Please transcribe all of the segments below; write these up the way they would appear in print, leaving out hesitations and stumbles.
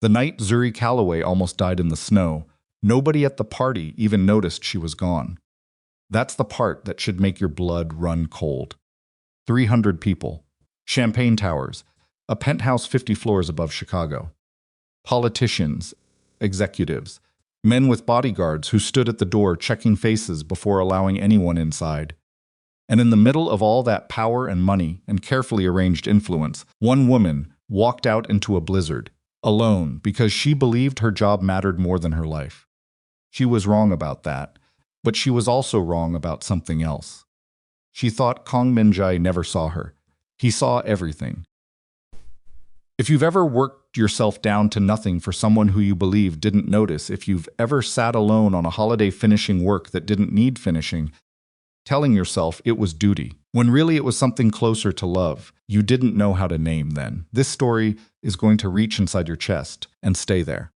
The night Zuri Calloway almost died in the snow, nobody at the party even noticed she was gone. That's the part that should make your blood run cold. 300 people. Champagne towers. A penthouse 50 floors above Chicago. Politicians. Executives. Men with bodyguards who stood at the door checking faces before allowing anyone inside. And in the middle of all that power and money and carefully arranged influence, one woman walked out into a blizzard, alone, because she believed her job mattered more than her life. She was wrong about that, but she was also wrong about something else. She thought Kang Min-jae never saw her. He saw everything. If you've ever worked yourself down to nothing for someone who you believe didn't notice, if you've ever sat alone on a holiday finishing work that didn't need finishing, telling yourself it was duty, when really it was something closer to love you didn't know how to name then, this story is going to reach inside your chest and stay there.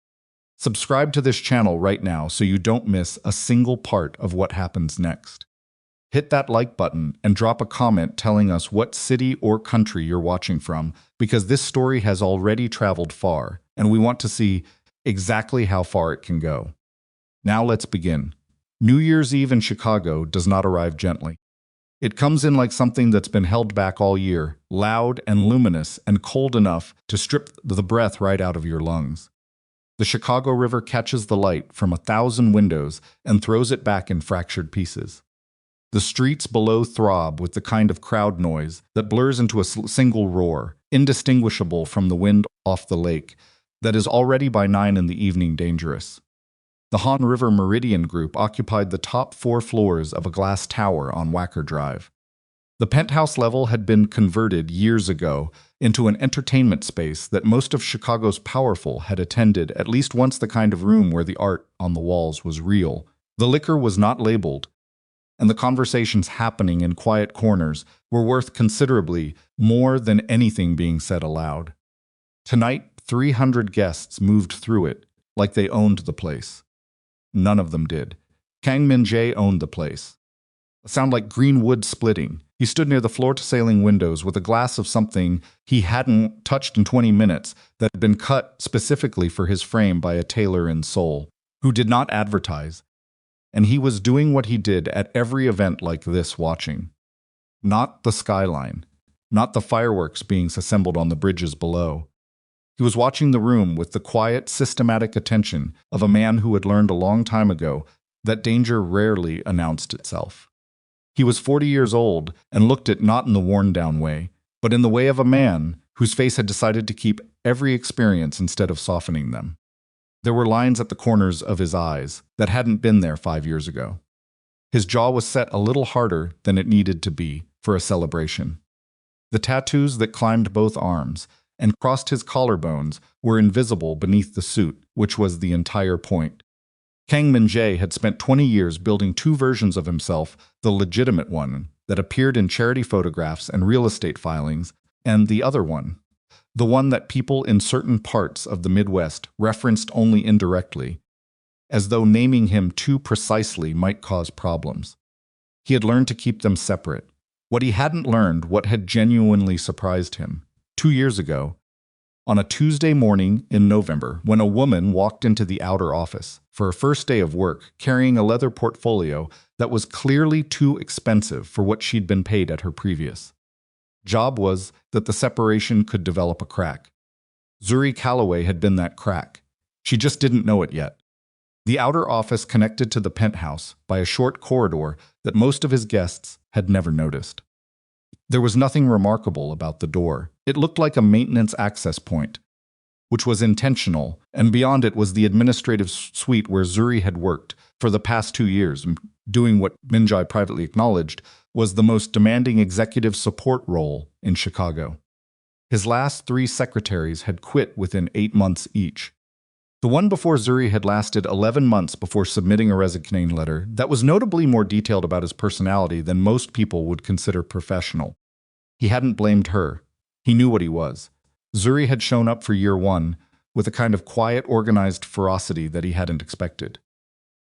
Subscribe to this channel right now so you don't miss a single part of what happens next. Hit that like button and drop a comment telling us what city or country you're watching from, because this story has already traveled far, and we want to see exactly how far it can go. Now let's begin. New Year's Eve in Chicago does not arrive gently. It comes in like something that's been held back all year, loud and luminous and cold enough to strip the breath right out of your lungs. The Chicago River catches the light from 1,000 windows and throws it back in fractured pieces. The streets below throb with the kind of crowd noise that blurs into a single roar, indistinguishable from the wind off the lake, that is already by 9 in the evening dangerous. The Han River Meridian Group occupied the top 4 floors of a glass tower on Wacker Drive. The penthouse level had been converted years ago into an entertainment space that most of Chicago's powerful had attended at least once, the kind of room where the art on the walls was real. The liquor was not labeled, and the conversations happening in quiet corners were worth considerably more than anything being said aloud. Tonight, 300 guests moved through it like they owned the place. None of them did. Kang Min-jae owned the place. A sound like green wood splitting. He stood near the floor-to-ceiling windows with a glass of something he hadn't touched in 20 minutes that had been cut specifically for his frame by a tailor in Seoul, who did not advertise. And he was doing what he did at every event like this, watching. Not the skyline, not the fireworks being assembled on the bridges below. He was watching the room with the quiet, systematic attention of a man who had learned a long time ago that danger rarely announced itself. He was 40 years old and looked it not in the worn-down way, but in the way of a man whose face had decided to keep every experience instead of softening them. There were lines at the corners of his eyes that hadn't been there 5 years ago. His jaw was set a little harder than it needed to be for a celebration. The tattoos that climbed both arms and crossed his collarbones were invisible beneath the suit, which was the entire point. Kang Min-jae had spent 20 years building 2 versions of himself, the legitimate one that appeared in charity photographs and real estate filings, and the other one, the one that people in certain parts of the Midwest referenced only indirectly, as though naming him too precisely might cause problems. He had learned to keep them separate. What he hadn't learned, what had genuinely surprised him, 2 years ago, on a Tuesday morning in November, when a woman walked into the outer office for her first day of work carrying a leather portfolio that was clearly too expensive for what she'd been paid at her previous job, was that the separation could develop a crack. Zuri Calloway had been that crack. She just didn't know it yet. The outer office connected to the penthouse by a short corridor that most of his guests had never noticed. There was nothing remarkable about the door. It looked like a maintenance access point, which was intentional, and beyond it was the administrative suite where Zuri had worked for the past 2 years, doing what Min-jae privately acknowledged was the most demanding executive support role in Chicago. His last 3 secretaries had quit within 8 months each. The one before Zuri had lasted 11 months before submitting a resignation letter that was notably more detailed about his personality than most people would consider professional. He hadn't blamed her. He knew what he was. Zuri had shown up for year 1 with a kind of quiet, organized ferocity that he hadn't expected.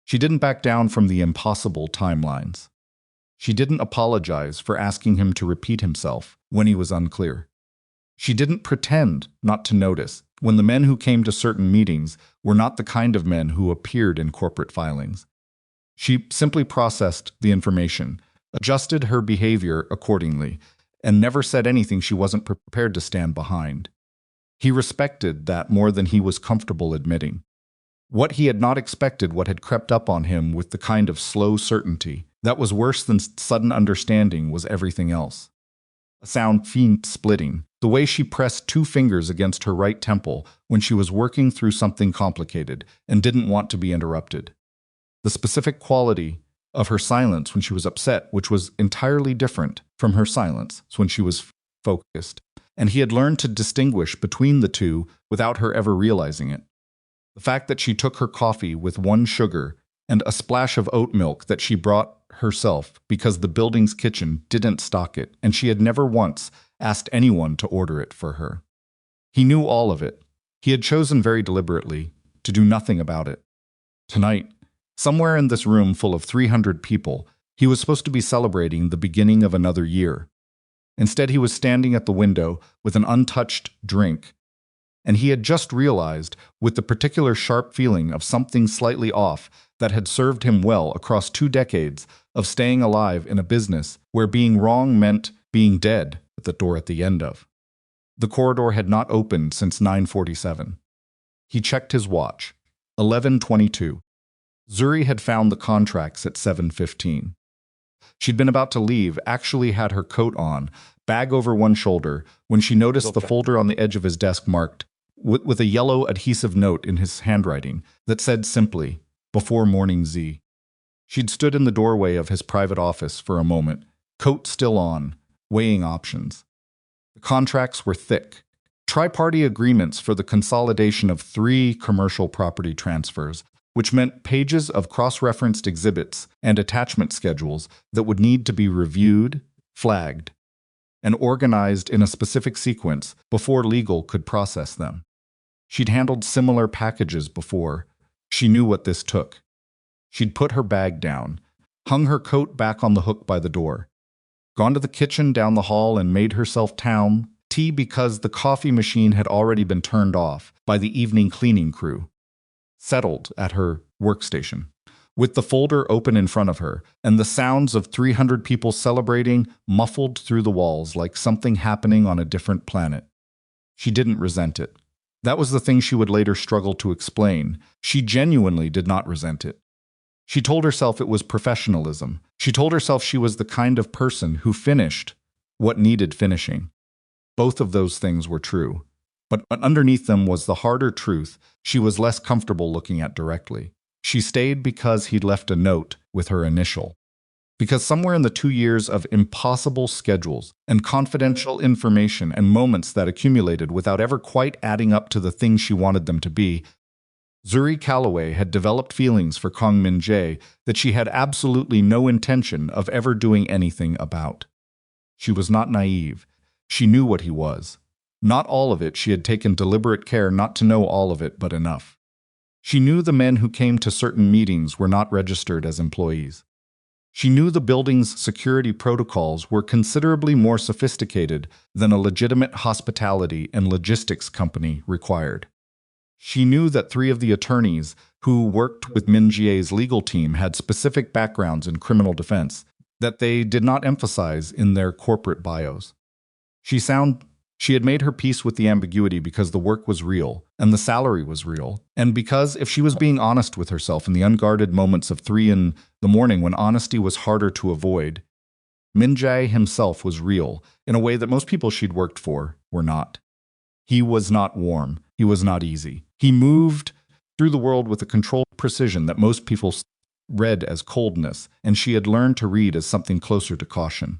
She didn't back down from the impossible timelines. She didn't apologize for asking him to repeat himself when he was unclear. She didn't pretend not to notice when the men who came to certain meetings were not the kind of men who appeared in corporate filings. She simply processed the information, adjusted her behavior accordingly, and never said anything she wasn't prepared to stand behind. He respected that more than he was comfortable admitting. What he had not expected, what had crept up on him with the kind of slow certainty that was worse than sudden understanding, was everything else. A sound faint splitting, the way she pressed two fingers against her right temple when she was working through something complicated and didn't want to be interrupted. The specific quality of her silence when she was upset, which was entirely different from her silence when she was focused, and he had learned to distinguish between the two without her ever realizing it. The fact that she took her coffee with 1 sugar and a splash of oat milk that she brought herself because the building's kitchen didn't stock it, and she had never once asked anyone to order it for her. He knew all of it. He had chosen very deliberately to do nothing about it. Tonight, somewhere in this room full of 300 people, he was supposed to be celebrating the beginning of another year. Instead, he was standing at the window with an untouched drink, and he had just realized, with the particular sharp feeling of something slightly off that had served him well across 2 decades of staying alive in a business where being wrong meant being dead, at the door at the end of. The corridor had not opened since 9:47. He checked his watch. 11:22. Zuri had found the contracts at 7:15. She'd been about to leave, actually had her coat on, bag over one shoulder, when she noticed the folder on the edge of his desk marked with a yellow adhesive note in his handwriting that said simply, "Before morning Z." She'd stood in the doorway of his private office for a moment, coat still on, weighing options. The contracts were thick. Tri-party agreements for the consolidation of 3 commercial property transfers, which meant pages of cross-referenced exhibits and attachment schedules that would need to be reviewed, flagged, and organized in a specific sequence before legal could process them. She'd handled similar packages before. She knew what this took. She'd put her bag down, hung her coat back on the hook by the door, gone to the kitchen down the hall and made herself tea because the coffee machine had already been turned off by the evening cleaning crew. Settled at her workstation, with the folder open in front of her, and the sounds of 300 people celebrating muffled through the walls like something happening on a different planet. She didn't resent it. That was the thing she would later struggle to explain. She genuinely did not resent it. She told herself it was professionalism. She told herself she was the kind of person who finished what needed finishing. Both of those things were true. But underneath them was the harder truth she was less comfortable looking at directly. She stayed because he'd left a note with her initial. Because somewhere in the 2 years of impossible schedules and confidential information and moments that accumulated without ever quite adding up to the things she wanted them to be, Zuri Calloway had developed feelings for Kang Min-jae that she had absolutely no intention of ever doing anything about. She was not naive. She knew what he was. Not all of it. She had taken deliberate care not to know all of it, but enough. She knew the men who came to certain meetings were not registered as employees. She knew the building's security protocols were considerably more sophisticated than a legitimate hospitality and logistics company required. She knew that 3 of the attorneys who worked with Min-jae's legal team had specific backgrounds in criminal defense that they did not emphasize in their corporate bios. She had made her peace with the ambiguity because the work was real, and the salary was real, and because if she was being honest with herself in the unguarded moments of 3 in the morning when honesty was harder to avoid, Min-jae himself was real in a way that most people she'd worked for were not. He was not warm. He was not easy. He moved through the world with a controlled precision that most people read as coldness, and she had learned to read as something closer to caution.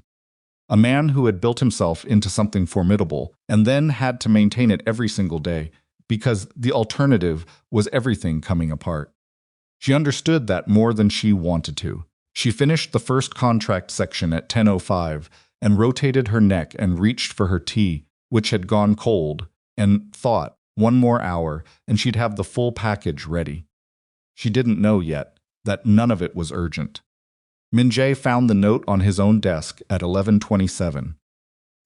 A man who had built himself into something formidable and then had to maintain it every single day because the alternative was everything coming apart. She understood that more than she wanted to. She finished the first contract section at 10:05 and rotated her neck and reached for her tea, which had gone cold, and thought, 1 more hour and she'd have the full package ready. She didn't know yet that none of it was urgent. Min-jae found the note on his own desk at 11:27.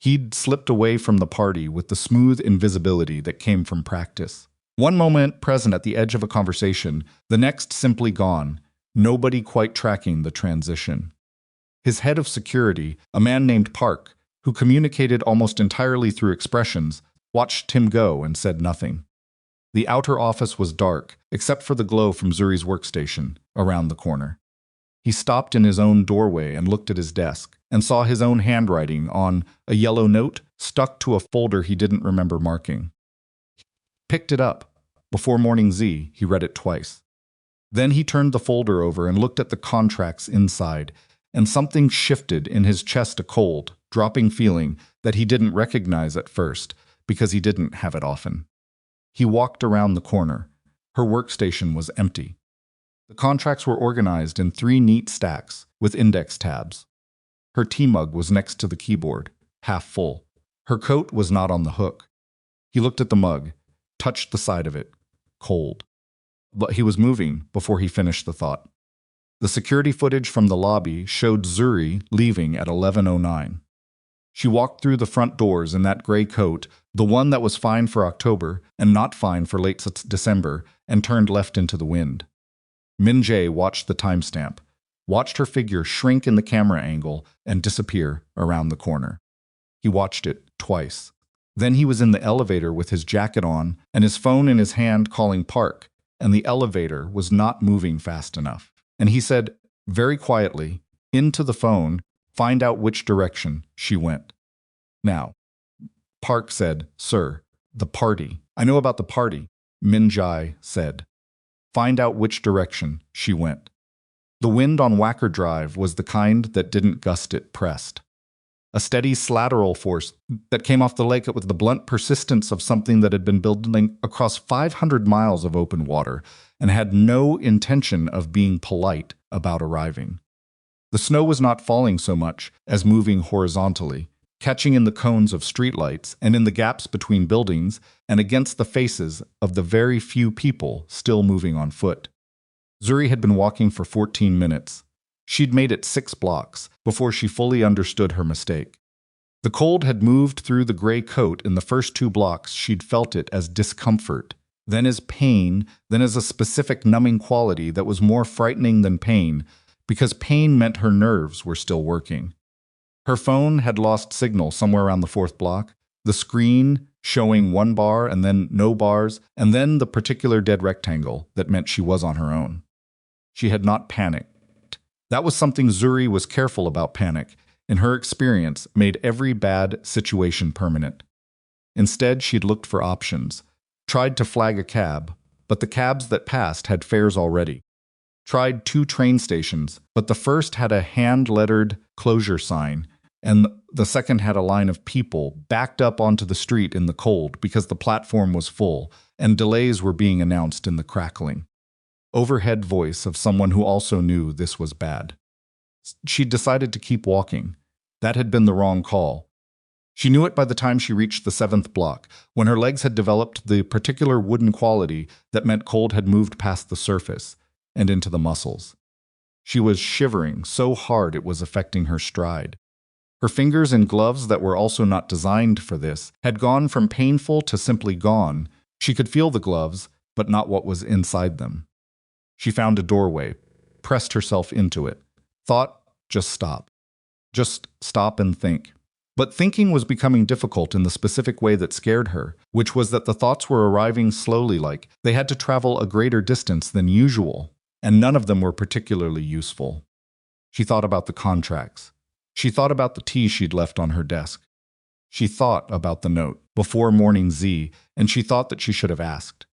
He'd slipped away from the party with the smooth invisibility that came from practice. One moment present at the edge of a conversation, the next simply gone, nobody quite tracking the transition. His head of security, a man named Park, who communicated almost entirely through expressions, watched him go and said nothing. The outer office was dark, except for the glow from Zuri's workstation, around the corner. He stopped in his own doorway and looked at his desk, and saw his own handwriting on a yellow note stuck to a folder he didn't remember marking. He picked it up. Before morning Z, he read it twice. Then he turned the folder over and looked at the contracts inside, and something shifted in his chest, a cold, dropping feeling that he didn't recognize at first because he didn't have it often. He walked around the corner. Her workstation was empty. The contracts were organized in 3 neat stacks with index tabs. Her tea mug was next to the keyboard, half full. Her coat was not on the hook. He looked at the mug, touched the side of it, cold. But he was moving before he finished the thought. The security footage from the lobby showed Zuri leaving at 11:09. She walked through the front doors in that gray coat, the one that was fine for October and not fine for late December, and turned left into the wind. Min-jae watched the timestamp, watched her figure shrink in the camera angle and disappear around the corner. He watched it twice. Then he was in the elevator with his jacket on and his phone in his hand calling Park, and the elevator was not moving fast enough. And he said, very quietly, into the phone, find out which direction she went. Now, Park said, sir, the party. I know about the party, Min-jae said. Find out which direction she went. The wind on Wacker Drive was the kind that didn't gust, it pressed. A steady slateral force that came off the lake with the blunt persistence of something that had been building across 500 miles of open water and had no intention of being polite about arriving. The snow was not falling so much as moving horizontally, catching in the cones of streetlights and in the gaps between buildings and against the faces of the very few people still moving on foot. Zuri had been walking for 14 minutes. She'd made it 6 blocks before she fully understood her mistake. The cold had moved through the gray coat in the first 2 blocks. She'd felt it as discomfort, then as pain, then as a specific numbing quality that was more frightening than pain, because pain meant her nerves were still working. Her phone had lost signal somewhere around the 4th block, the screen showing 1 bar and then no bars, and then the particular dead rectangle that meant she was on her own. She had not panicked. That was something Zuri was careful about. Panic, in her experience, made every bad situation permanent. Instead, she'd looked for options, tried to flag a cab, but the cabs that passed had fares already. Tried 2 train stations, but the first had a hand-lettered closure sign, and the second had a line of people backed up onto the street in the cold because the platform was full, and delays were being announced in the crackling overhead voice of someone who also knew this was bad. She decided to keep walking. That had been the wrong call. She knew it by the time she reached the 7th block, when her legs had developed the particular wooden quality that meant cold had moved past the surface and into the muscles. She was shivering so hard it was affecting her stride. Her fingers in gloves that were also not designed for this had gone from painful to simply gone. She could feel the gloves, but not what was inside them. She found a doorway, pressed herself into it, thought, just stop. Just stop and think. But thinking was becoming difficult in the specific way that scared her, which was that the thoughts were arriving slowly, like they had to travel a greater distance than usual, and none of them were particularly useful. She thought about the contracts. She thought about the tea she'd left on her desk. She thought about the note, before morning Z, and she thought that she should have asked.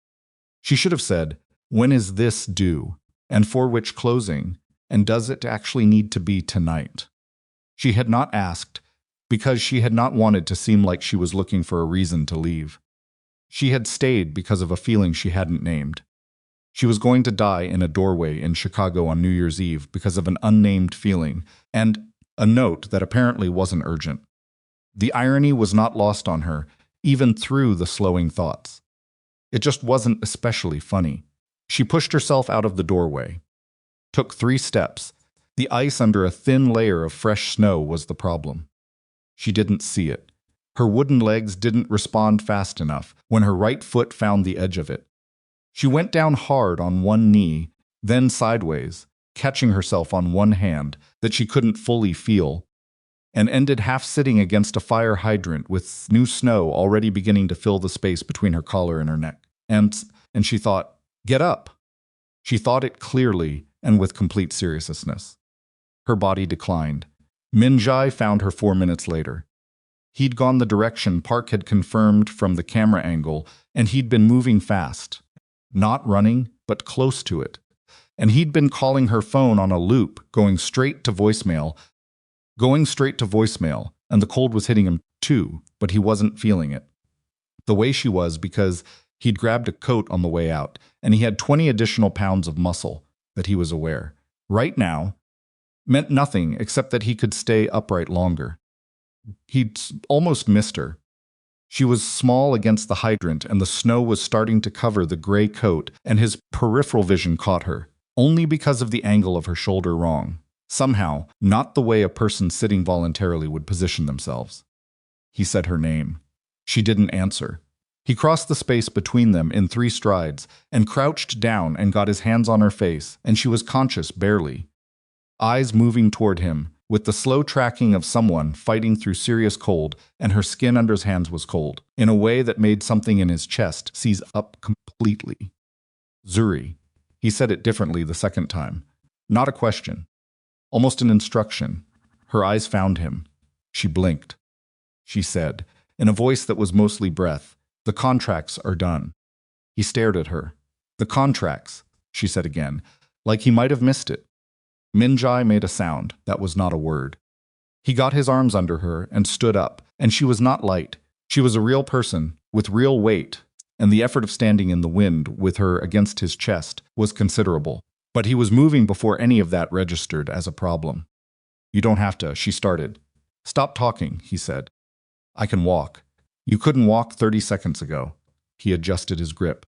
She should have said, when is this due, and for which closing, and does it actually need to be tonight? She had not asked, because she had not wanted to seem like she was looking for a reason to leave. She had stayed because of a feeling she hadn't named. She was going to die in a doorway in Chicago on New Year's Eve because of an unnamed feeling, and a note that apparently wasn't urgent. The irony was not lost on her, even through the slowing thoughts. It just wasn't especially funny. She pushed herself out of the doorway, took 3 steps. The ice under a thin layer of fresh snow was the problem. She didn't see it. Her wooden legs didn't respond fast enough when her right foot found the edge of it. She went down hard on one knee, then sideways, catching herself on one hand that she couldn't fully feel, and ended half sitting against a fire hydrant with new snow already beginning to fill the space between her collar and her neck. And she thought, "Get up!" She thought it clearly and with complete seriousness. Her body declined. Min-jae found her 4 minutes later. He'd gone the direction Park had confirmed from the camera angle, and he'd been moving fast. Not running, but close to it. And he'd been calling her phone on a loop, going straight to voicemail, and the cold was hitting him too, but he wasn't feeling it. The way she was because he'd grabbed a coat on the way out, and he had 20 additional pounds of muscle that he was aware. Right now, meant nothing except that he could stay upright longer. He'd almost missed her. She was small against the hydrant, and the snow was starting to cover the gray coat, and his peripheral vision caught her, only because of the angle of her shoulder wrong. Somehow, not the way a person sitting voluntarily would position themselves. He said her name. She didn't answer. He crossed the space between them in 3 strides and crouched down and got his hands on her face, and she was conscious barely. Eyes moving toward him, with the slow tracking of someone fighting through serious cold, and her skin under his hands was cold, in a way that made something in his chest seize up completely. "Zuri." He said it differently the second time. Not a question. Almost an instruction. Her eyes found him. She blinked. She said, in a voice that was mostly breath, "The contracts are done." He stared at her. "The contracts," she said again, like he might have missed it. Min-jae made a sound that was not a word. He got his arms under her and stood up, and she was not light. She was a real person, with real weight, and the effort of standing in the wind with her against his chest was considerable. But he was moving before any of that registered as a problem. "You don't have to," she started. "Stop talking," he said. "I can walk." "You couldn't walk 30 seconds ago." He adjusted his grip.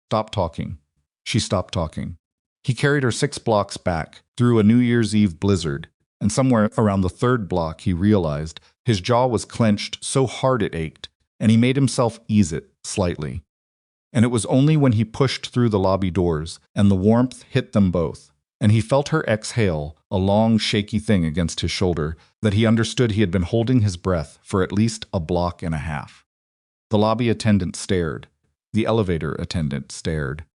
"Stop talking." She stopped talking. He carried her 6 blocks back, through a New Year's Eve blizzard, and somewhere around the 3rd block he realized his jaw was clenched so hard it ached, and he made himself ease it slightly. And it was only when he pushed through the lobby doors, and the warmth hit them both, and he felt her exhale, a long, shaky thing against his shoulder, that he understood he had been holding his breath for at least a block and a half. The lobby attendant stared. The elevator attendant stared.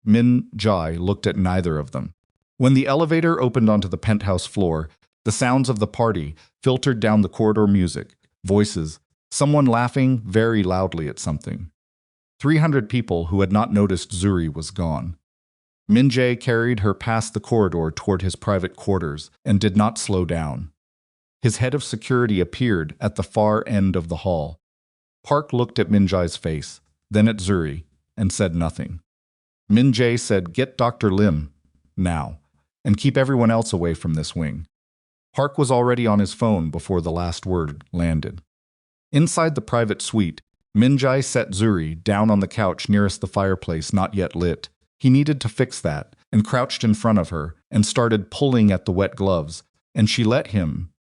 Min-jae looked at neither of them. When the elevator opened onto the penthouse floor, the sounds of the party filtered down the corridor music, voices, someone laughing very loudly at something. 300 people who had not noticed Zuri was gone. Min-jae carried her past the corridor toward his private quarters and did not slow down. His head of security appeared at the far end of the hall. Park looked at Min-jae's face, then at Zuri, and said nothing. Min-jae said, "Get Dr. Lim, now, and keep everyone else away from this wing." Park was already on his phone before the last word landed. Inside the private suite, Min-jae set Zuri down on the couch nearest the fireplace not yet lit. He needed to fix that, and crouched in front of her, and started pulling at the wet gloves, and she let him,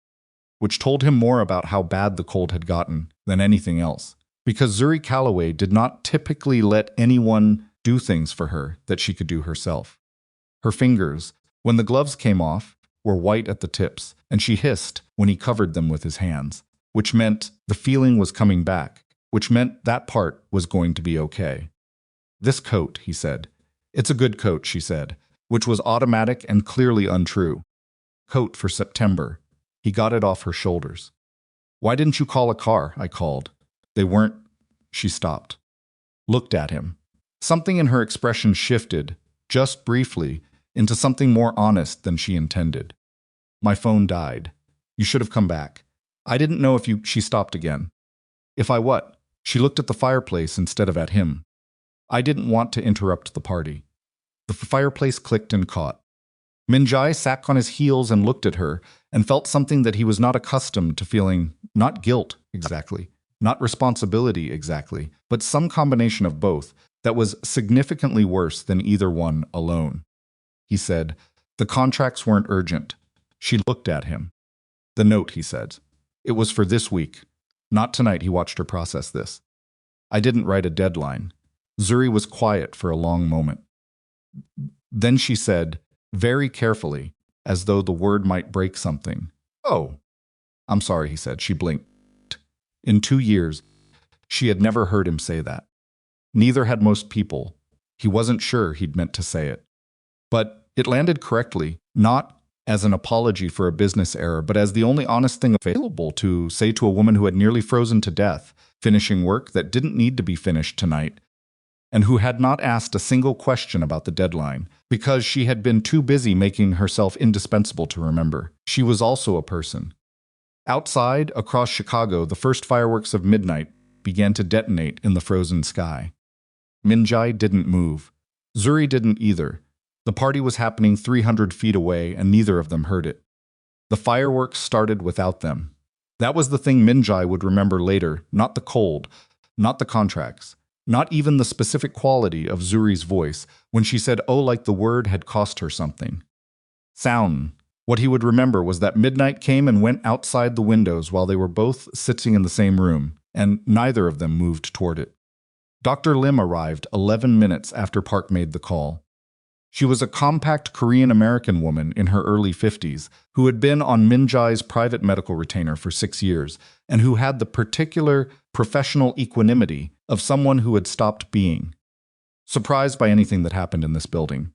which told him more about how bad the cold had gotten than anything else, because Zuri Calloway did not typically let anyone do things for her that she could do herself. Her fingers, when the gloves came off, were white at the tips, and she hissed when he covered them with his hands, which meant the feeling was coming back, which meant that part was going to be okay. "This coat," he said. "It's a good coat," she said, which was automatic and clearly untrue. "Coat for September." He got it off her shoulders. "Why didn't you call a car?" I called. "They weren't." She stopped. Looked at him. Something in her expression shifted, just briefly, into something more honest than she intended. "My phone died. You should have come back. I didn't know if you—" She stopped again. "If I what?" She looked at the fireplace instead of at him. "I didn't want to interrupt the party." The fireplace clicked and caught. Min-jae sat on his heels and looked at her, and felt something that he was not accustomed to feeling, not guilt, exactly, not responsibility, exactly, but some combination of both, that was significantly worse than either one alone. He said, "The contracts weren't urgent." She looked at him. "The note," he said. "It was for this week." Not tonight, he watched her process this. I didn't write a deadline. Zuri was quiet for a long moment. Then she said, very carefully, as though the word might break something. Oh, I'm sorry, he said. She blinked. In 2 years, she had never heard him say that. Neither had most people. He wasn't sure he'd meant to say it. But it landed correctly, not as an apology for a business error, but as the only honest thing available to say to a woman who had nearly frozen to death, finishing work that didn't need to be finished tonight, and who had not asked a single question about the deadline, because she had been too busy making herself indispensable to remember. She was also a person. Outside, across Chicago, the first fireworks of midnight began to detonate in the frozen sky. Min-jae didn't move. Zuri didn't either. The party was happening 300 feet away, and neither of them heard it. The fireworks started without them. That was the thing Min-jae would remember later, not the cold, not the contracts, not even the specific quality of Zuri's voice when she said, oh, like the word had cost her something. Sound. What he would remember was that midnight came and went outside the windows while they were both sitting in the same room, and neither of them moved toward it. Dr. Lim arrived 11 minutes after Park made the call. She was a compact Korean-American woman in her early 50s who had been on Min-jae's private medical retainer for 6 years and who had the particular professional equanimity of someone who had stopped being surprised by anything that happened in this building.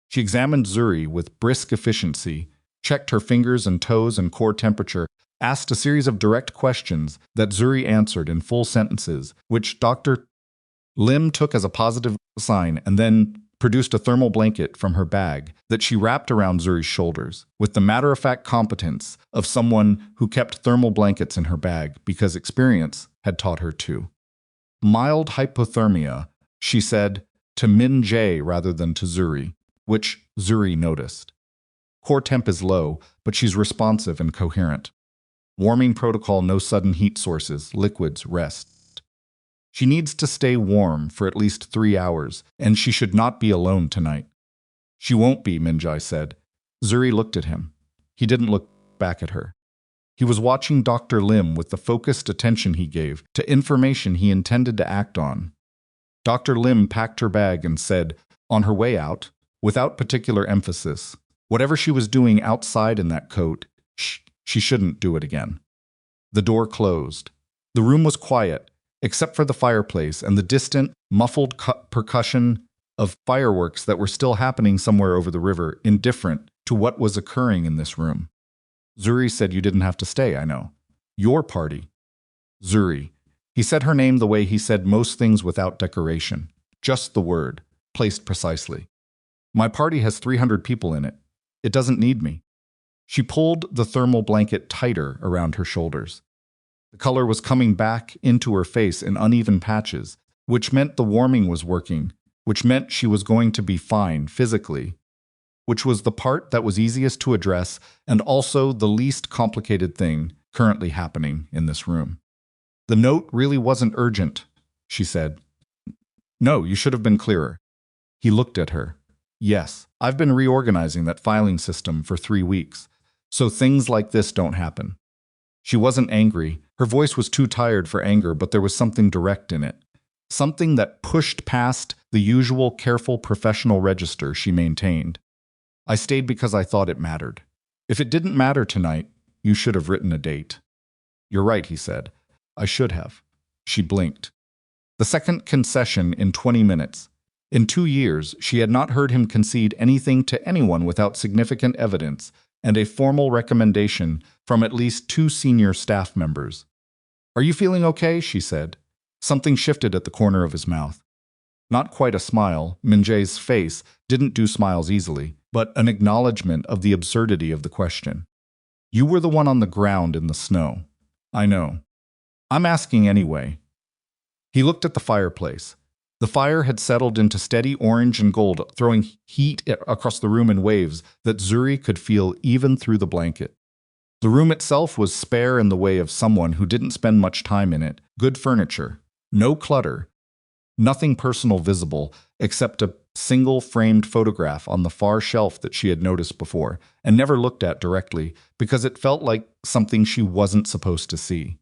She examined Zuri with brisk efficiency, checked her fingers and toes and core temperature, asked a series of direct questions that Zuri answered in full sentences, which Dr. Lim took as a positive sign, and then produced a thermal blanket from her bag that she wrapped around Zuri's shoulders, with the matter-of-fact competence of someone who kept thermal blankets in her bag because experience had taught her to. Mild hypothermia, she said, to Min-jae rather than to Zuri, which Zuri noticed. Core temp is low, but she's responsive and coherent. Warming protocol, no sudden heat sources, liquids, rest. She needs to stay warm for at least 3 hours, and she should not be alone tonight. She won't be, Min-jae said. Zuri looked at him. He didn't look back at her. He was watching Dr. Lim with the focused attention he gave to information he intended to act on. Dr. Lim packed her bag and said, on her way out, without particular emphasis, whatever she was doing outside in that coat, she shouldn't do it again. The door closed. The room was quiet, except for the fireplace and the distant, muffled percussion of fireworks that were still happening somewhere over the river, indifferent to what was occurring in this room. Zuri said, you didn't have to stay, I know. Your party. Zuri. He said her name the way he said most things without decoration. Just the word, placed precisely. My party has 300 people in it. It doesn't need me. She pulled the thermal blanket tighter around her shoulders. The color was coming back into her face in uneven patches, which meant the warming was working, which meant she was going to be fine physically, which was the part that was easiest to address and also the least complicated thing currently happening in this room. The note really wasn't urgent, she said. No, you should have been clearer. He looked at her. Yes, I've been reorganizing that filing system for 3 weeks, so things like this don't happen. She wasn't angry. Her voice was too tired for anger, but there was something direct in it. Something that pushed past the usual careful professional register she maintained. I stayed because I thought it mattered. If it didn't matter tonight, you should have written a date. You're right, he said. I should have. She blinked. The second concession in 20 minutes. In 2 years, she had not heard him concede anything to anyone without significant evidence and a formal recommendation from at least 2 senior staff members. Are you feeling okay? She said. Something shifted at the corner of his mouth. Not quite a smile. Min-jae's face didn't do smiles easily, but an acknowledgement of the absurdity of the question. You were the one on the ground in the snow. I know. I'm asking anyway. He looked at the fireplace. The fire had settled into steady orange and gold, throwing heat across the room in waves that Zuri could feel even through the blanket. The room itself was spare in the way of someone who didn't spend much time in it. Good furniture, no clutter, nothing personal visible except a single framed photograph on the far shelf that she had noticed before and never looked at directly because it felt like something she wasn't supposed to see.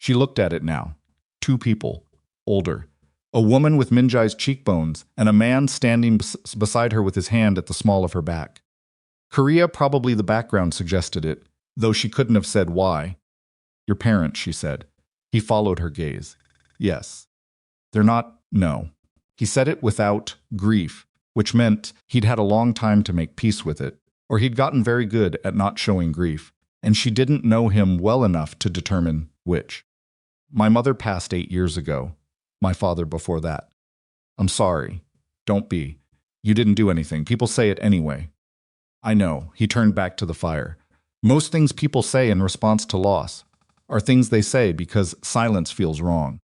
She looked at it now. Two people, older. A woman with Min-jae's cheekbones and a man standing beside her with his hand at the small of her back. Korea, probably the background suggested it, though she couldn't have said why. Your parents, she said. He followed her gaze. Yes. They're not, no. He said it without grief, which meant he'd had a long time to make peace with it, or he'd gotten very good at not showing grief, and she didn't know him well enough to determine which. My mother passed 8 years ago. My father before that. I'm sorry. Don't be. You didn't do anything. People say it anyway. I know. He turned back to the fire. Most things people say in response to loss are things they say because silence feels wrong.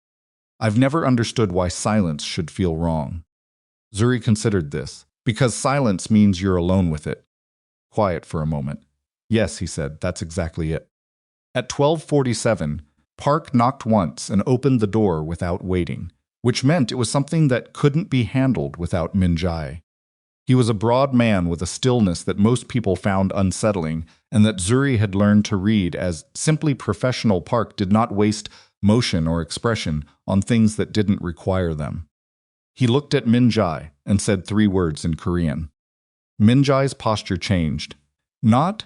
I've never understood why silence should feel wrong. Zuri considered this. Because silence means you're alone with it. Quiet for a moment. Yes, he said, that's exactly it. At 12:47, Park knocked once and opened the door without waiting, which meant it was something that couldn't be handled without Min-jae. He was a broad man with a stillness that most people found unsettling, and that Zuri had learned to read as simply professional. Park did not waste motion or expression on things that didn't require them. He looked at Min-jae and said 3 words in Korean. Min-jae's posture changed. Not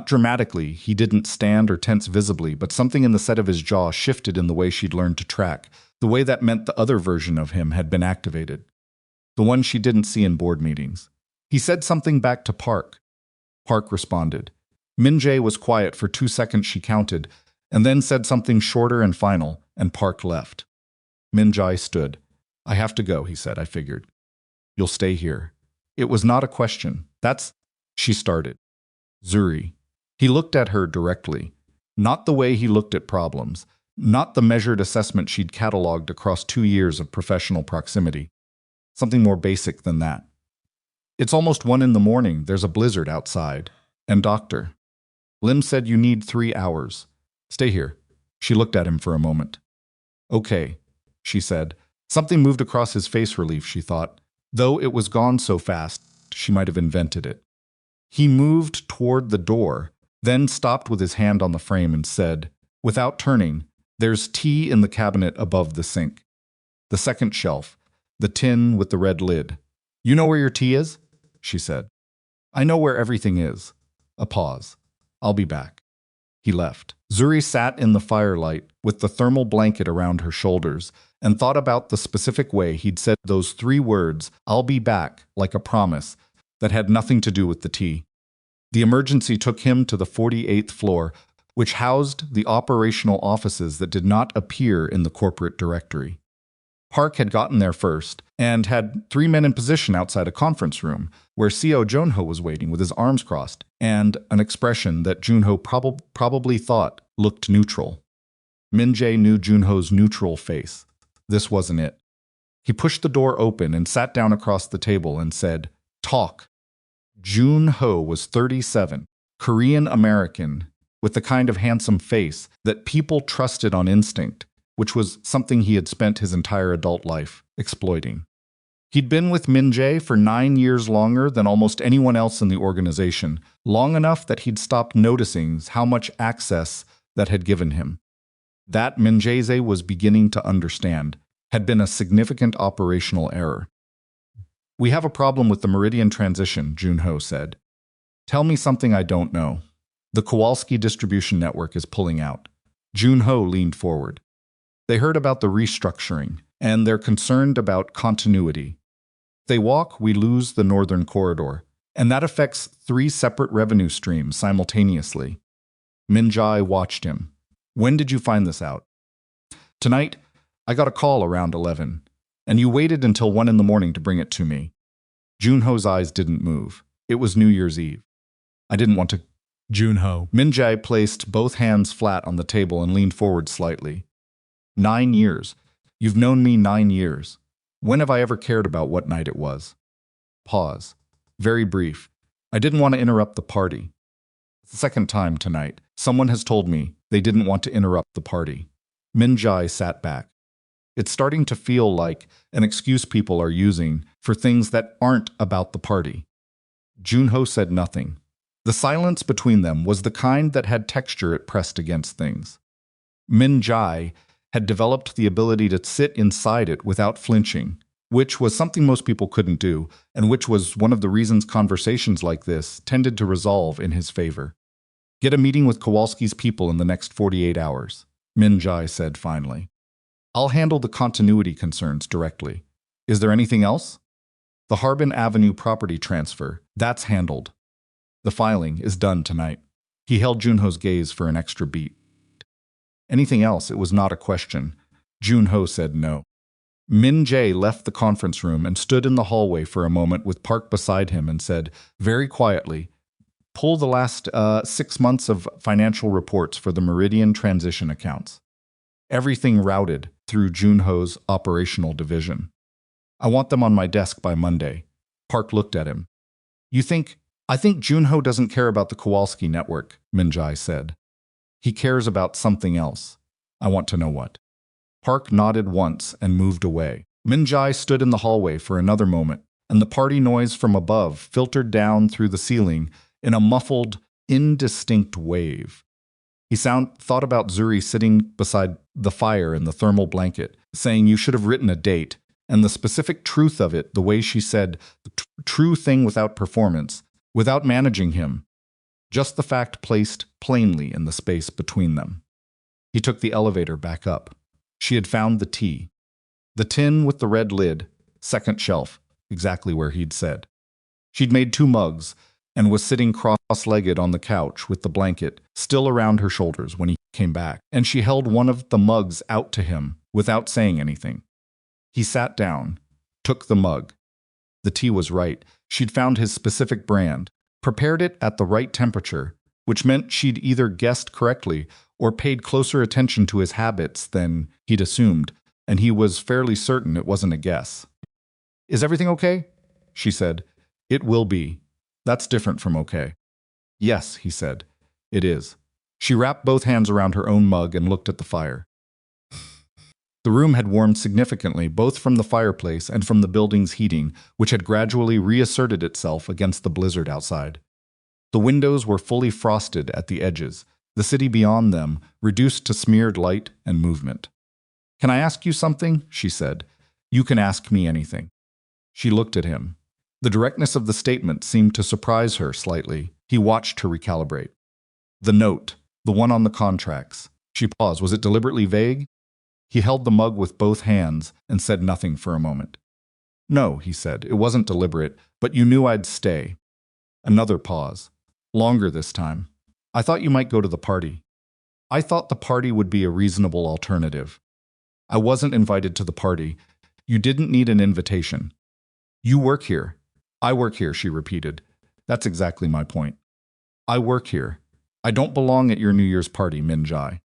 dramatically, he didn't stand or tense visibly, but something in the set of his jaw shifted in the way she'd learned to track, the way that meant the other version of him had been activated. The one she didn't see in board meetings. He said something back to Park. Park responded. Min-jae was quiet for 2 seconds, she counted, and then said something shorter and final, and Park left. Min-jae stood. I have to go, he said, I figured. You'll stay here. It was not a question. She started. Zuri. He looked at her directly. Not the way he looked at problems. Not the measured assessment she'd cataloged across 2 years of professional proximity. Something more basic than that. It's almost 1 in the morning. There's a blizzard outside. And doctor. Lim said you need 3 hours. Stay here. She looked at him for a moment. Okay, she said. Something moved across his face, relief, she thought. Though it was gone so fast, she might have invented it. He moved toward the door, then stopped with his hand on the frame and said, without turning, there's tea in the cabinet above the sink. The second shelf, the tin with the red lid. You know where your tea is? She said. I know where everything is. A pause. I'll be back. He left. Zuri sat in the firelight with the thermal blanket around her shoulders and thought about the specific way he'd said those 3 words, I'll be back, like a promise, that had nothing to do with the tea. The emergency took him to the 48th floor, which housed the operational offices that did not appear in the corporate directory. Park had gotten there first and had 3 men in position outside a conference room where CO Junho was waiting with his arms crossed and an expression that Junho probably thought looked neutral. Min-jae knew Junho's neutral face. This wasn't it. He pushed the door open and sat down across the table and said, Talk. Junho was 37, Korean-American, with the kind of handsome face that people trusted on instinct, which was something he had spent his entire adult life exploiting. He'd been with Min-jae for 9 years longer than almost anyone else in the organization, long enough that he'd stopped noticing how much access that had given him. That Min-jae was beginning to understand had been a significant operational error. We have a problem with the Meridian transition, Junho said. Tell me something I don't know. The Kowalski distribution network is pulling out. Junho leaned forward. They heard about the restructuring, and they're concerned about continuity. If they walk, we lose the northern corridor, and that affects 3 separate revenue streams simultaneously. Min-jae watched him. When did you find this out? Tonight, I got a call around 11, and you waited until 1 in the morning to bring it to me. Junho's eyes didn't move. It was New Year's Eve. I didn't want to... Junho. Min-jae placed both hands flat on the table and leaned forward slightly. 9 years. You've known me 9 years. When have I ever cared about what night it was? Pause. Very brief. I didn't want to interrupt the party. It's the second time tonight. Someone has told me they didn't want to interrupt the party. Min-jae sat back. It's starting to feel like an excuse people are using for things that aren't about the party. Junho said nothing. The silence between them was the kind that had texture it pressed against things. Min-jae had developed the ability to sit inside it without flinching, which was something most people couldn't do, and which was one of the reasons conversations like this tended to resolve in his favor. Get a meeting with Kowalski's people in the next 48 hours, Min-jae said finally. I'll handle the continuity concerns directly. Is there anything else? The Harbin Avenue property transfer, that's handled. The filing is done tonight. He held Junho's gaze for an extra beat. Anything else? It was not a question. Junho said no. Min-jae left the conference room and stood in the hallway for a moment with Park beside him and said, very quietly, pull the last 6 months of financial reports for the Meridian transition accounts. Everything routed through Junho's operational division. I want them on my desk by Monday. Park looked at him. I think Junho doesn't care about the Kowalski network, Min-jae said. He cares about something else. I want to know what. Park nodded once and moved away. Min-jae stood in the hallway for another moment, and the party noise from above filtered down through the ceiling in a muffled, indistinct wave. He thought about Zuri sitting beside the fire in the thermal blanket, saying you should have written a date, and the specific truth of it, the way she said the true thing without performance, without managing him, just the fact placed plainly in the space between them. He took the elevator back up. She had found the tea. The tin with the red lid, second shelf, exactly where he'd said. She'd made 2 mugs and was sitting cross-legged on the couch with the blanket still around her shoulders when he came back, and she held one of the mugs out to him without saying anything. He sat down, took the mug. The tea was right. She'd found his specific brand, prepared it at the right temperature, which meant she'd either guessed correctly or paid closer attention to his habits than he'd assumed, and he was fairly certain it wasn't a guess. Is everything okay? She said. It will be. That's different from okay. Yes, he said. It is. She wrapped both hands around her own mug and looked at the fire. The room had warmed significantly, both from the fireplace and from the building's heating, which had gradually reasserted itself against the blizzard outside. The windows were fully frosted at the edges, the city beyond them reduced to smeared light and movement. Can I ask you something? She said. You can ask me anything. She looked at him. The directness of the statement seemed to surprise her slightly. He watched her recalibrate. The note, the one on the contracts. She paused. Was it deliberately vague? He held the mug with both hands and said nothing for a moment. No, he said, it wasn't deliberate, but you knew I'd stay. Another pause. Longer this time. I thought you might go to the party. I thought the party would be a reasonable alternative. I wasn't invited to the party. You didn't need an invitation. You work here. I work here, she repeated. That's exactly my point. I work here. I don't belong at your New Year's party, Min-jae.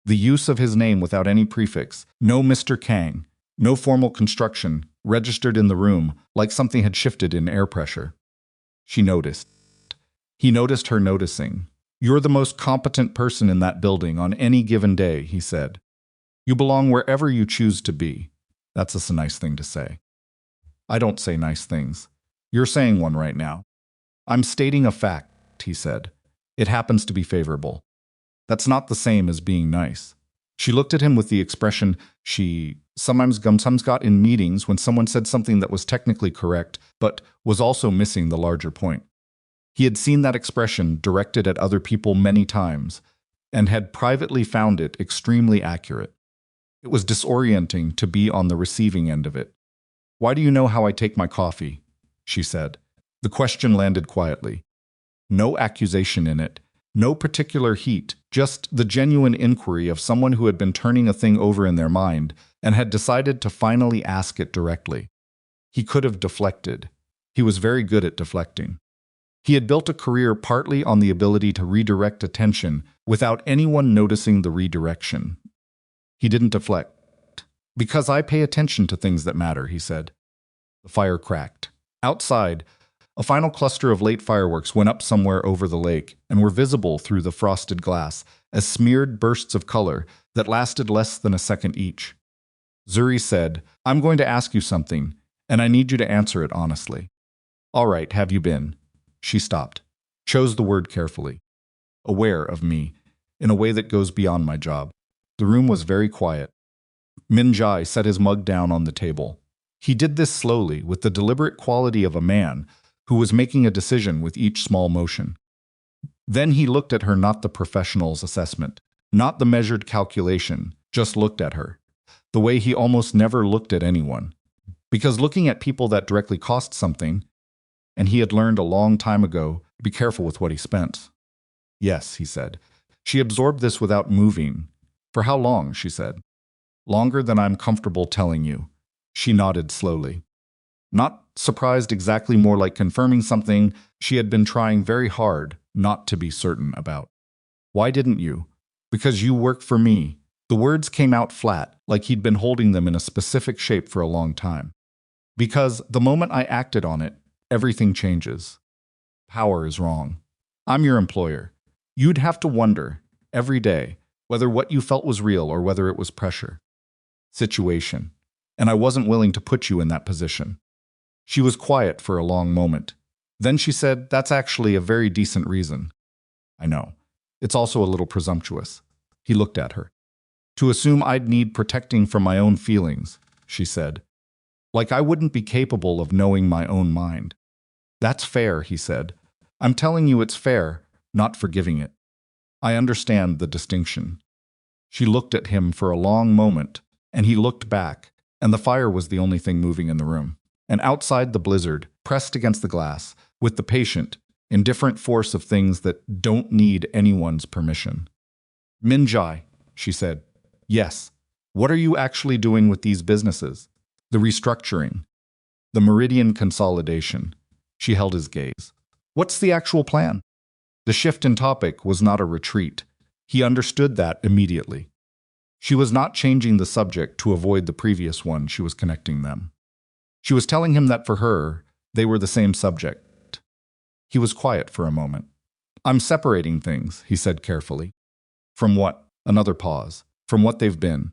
The use of his name without any prefix, no Mr. Kang, no formal construction, registered in the room like something had shifted in air pressure. She noticed. He noticed her noticing. You're the most competent person in that building on any given day, he said. You belong wherever you choose to be. That's a nice thing to say. I don't say nice things. You're saying one right now. I'm stating a fact, he said. It happens to be favorable. That's not the same as being nice. She looked at him with the expression she sometimes got in meetings when someone said something that was technically correct, but was also missing the larger point. He had seen that expression directed at other people many times, and had privately found it extremely accurate. It was disorienting to be on the receiving end of it. Why do you know how I take my coffee? She said. The question landed quietly. No accusation in it. No particular heat, just the genuine inquiry of someone who had been turning a thing over in their mind and had decided to finally ask it directly. He could have deflected. He was very good at deflecting. He had built a career partly on the ability to redirect attention without anyone noticing the redirection. He didn't deflect. Because I pay attention to things that matter, he said. The fire cracked. Outside, a final cluster of late fireworks went up somewhere over the lake and were visible through the frosted glass as smeared bursts of color that lasted less than a second each. Zuri said, I'm going to ask you something, and I need you to answer it honestly. All right, have you been? She stopped, chose the word carefully. Aware of me, in a way that goes beyond my job. The room was very quiet. Min-jae set his mug down on the table. He did this slowly, with the deliberate quality of a man who was making a decision with each small motion. Then he looked at her, not the professional's assessment, not the measured calculation, just looked at her, the way he almost never looked at anyone. Because looking at people that directly cost something, and he had learned a long time ago, be careful with what he spent. Yes, he said. She absorbed this without moving. For how long, she said. Longer than I'm comfortable telling you. She nodded slowly. Not surprised, exactly, more like confirming something she had been trying very hard not to be certain about. Why didn't you? Because you work for me. The words came out flat, like he'd been holding them in a specific shape for a long time. Because the moment I acted on it, everything changes. Power is wrong. I'm your employer. You'd have to wonder, every day, whether what you felt was real or whether it was pressure. Situation. And I wasn't willing to put you in that position. She was quiet for a long moment. Then she said, that's actually a very decent reason. I know. It's also a little presumptuous. He looked at her. To assume I'd need protecting from my own feelings, she said. Like I wouldn't be capable of knowing my own mind. That's fair, he said. I'm telling you it's fair, not forgiving it. I understand the distinction. She looked at him for a long moment, and he looked back, and the fire was the only thing moving in the room. And outside the blizzard, pressed against the glass, with the patient, indifferent force of things that don't need anyone's permission. Min-jae, she said. Yes. What are you actually doing with these businesses? The restructuring. The Meridian consolidation. She held his gaze. What's the actual plan? The shift in topic was not a retreat. He understood that immediately. She was not changing the subject to avoid the previous one, she was connecting them. She was telling him that for her, they were the same subject. He was quiet for a moment. I'm separating things, he said carefully. From what? Another pause. From what they've been.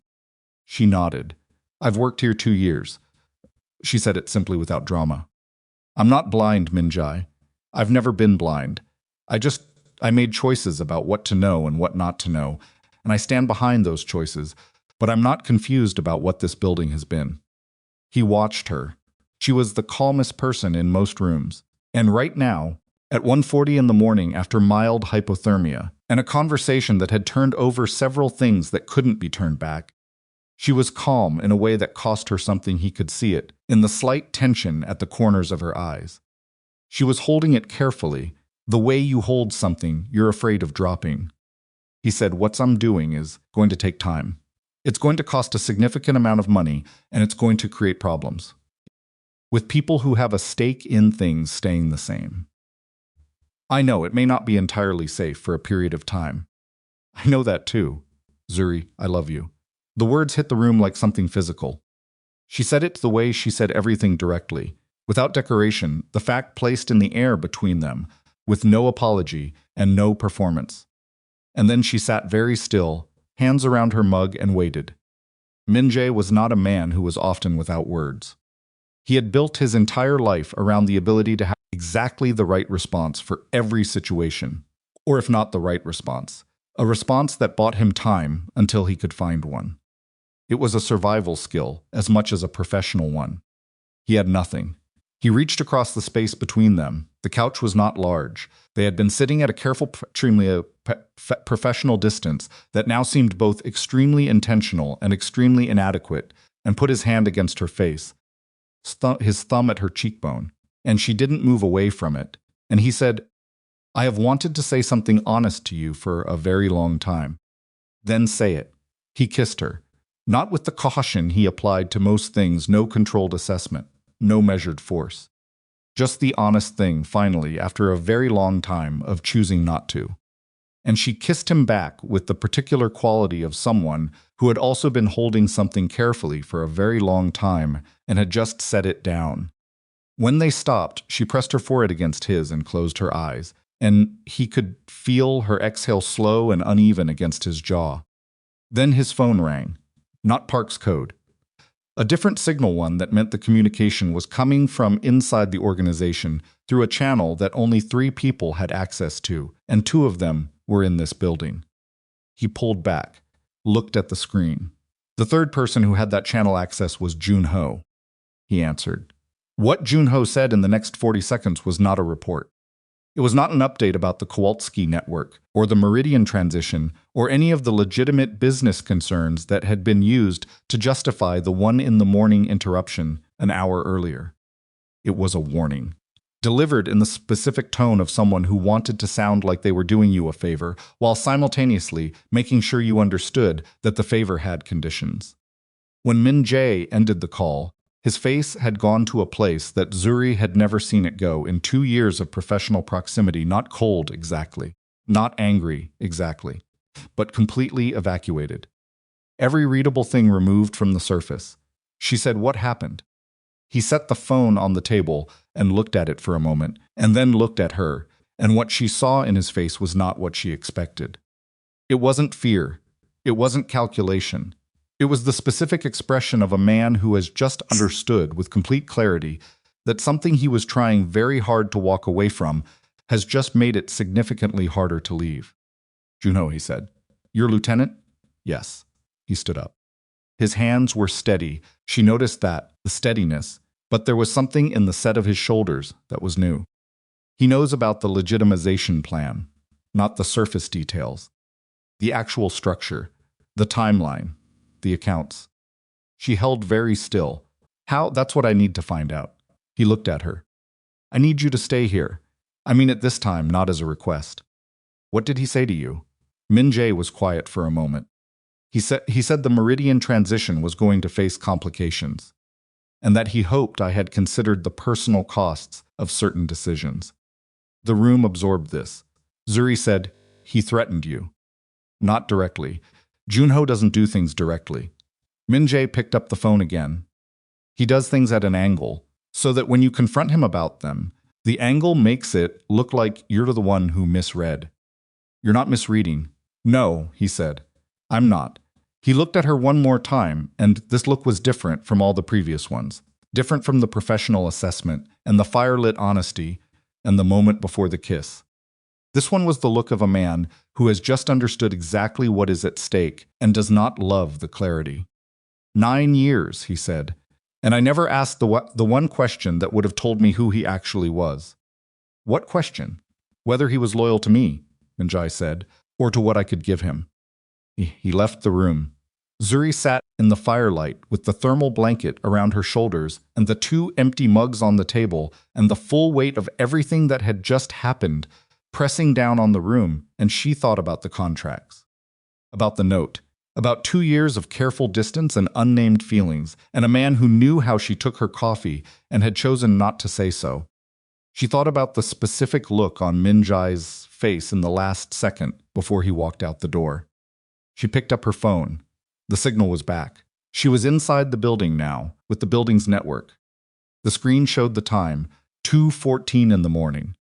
She nodded. I've worked here 2 years. She said it simply without drama. I'm not blind, Min-jae. I've never been blind. I made choices about what to know and what not to know, and I stand behind those choices, but I'm not confused about what this building has been. He watched her. She was the calmest person in most rooms. And right now, at 1:40 in the morning after mild hypothermia, and a conversation that had turned over several things that couldn't be turned back, she was calm in a way that cost her something. He could see it, in the slight tension at the corners of her eyes. She was holding it carefully, the way you hold something you're afraid of dropping. He said, what I'm doing is going to take time. It's going to cost a significant amount of money, and it's going to create problems. With people who have a stake in things staying the same. I know it may not be entirely safe for a period of time. I know that too. Zuri, I love you. The words hit the room like something physical. She said it the way she said everything directly, without decoration, the fact placed in the air between them, with no apology and no performance. And then she sat very still, hands around her mug, and waited. Min-jae was not a man who was often without words. He had built his entire life around the ability to have exactly the right response for every situation, or if not the right response, a response that bought him time until he could find one. It was a survival skill as much as a professional one. He had nothing. He reached across the space between them. The couch was not large. They had been sitting at a careful, extremely professional distance that now seemed both extremely intentional and extremely inadequate, and put his hand against her face, his thumb at her cheekbone, and she didn't move away from it. And he said, I have wanted to say something honest to you for a very long time. Then say it. He kissed her, not with the caution he applied to most things, no controlled assessment, no measured force. Just the honest thing, finally, after a very long time of choosing not to. And she kissed him back with the particular quality of someone who had also been holding something carefully for a very long time and had just set it down. When they stopped, she pressed her forehead against his and closed her eyes, and he could feel her exhale slow and uneven against his jaw. Then his phone rang. Not Park's code. A different signal one that meant the communication was coming from inside the organization through a channel that only 3 people had access to, and 2 of them were in this building. He pulled back. looked at the screen. The third person who had that channel access was Junho, he answered. What Junho said in the next 40 seconds was not a report. It was not an update about the Kowalski network, or the Meridian transition, or any of the legitimate business concerns that had been used to justify the 1 in the morning interruption an hour earlier. It was a warning, delivered in the specific tone of someone who wanted to sound like they were doing you a favor, while simultaneously making sure you understood that the favor had conditions. When Min-jae ended the call, his face had gone to a place that Zuri had never seen it go in 2 years of professional proximity, not cold exactly, not angry exactly, but completely evacuated. Every readable thing removed from the surface. She said, "What happened?" He set the phone on the table and looked at it for a moment, and then looked at her, and what she saw in his face was not what she expected. It wasn't fear. It wasn't calculation. It was the specific expression of a man who has just understood with complete clarity that something he was trying very hard to walk away from has just made it significantly harder to leave. "Junho," he said. "Your lieutenant?" "Yes." He stood up. His hands were steady. She noticed that, the steadiness, but there was something in the set of his shoulders that was new. He knows about the legitimization plan, not the surface details. The actual structure, the timeline, the accounts. She held very still. "How? That's what I need to find out." He looked at her. "I need you to stay here. I mean it this time, not as a request." "What did he say to you?" Min-jae was quiet for a moment. He said the Meridian transition was going to face complications, and that he hoped I had considered the personal costs of certain decisions. The room absorbed this. Zuri said, "He threatened you." "Not directly. Junho doesn't do things directly." Min-jae picked up the phone again. "He does things at an angle, so that when you confront him about them, the angle makes it look like you're the one who misread." "You're not misreading." "No," he said. "I'm not." He looked at her one more time, and this look was different from all the previous ones, different from the professional assessment and the fire-lit honesty and the moment before the kiss. This one was the look of a man who has just understood exactly what is at stake and does not love the clarity. 9 years, he said, and I never asked the one question that would have told me who he actually was. "What question?" "Whether he was loyal to me," Min-jae said, "or to what I could give him." He left the room. Zuri sat in the firelight with the thermal blanket around her shoulders and the 2 empty mugs on the table and the full weight of everything that had just happened pressing down on the room, and she thought about the contracts, about the note, about 2 years of careful distance and unnamed feelings, and a man who knew how she took her coffee and had chosen not to say so. She thought about the specific look on Min-jae's face in the last second before he walked out the door. She picked up her phone. The signal was back. She was inside the building now, with the building's network. The screen showed the time, 2:14 in the morning.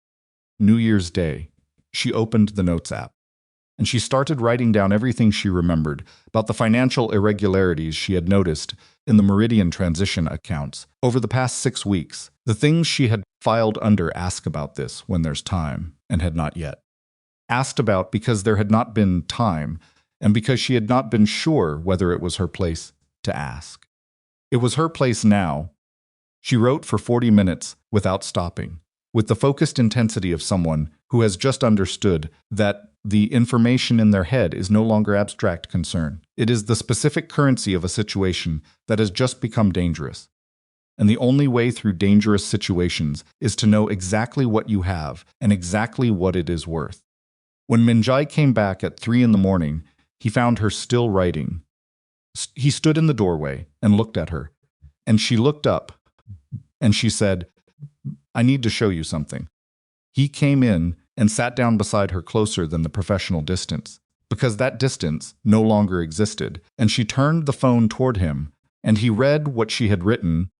New Year's Day. She opened the Notes app, and she started writing down everything she remembered about the financial irregularities she had noticed in the Meridian transition accounts over the past 6 weeks, the things she had filed under Ask About This when there's time, and had not yet. Asked about because there had not been time, and because she had not been sure whether it was her place to ask. It was her place now. She wrote for 40 minutes without stopping, with the focused intensity of someone who has just understood that the information in their head is no longer abstract concern. It is the specific currency of a situation that has just become dangerous. And the only way through dangerous situations is to know exactly what you have and exactly what it is worth. When Min-jae came back at 3 in the morning, he found her still writing. He stood in the doorway and looked at her, and she looked up, and she said, "I need to show you something." He came in and sat down beside her closer than the professional distance, because that distance no longer existed, and she turned the phone toward him, and he read what she had written,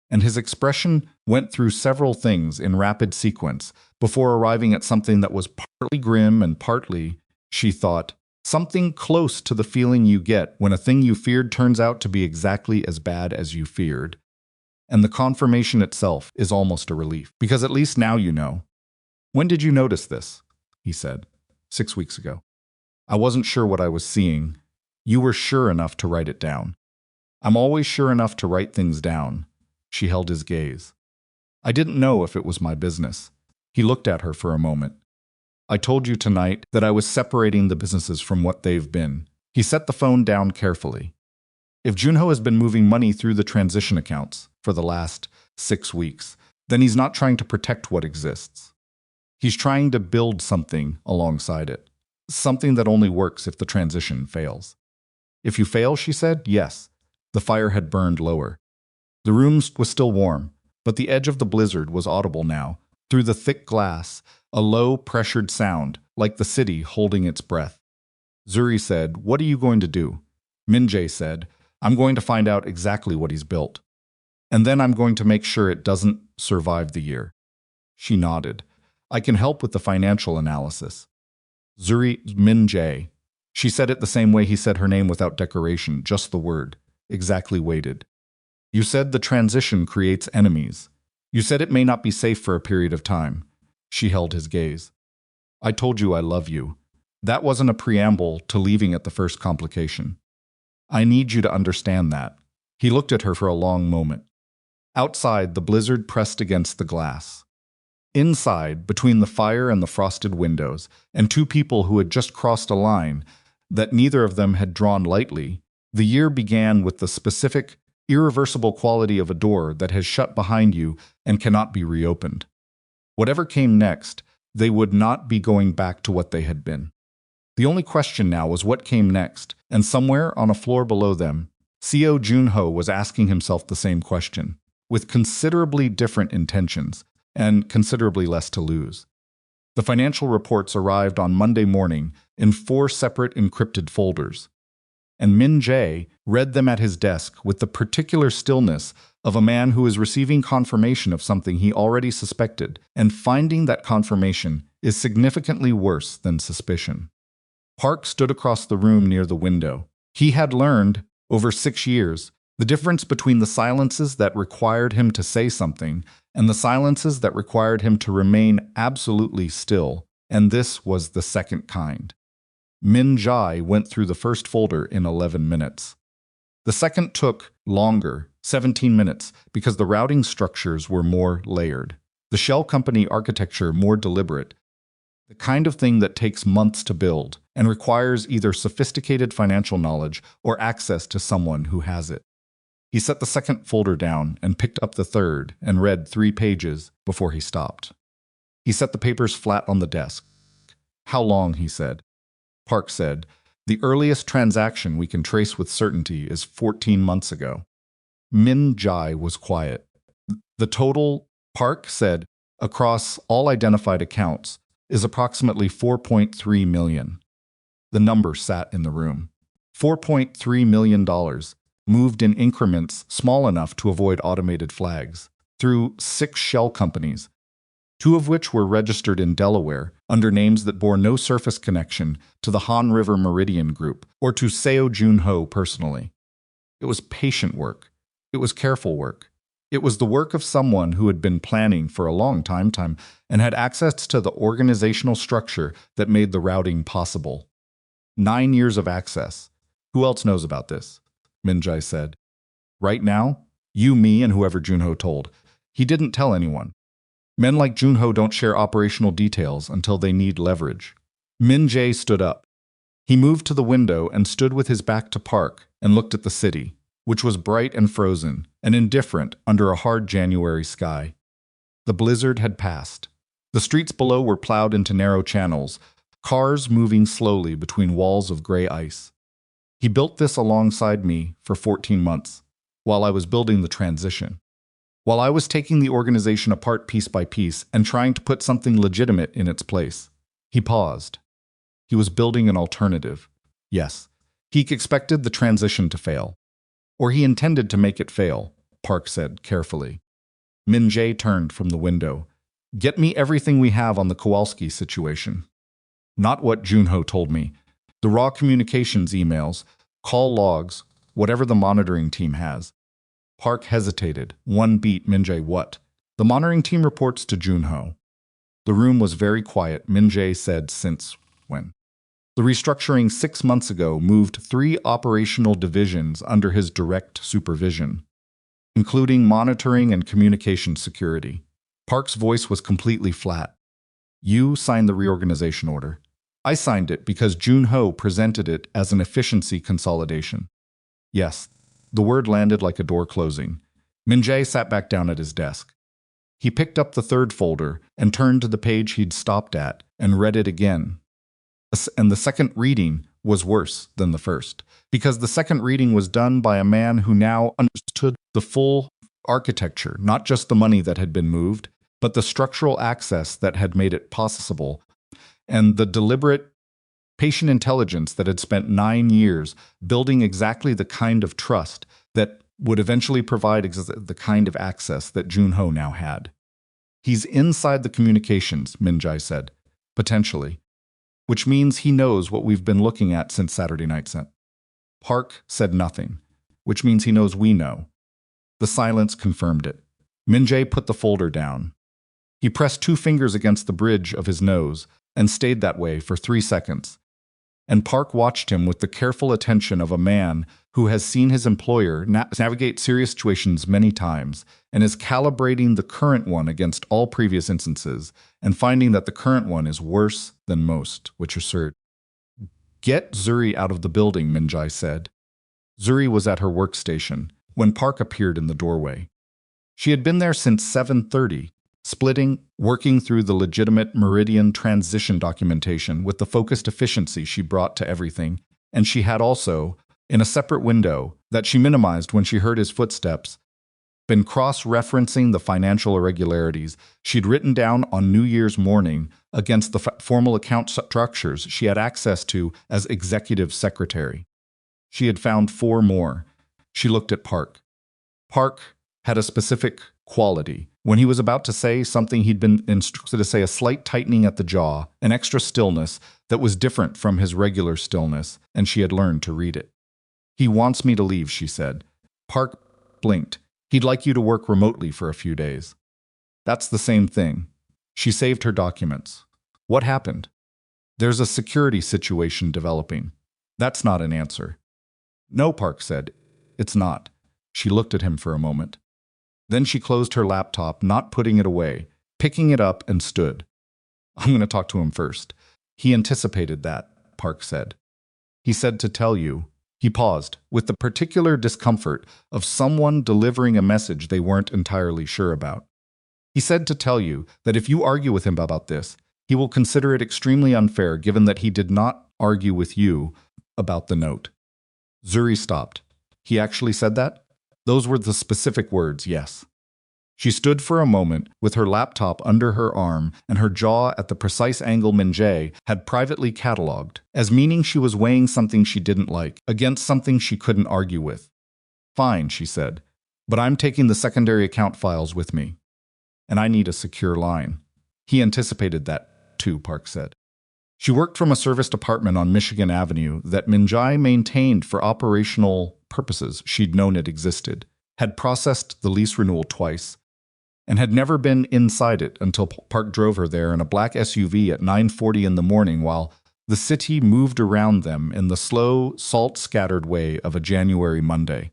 and his expression went through several things in rapid sequence before arriving at something that was partly grim and partly, she thought, something close to the feeling you get when a thing you feared turns out to be exactly as bad as you feared. And the confirmation itself is almost a relief, because at least now you know. "When did you notice this?" he said. 6 weeks ago. "I wasn't sure what I was seeing. You were sure enough to write it down. I'm always sure enough to write things down. She held his gaze. I didn't know if it was my business. He looked at her for a moment. I told you tonight that I was separating the businesses from what they've been. He set the phone down carefully. If Junho has been moving money through the transition accounts for the last 6 weeks, then he's not trying to protect what exists. He's trying to build something alongside it. Something that only works if the transition fails. If you fail, she said, yes. The fire had burned lower. The room was still warm, but the edge of the blizzard was audible now. Through the thick glass, a low, pressured sound, like the city holding its breath. Zuri said, what are you going to do? Min-jae said, I'm going to find out exactly what he's built. And then I'm going to make sure it doesn't survive the year. She nodded. I can help with the financial analysis. Zuri Min-jae. She said it the same way he said her name without decoration, just the word. Exactly weighted. You said the transition creates enemies. You said it may not be safe for a period of time. She held his gaze. I told you I love you. That wasn't a preamble to leaving at the first complication. I need you to understand that. He looked at her for a long moment. Outside, the blizzard pressed against the glass. Inside, between the fire and the frosted windows, and two people who had just crossed a line that neither of them had drawn lightly, the year began with the specific, irreversible quality of a door that has shut behind you and cannot be reopened. Whatever came next, they would not be going back to what they had been. The only question now was what came next, and somewhere on a floor below them, Seo Junho was asking himself the same question, with considerably different intentions and considerably less to lose. The financial reports arrived on Monday morning in 4 separate encrypted folders, and Min-jae read them at his desk with the particular stillness of a man who is receiving confirmation of something he already suspected, and finding that confirmation is significantly worse than suspicion. Park stood across the room near the window. He had learned, over 6 years, the difference between the silences that required him to say something and the silences that required him to remain absolutely still, and this was the second kind. Min-jae went through the first folder in 11 minutes. The second took longer, 17 minutes, because the routing structures were more layered, the shell company architecture more deliberate, the kind of thing that takes months to build and requires either sophisticated financial knowledge or access to someone who has it. He set the second folder down and picked up the third and read 3 pages before he stopped. He set the papers flat on the desk. How long, he said. Park said, the earliest transaction we can trace with certainty is 14 months ago. Min-jae was quiet. The total, Park said, across all identified accounts is approximately 4.3 million. The number sat in the room. $4.3 million, moved in increments small enough to avoid automated flags, through 6 shell companies, 2 of which were registered in Delaware under names that bore no surface connection to the Han River Meridian Group or to Seo Junho personally. It was patient work. It was careful work. It was the work of someone who had been planning for a long time and had access to the organizational structure that made the routing possible. 9 years of access. Who else knows about this? Min-jae said. Right now, you, me, and whoever Junho told. He didn't tell anyone. Men like Junho don't share operational details until they need leverage. Min-jae stood up. He moved to the window and stood with his back to Park and looked at the city, which was bright and frozen and indifferent under a hard January sky. The blizzard had passed. The streets below were plowed into narrow channels, cars moving slowly between walls of gray ice. He built this alongside me for 14 months, while I was building the transition. While I was taking the organization apart piece by piece and trying to put something legitimate in its place. He paused. He was building an alternative. Yes, he expected the transition to fail. Or he intended to make it fail, Park said carefully. Min-jae turned from the window. Get me everything we have on the Kowalski situation. Not what Junho told me. The raw communications emails, call logs, whatever the monitoring team has. Park hesitated. One beat. Min-jae, what? The monitoring team reports to Junho. The room was very quiet. Min-jae said, since when? The restructuring 6 months ago moved 3 operational divisions under his direct supervision, including monitoring and communication security. Park's voice was completely flat. You signed the reorganization order. I signed it because Jun-ho presented it as an efficiency consolidation. Yes, the word landed like a door closing. Min-jae sat back down at his desk. He picked up the third folder and turned to the page he'd stopped at and read it again. And the second reading was worse than the first, because the second reading was done by a man who now understood the full architecture, not just the money that had been moved, but the structural access that had made it possible, and the deliberate, patient intelligence that had spent 9 years building exactly the kind of trust that would eventually provide the kind of access that Jun-ho now had. He's inside the communications, Min-jae said, potentially, which means he knows what we've been looking at since Saturday night. Park said nothing, which means he knows we know. The silence confirmed it. Min-jae put the folder down. He pressed 2 fingers against the bridge of his nose and stayed that way for 3 seconds. And Park watched him with the careful attention of a man who has seen his employer navigate serious situations many times and is calibrating the current one against all previous instances and finding that the current one is worse than most, which asserted. Get Zuri out of the building, Min-jae said. Zuri was at her workstation when Park appeared in the doorway. She had been there since 7:30, working through the legitimate Meridian transition documentation with the focused efficiency she brought to everything, and she had also, in a separate window that she minimized when she heard his footsteps, been cross-referencing the financial irregularities she'd written down on New Year's morning against the formal account structures she had access to as executive secretary. She had found 4 more. She looked at Park. Park had a specific quality. When he was about to say something he'd been instructed to say, a slight tightening at the jaw, an extra stillness that was different from his regular stillness, and she had learned to read it. He wants me to leave, she said. Park blinked. He'd like you to work remotely for a few days. That's the same thing. She saved her documents. What happened? There's a security situation developing. That's not an answer. No, Park said. It's not. She looked at him for a moment. Then she closed her laptop, not putting it away, picking it up and stood. I'm going to talk to him first. He anticipated that, Park said. He said to tell you. He paused, with the particular discomfort of someone delivering a message they weren't entirely sure about. He said to tell you that if you argue with him about this, he will consider it extremely unfair given that he did not argue with you about the note. Zuri stopped. He actually said that? Those were the specific words, yes. She stood for a moment with her laptop under her arm and her jaw at the precise angle Min-jae had privately catalogued, as meaning she was weighing something she didn't like against something she couldn't argue with. Fine, she said, but I'm taking the secondary account files with me. And I need a secure line. He anticipated that, too, Park said. She worked from a service department on Michigan Avenue that Min-jae maintained for operational purposes. She'd known it existed, had processed the lease renewal twice, and had never been inside it until Park drove her there in a black SUV at 9:40 in the morning while the city moved around them in the slow, salt-scattered way of a January Monday.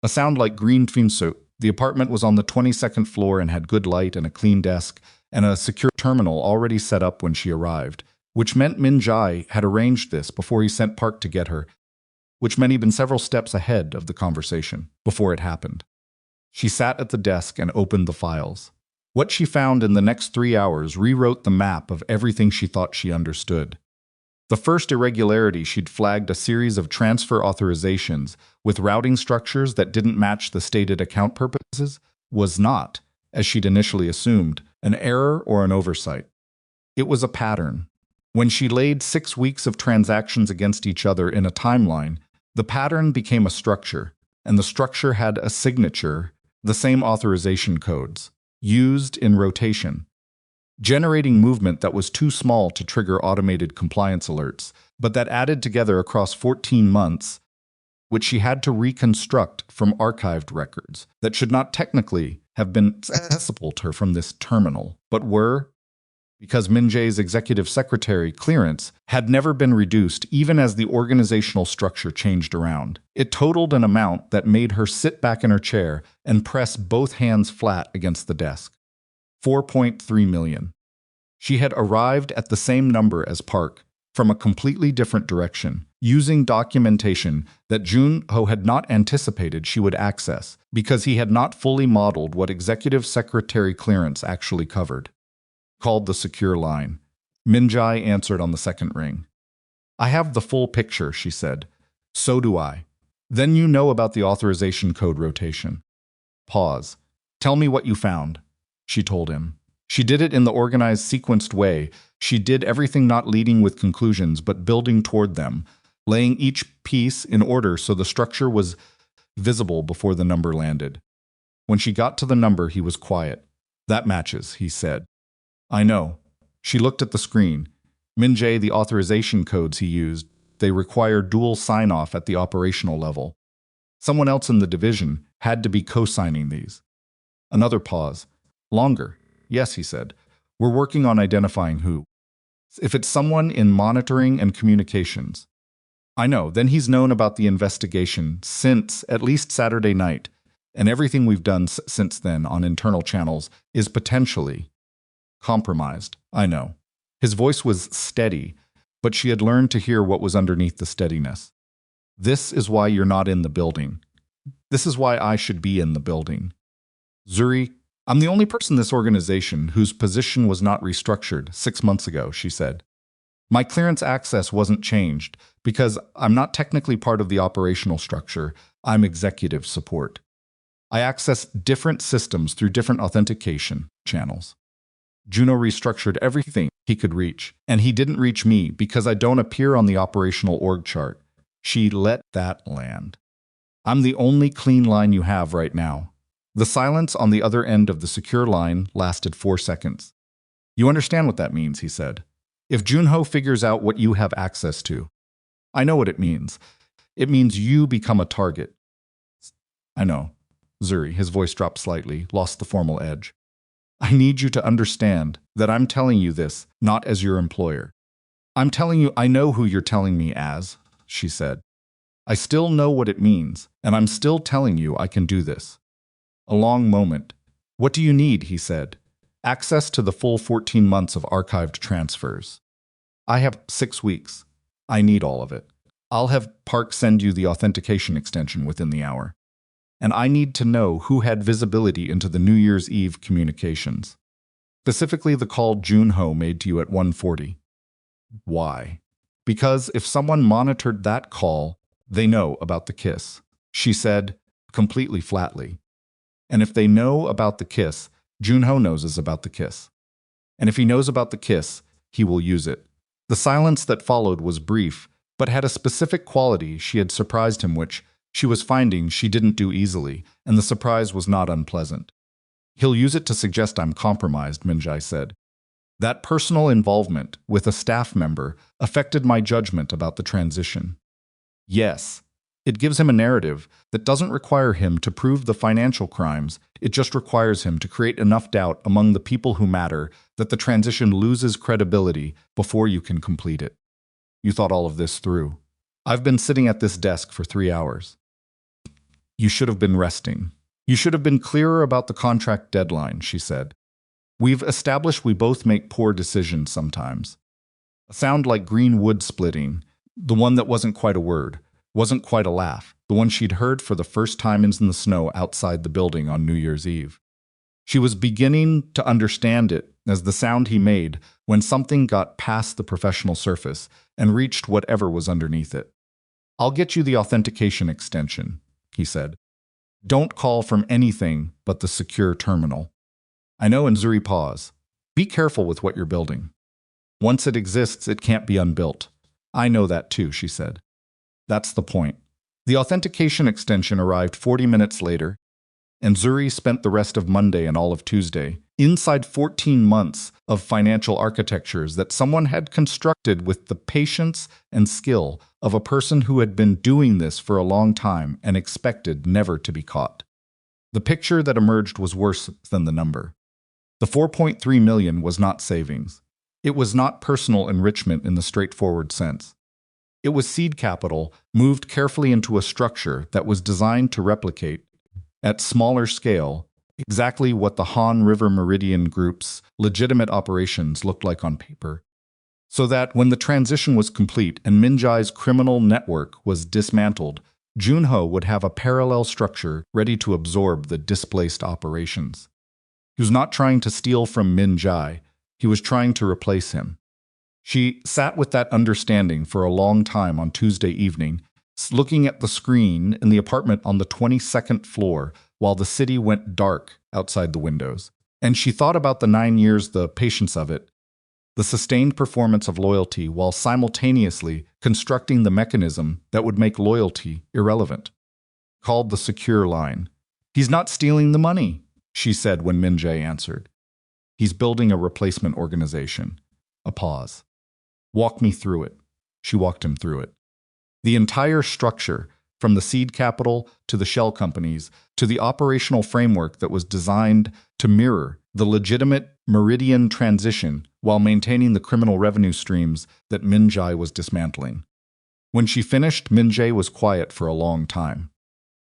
A sound like green finsu. The apartment was on the 22nd floor and had good light and a clean desk and a secure terminal already set up when she arrived, which meant Min-jae had arranged this before he sent Park to get her, which meant he'd been several steps ahead of the conversation before it happened. She sat at the desk and opened the files. What she found in the next 3 hours rewrote the map of everything she thought she understood. The first irregularity, she'd flagged a series of transfer authorizations with routing structures that didn't match the stated account purposes, was not, as she'd initially assumed, an error or an oversight. It was a pattern. When she laid 6 weeks of transactions against each other in a timeline, the pattern became a structure, and the structure had a signature, the same authorization codes, used in rotation, generating movement that was too small to trigger automated compliance alerts, but that added together across 14 months, which she had to reconstruct from archived records that should not technically have been accessible to her from this terminal, but were. because Min-jae's executive secretary clearance had never been reduced even as the organizational structure changed around. It totaled an amount that made her sit back in her chair and press both hands flat against the desk. 4.3 million. She had arrived at the same number as Park, from a completely different direction, using documentation that Jun-ho had not anticipated she would access because he had not fully modeled what executive secretary clearance actually covered. Called the secure line. Min-jae answered on the second ring. I have the full picture, she said. So do I. Then you know about the authorization code rotation. Pause. Tell me what you found, she told him. She did it in the organized, sequenced way. She did everything not leading with conclusions, but building toward them, laying each piece in order so the structure was visible before the number landed. When she got to the number, he was quiet. That matches, he said. I know. She looked at the screen. Min-jae, the authorization codes he used, they require dual sign-off at the operational level. Someone else in the division had to be co-signing these. Another pause. Longer. Yes, he said. We're working on identifying who. If it's someone in monitoring and communications. I know. Then he's known about the investigation since at least Saturday night, and everything we've done since then on internal channels is potentially compromised. I know. His voice was steady, but she had learned to hear what was underneath the steadiness. This is why you're not in the building. This is why I should be in the building. Zuri, I'm the only person in this organization whose position was not restructured 6 months ago, she said. My clearance access wasn't changed because I'm not technically part of the operational structure. I'm executive support. I access different systems through different authentication channels. Juno restructured everything he could reach, and he didn't reach me because I don't appear on the operational org chart. She let that land. I'm the only clean line you have right now. The silence on the other end of the secure line lasted 4 seconds. You understand what that means, he said. If Junho figures out what you have access to. I know what it means. It means you become a target. I know. Zuri, his voice dropped slightly, lost the formal edge. I need you to understand that I'm telling you this not as your employer. I'm telling you I know who you're telling me as, she said. I still know what it means, and I'm still telling you I can do this. A long moment. What do you need, he said. Access to the full 14 months of archived transfers. I have 6 weeks. I need all of it. I'll have Park send you the authentication extension within the hour. And I need to know who had visibility into the New Year's Eve communications. Specifically the call Junho made to you at 1:40. Why? Because if someone monitored that call, they know about the kiss, she said, completely flatly. And if they know about the kiss, Junho knows about the kiss. And if he knows about the kiss, he will use it. The silence that followed was brief, but had a specific quality she had surprised him which she was finding she didn't do easily, and the surprise was not unpleasant. He'll use it to suggest I'm compromised, Min-jae said. That personal involvement with a staff member affected my judgment about the transition. Yes, it gives him a narrative that doesn't require him to prove the financial crimes, it just requires him to create enough doubt among the people who matter that the transition loses credibility before you can complete it. You thought all of this through. I've been sitting at this desk for 3 hours. You should have been resting. You should have been clearer about the contract deadline, she said. We've established we both make poor decisions sometimes. A sound like green wood splitting, the one that wasn't quite a word, wasn't quite a laugh, the one she'd heard for the first time in the snow outside the building on New Year's Eve. She was beginning to understand it as the sound he made when something got past the professional surface and reached whatever was underneath it. I'll get you the authentication extension, he said. Don't call from anything but the secure terminal. I know, and Zuri paused. Be careful with what you're building. Once it exists, it can't be unbuilt. I know that too, she said. That's the point. The authentication extension arrived 40 minutes later, and Zuri spent the rest of Monday and all of Tuesday inside 14 months of financial architectures that someone had constructed with the patience and skill of a person who had been doing this for a long time and expected never to be caught. The picture that emerged was worse than the number. The 4.3 million was not savings. It was not personal enrichment in the straightforward sense. It was seed capital moved carefully into a structure that was designed to replicate, at smaller scale, exactly what the Han River Meridian Group's legitimate operations looked like on paper. So that when the transition was complete and Min-jae's criminal network was dismantled, Junho would have a parallel structure ready to absorb the displaced operations. He was not trying to steal from Min-jae, he was trying to replace him. She sat with that understanding for a long time on Tuesday evening, looking at the screen in the apartment on the 22nd floor while the city went dark outside the windows. And she thought about the 9 years, the patience of it, the sustained performance of loyalty while simultaneously constructing the mechanism that would make loyalty irrelevant. Called the secure line. "He's not stealing the money," she said when Min-jae answered. "He's building a replacement organization." A pause. "Walk me through it." She walked him through it. The entire structure, from the seed capital to the shell companies to the operational framework that was designed to mirror the legitimate Meridian transition while maintaining the criminal revenue streams that Min-jae was dismantling. When she finished, Min-jae was quiet for a long time.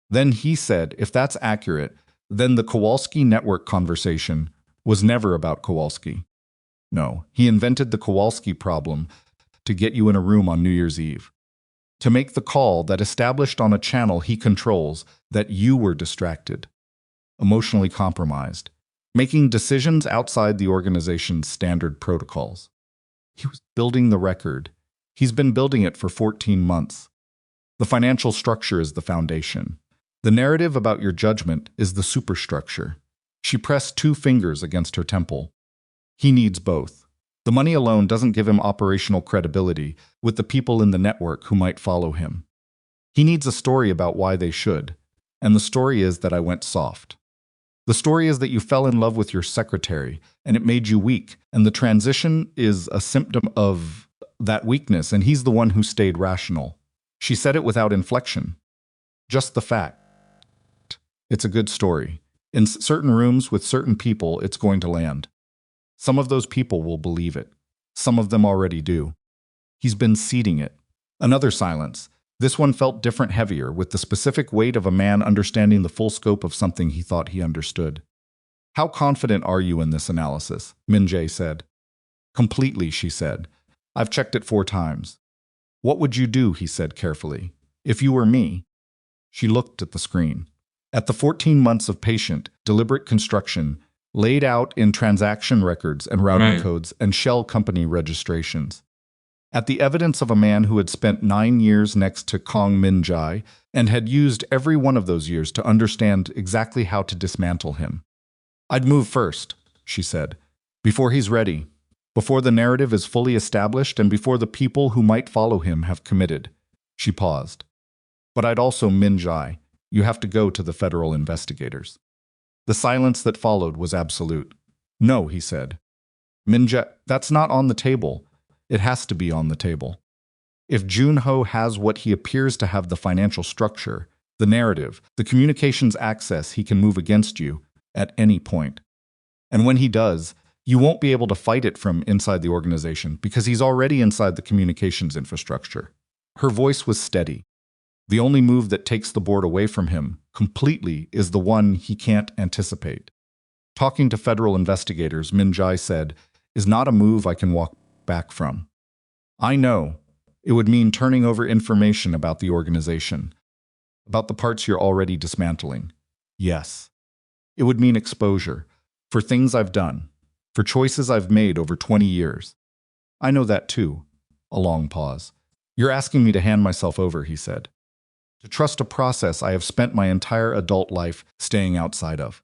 Then he said, "If that's accurate, then the Kowalski network conversation was never about Kowalski." No, he invented the Kowalski problem to get you in a room on New Year's Eve. To make the call that established on a channel he controls that you were distracted, emotionally compromised, making decisions outside the organization's standard protocols. He was building the record. He's been building it for 14 months. The financial structure is the foundation. The narrative about your judgment is the superstructure. She pressed 2 fingers against her temple. He needs both. The money alone doesn't give him operational credibility with the people in the network who might follow him. He needs a story about why they should, and the story is that I went soft. The story is that you fell in love with your secretary, and it made you weak, and the transition is a symptom of that weakness, and he's the one who stayed rational. She said it without inflection. Just the fact. It's a good story. In certain rooms with certain people, it's going to land. Some of those people will believe it. Some of them already do. He's been seeding it. Another silence. This one felt different, heavier, with the specific weight of a man understanding the full scope of something he thought he understood. "How confident are you in this analysis?" Min-jae said. "Completely," she said. "I've checked it 4 times. "What would you do," he said carefully, "if you were me?" She looked at the screen. At the 14 months of patient, deliberate construction, laid out in transaction records and routing codes and shell company registrations. At the evidence of a man who had spent 9 years next to Kang Min-jae and had used every one of those years to understand exactly how to dismantle him. "I'd move first," she said, "before he's ready, before the narrative is fully established and before the people who might follow him have committed." She paused. "But I'd also Min-jae. You have to go to the federal investigators." The silence that followed was absolute. "No," he said. "Min-jae, that's not on the table. It has to be on the table. If Junho has what he appears to have, the financial structure, the narrative, the communications access, he can move against you at any point. And when he does, you won't be able to fight it from inside the organization because he's already inside the communications infrastructure." Her voice was steady. "The only move that takes the board away from him completely is the one he can't anticipate. Talking to federal investigators," Min-jae said, "is not a move I can walk back from. I know. It would mean turning over information about the organization, about the parts you're already dismantling. Yes. It would mean exposure, for things I've done, for choices I've made over 20 years. I know that too." A long pause. "You're asking me to hand myself over," he said. "To trust a process I have spent my entire adult life staying outside of."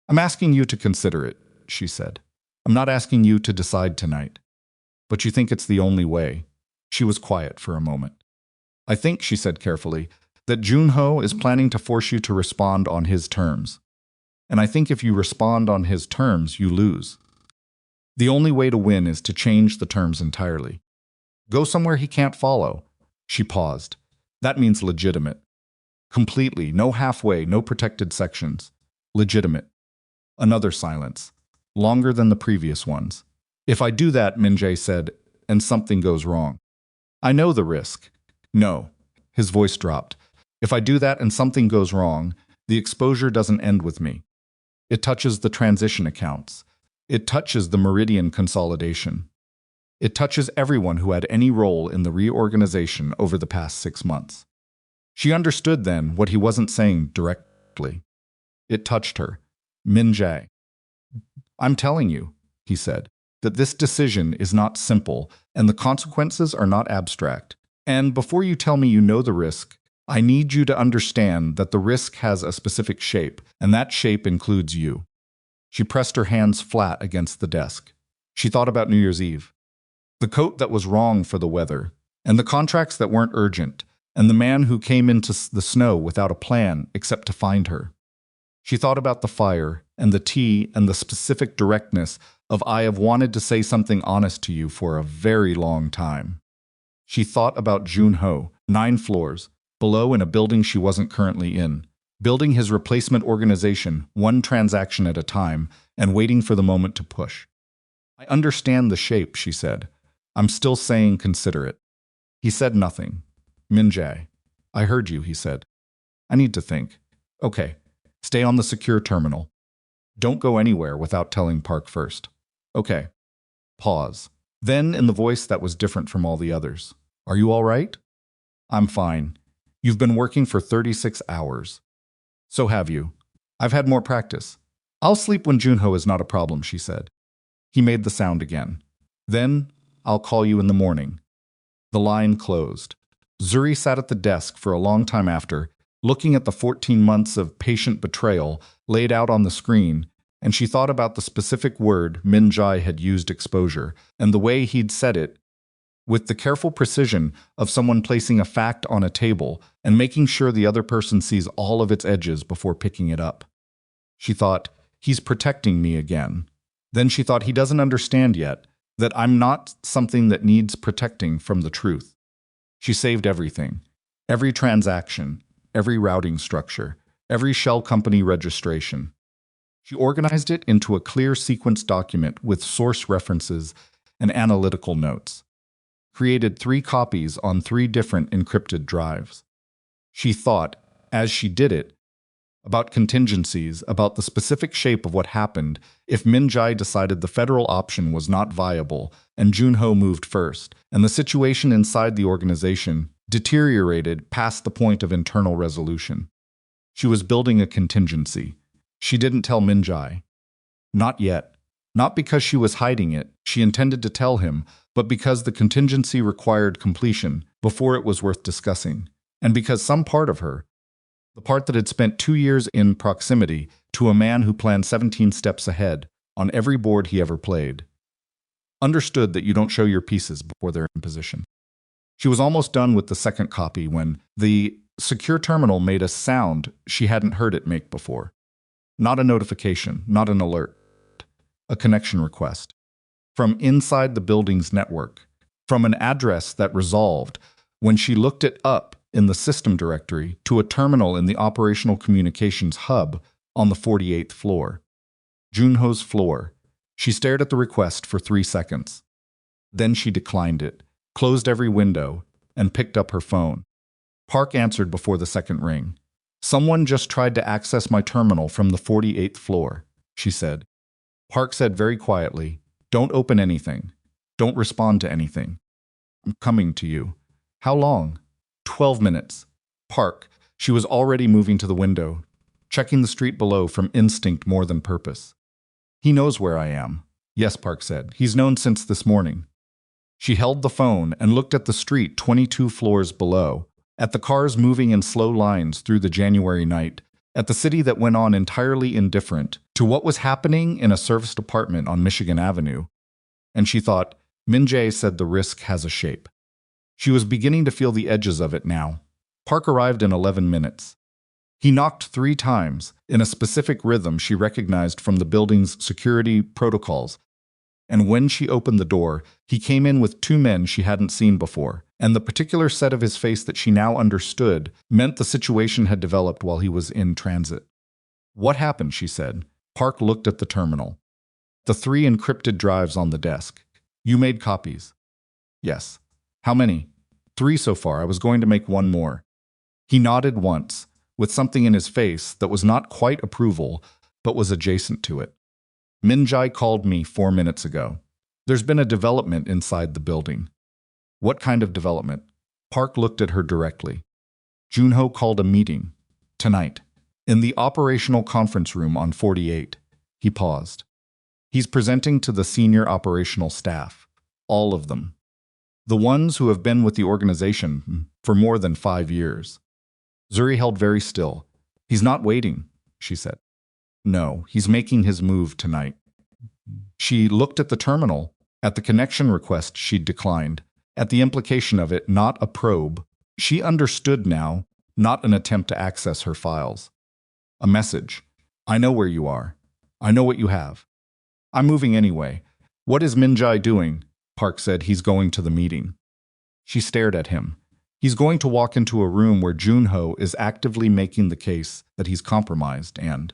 "I'm asking you to consider it," she said. "I'm not asking you to decide tonight. But you think it's the only way." She was quiet for a moment. "I think," she said carefully, "that Junho is planning to force you to respond on his terms. And I think if you respond on his terms, you lose. The only way to win is to change the terms entirely. Go somewhere he can't follow." She paused. "That means legitimate. Completely, no halfway, no protected sections. Legitimate." Another silence, longer than the previous ones. If I do that, Min-jae said, and something goes wrong. I know the risk. No. His voice dropped. If I do that and something goes wrong, the exposure doesn't end with me. It touches the transition accounts. It touches the Meridian consolidation. It touches everyone who had any role in the reorganization over the past 6 months. She understood then what he wasn't saying directly. It touched her. Min-jae. I'm telling you, he said, that this decision is not simple and the consequences are not abstract. And before you tell me you know the risk, I need you to understand that the risk has a specific shape, and that shape includes you. She pressed her hands flat against the desk. She thought about New Year's Eve. The coat that was wrong for the weather, and the contracts that weren't urgent, and the man who came into the snow without a plan except to find her. She thought about the fire, and the tea, and the specific directness of I have wanted to say something honest to you for a very long time. She thought about Junho, 9 floors, below in a building she wasn't currently in, building his replacement organization one transaction at a time and waiting for the moment to push. I understand the shape, she said. I'm still saying consider it. He said nothing. Min-jae. I heard you, he said. I need to think. Okay. Stay on the secure terminal. Don't go anywhere without telling Park first. Okay. Pause. Then, in the voice that was different from all the others. Are you all right? I'm fine. You've been working for 36 hours. So have you. I've had more practice. I'll sleep when Junho is not a problem, she said. He made the sound again. Then, I'll call you in the morning. The line closed. Zuri sat at the desk for a long time after, looking at the 14 months of patient betrayal laid out on the screen, and she thought about the specific word Min-jae had used, exposure, and the way he'd said it, with the careful precision of someone placing a fact on a table and making sure the other person sees all of its edges before picking it up. She thought, he's protecting me again. Then she thought, he doesn't understand yet that I'm not something that needs protecting from the truth. She saved everything, every transaction, every routing structure, every shell company registration. She organized it into a clear sequence document with source references and analytical notes. Created 3 copies on 3 different encrypted drives. She thought, as she did it, about contingencies, about the specific shape of what happened if Min-jae decided the federal option was not viable and Junho moved first, and the situation inside the organization deteriorated past the point of internal resolution. She was building a contingency. She didn't tell Min-jae. Not yet. Not because she was hiding it, she intended to tell him, but because the contingency required completion before it was worth discussing, and because some part of her, the part that had spent 2 years in proximity to a man who planned 17 steps ahead on every board he ever played, understood that you don't show your pieces before they're in position. She was almost done with the second copy when the secure terminal made a sound she hadn't heard it make before. Not a notification, not an alert. A connection request. From inside the building's network. From an address that resolved when she looked it up in the system directory to a terminal in the operational communications hub on the 48th floor. Junho's floor. She stared at the request for 3 seconds. Then she declined it, closed every window, and picked up her phone. Park answered before the second ring. Someone just tried to access my terminal from the 48th floor, she said. Park said very quietly, don't open anything. Don't respond to anything. I'm coming to you. How long? 12 minutes. Park. She was already moving to the window, checking the street below from instinct more than purpose. He knows where I am. Yes, Park said. He's known since this morning. She held the phone and looked at the street 22 floors below, at the cars moving in slow lines through the January night, at the city that went on entirely indifferent to what was happening in a serviced apartment on Michigan Avenue. And she thought, Min-jae said the risk has a shape. She was beginning to feel the edges of it now. Park arrived in 11 minutes. He knocked 3 times, in a specific rhythm she recognized from the building's security protocols. And when she opened the door, he came in with 2 men she hadn't seen before, and the particular set of his face that she now understood meant the situation had developed while he was in transit. What happened, she said. Park looked at the terminal. The 3 encrypted drives on the desk. You made copies. Yes. How many? 3 so far. I was going to make one more. He nodded once, with something in his face that was not quite approval, but was adjacent to it. Min-jae called me 4 minutes ago. There's been a development inside the building. What kind of development? Park looked at her directly. Junho called a meeting. Tonight. In the operational conference room on 48. He paused. He's presenting to the senior operational staff. All of them. The ones who have been with the organization for more than 5 years. Zuri held very still. He's not waiting, she said. No, he's making his move tonight. She looked at the terminal, at the connection request she'd declined, at the implication of it not a probe. She understood now, not an attempt to access her files. A message. I know where you are. I know what you have. I'm moving anyway. What is Min-jae doing? Park said. He's going to the meeting. She stared at him. He's going to walk into a room where Junho is actively making the case that he's compromised and,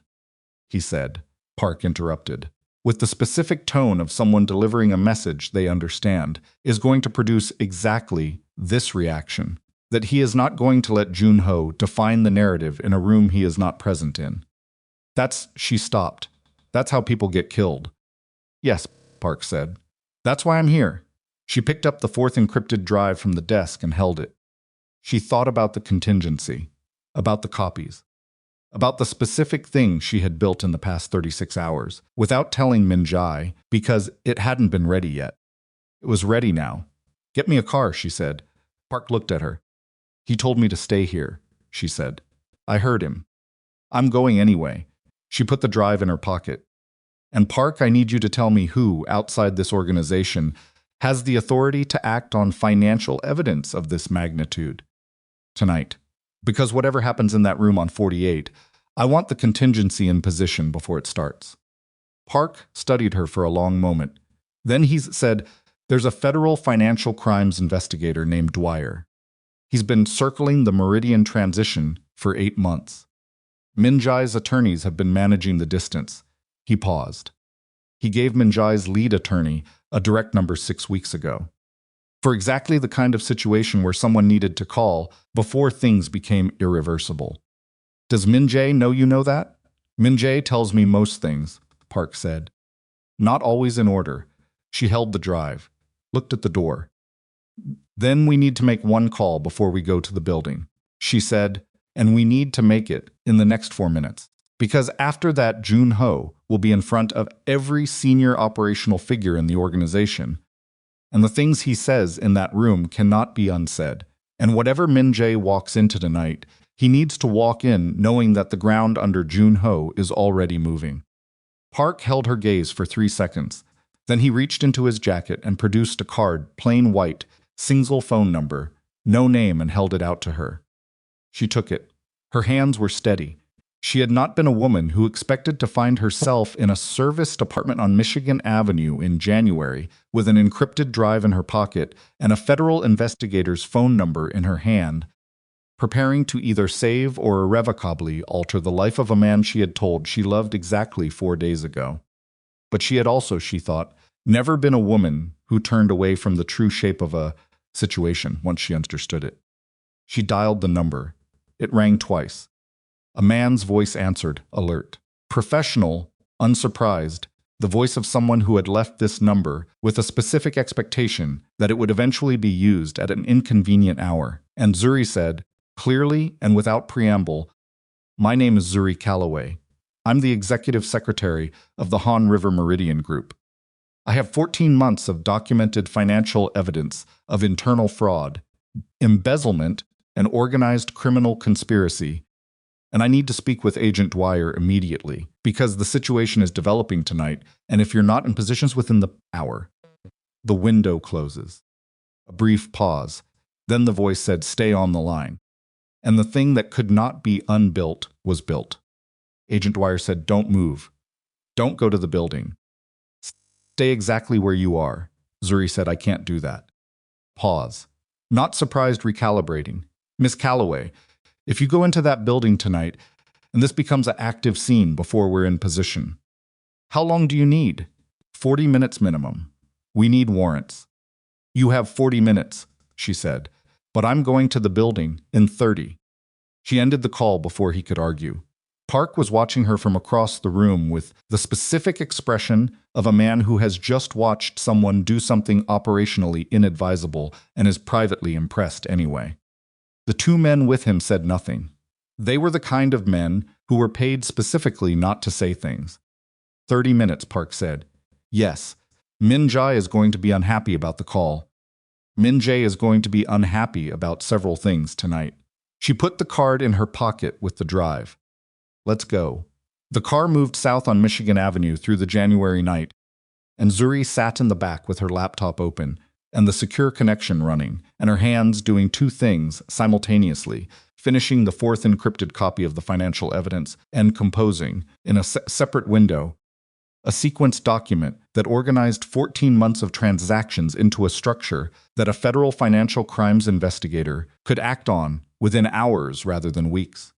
he said, Park interrupted, with the specific tone of someone delivering a message they understand, is going to produce exactly this reaction, that he is not going to let Junho define the narrative in a room he is not present in. She stopped. That's how people get killed. Yes, Park said. That's why I'm here. She picked up the 4th encrypted drive from the desk and held it. She thought about the contingency, about the copies, about the specific thing she had built in the past 36 hours, without telling Min-jae, because it hadn't been ready yet. It was ready now. Get me a car, she said. Park looked at her. He told me to stay here, she said. I heard him. I'm going anyway. She put the drive in her pocket. And Park, I need you to tell me who, outside this organization, has the authority to act on financial evidence of this magnitude. Tonight. Because whatever happens in that room on 48, I want the contingency in position before it starts. Park studied her for a long moment. Then he said, there's a federal financial crimes investigator named Dwyer. He's been circling the Meridian transition for 8 months. Min-jae's attorneys have been managing the distance. He paused. He gave Min-jae's lead attorney a direct number 6 weeks ago, for exactly the kind of situation where someone needed to call before things became irreversible. Does Min-jae know you know that? Min-jae tells me most things, Park said. Not always in order. She held the drive, looked at the door. Then we need to make one call before we go to the building, she said, and we need to make it in the next 4 minutes. Because after that, Junho will be in front of every senior operational figure in the organization. And the things he says in that room cannot be unsaid. And whatever Min-jae walks into tonight, he needs to walk in knowing that the ground under Junho is already moving. Park held her gaze for 3 seconds. Then he reached into his jacket and produced a card, plain white, single phone number, no name, and held it out to her. She took it. Her hands were steady. She had not been a woman who expected to find herself in a serviced apartment on Michigan Avenue in January with an encrypted drive in her pocket and a federal investigator's phone number in her hand, preparing to either save or irrevocably alter the life of a man she had told she loved exactly 4 days ago. But she had also, she thought, never been a woman who turned away from the true shape of a situation once she understood it. She dialed the number. It rang twice. A man's voice answered, alert. Professional, unsurprised, the voice of someone who had left this number with a specific expectation that it would eventually be used at an inconvenient hour. And Zuri said, clearly and without preamble, my name is Zuri Calloway. I'm the executive secretary of the Han River Meridian Group. I have 14 months of documented financial evidence of internal fraud, embezzlement, and organized criminal conspiracy, and I need to speak with Agent Dwyer immediately because the situation is developing tonight, and if you're not in positions within the hour, the window closes. A brief pause. Then the voice said, stay on the line. And the thing that could not be unbuilt was built. Agent Dwyer said, don't move. Don't go to the building. Stay exactly where you are. Zuri said, I can't do that. Pause. Not surprised, recalibrating. Miss Calloway, if you go into that building tonight, and this becomes an active scene before we're in position, how long do you need? 40 minutes minimum. We need warrants. You have 40 minutes, she said, but I'm going to the building in 30. She ended the call before he could argue. Park was watching her from across the room with the specific expression of a man who has just watched someone do something operationally inadvisable and is privately impressed anyway. The two men with him said nothing. They were the kind of men who were paid specifically not to say things. 30 minutes, Park said. Yes, Min-jae is going to be unhappy about the call. Min-jae is going to be unhappy about several things tonight. She put the card in her pocket with the drive. Let's go. The car moved south on Michigan Avenue through the January night, and Zuri sat in the back with her laptop open and the secure connection running, and her hands doing two things simultaneously, finishing the fourth encrypted copy of the financial evidence and composing, in a separate window, a sequenced document that organized 14 months of transactions into a structure that a federal financial crimes investigator could act on within hours rather than weeks.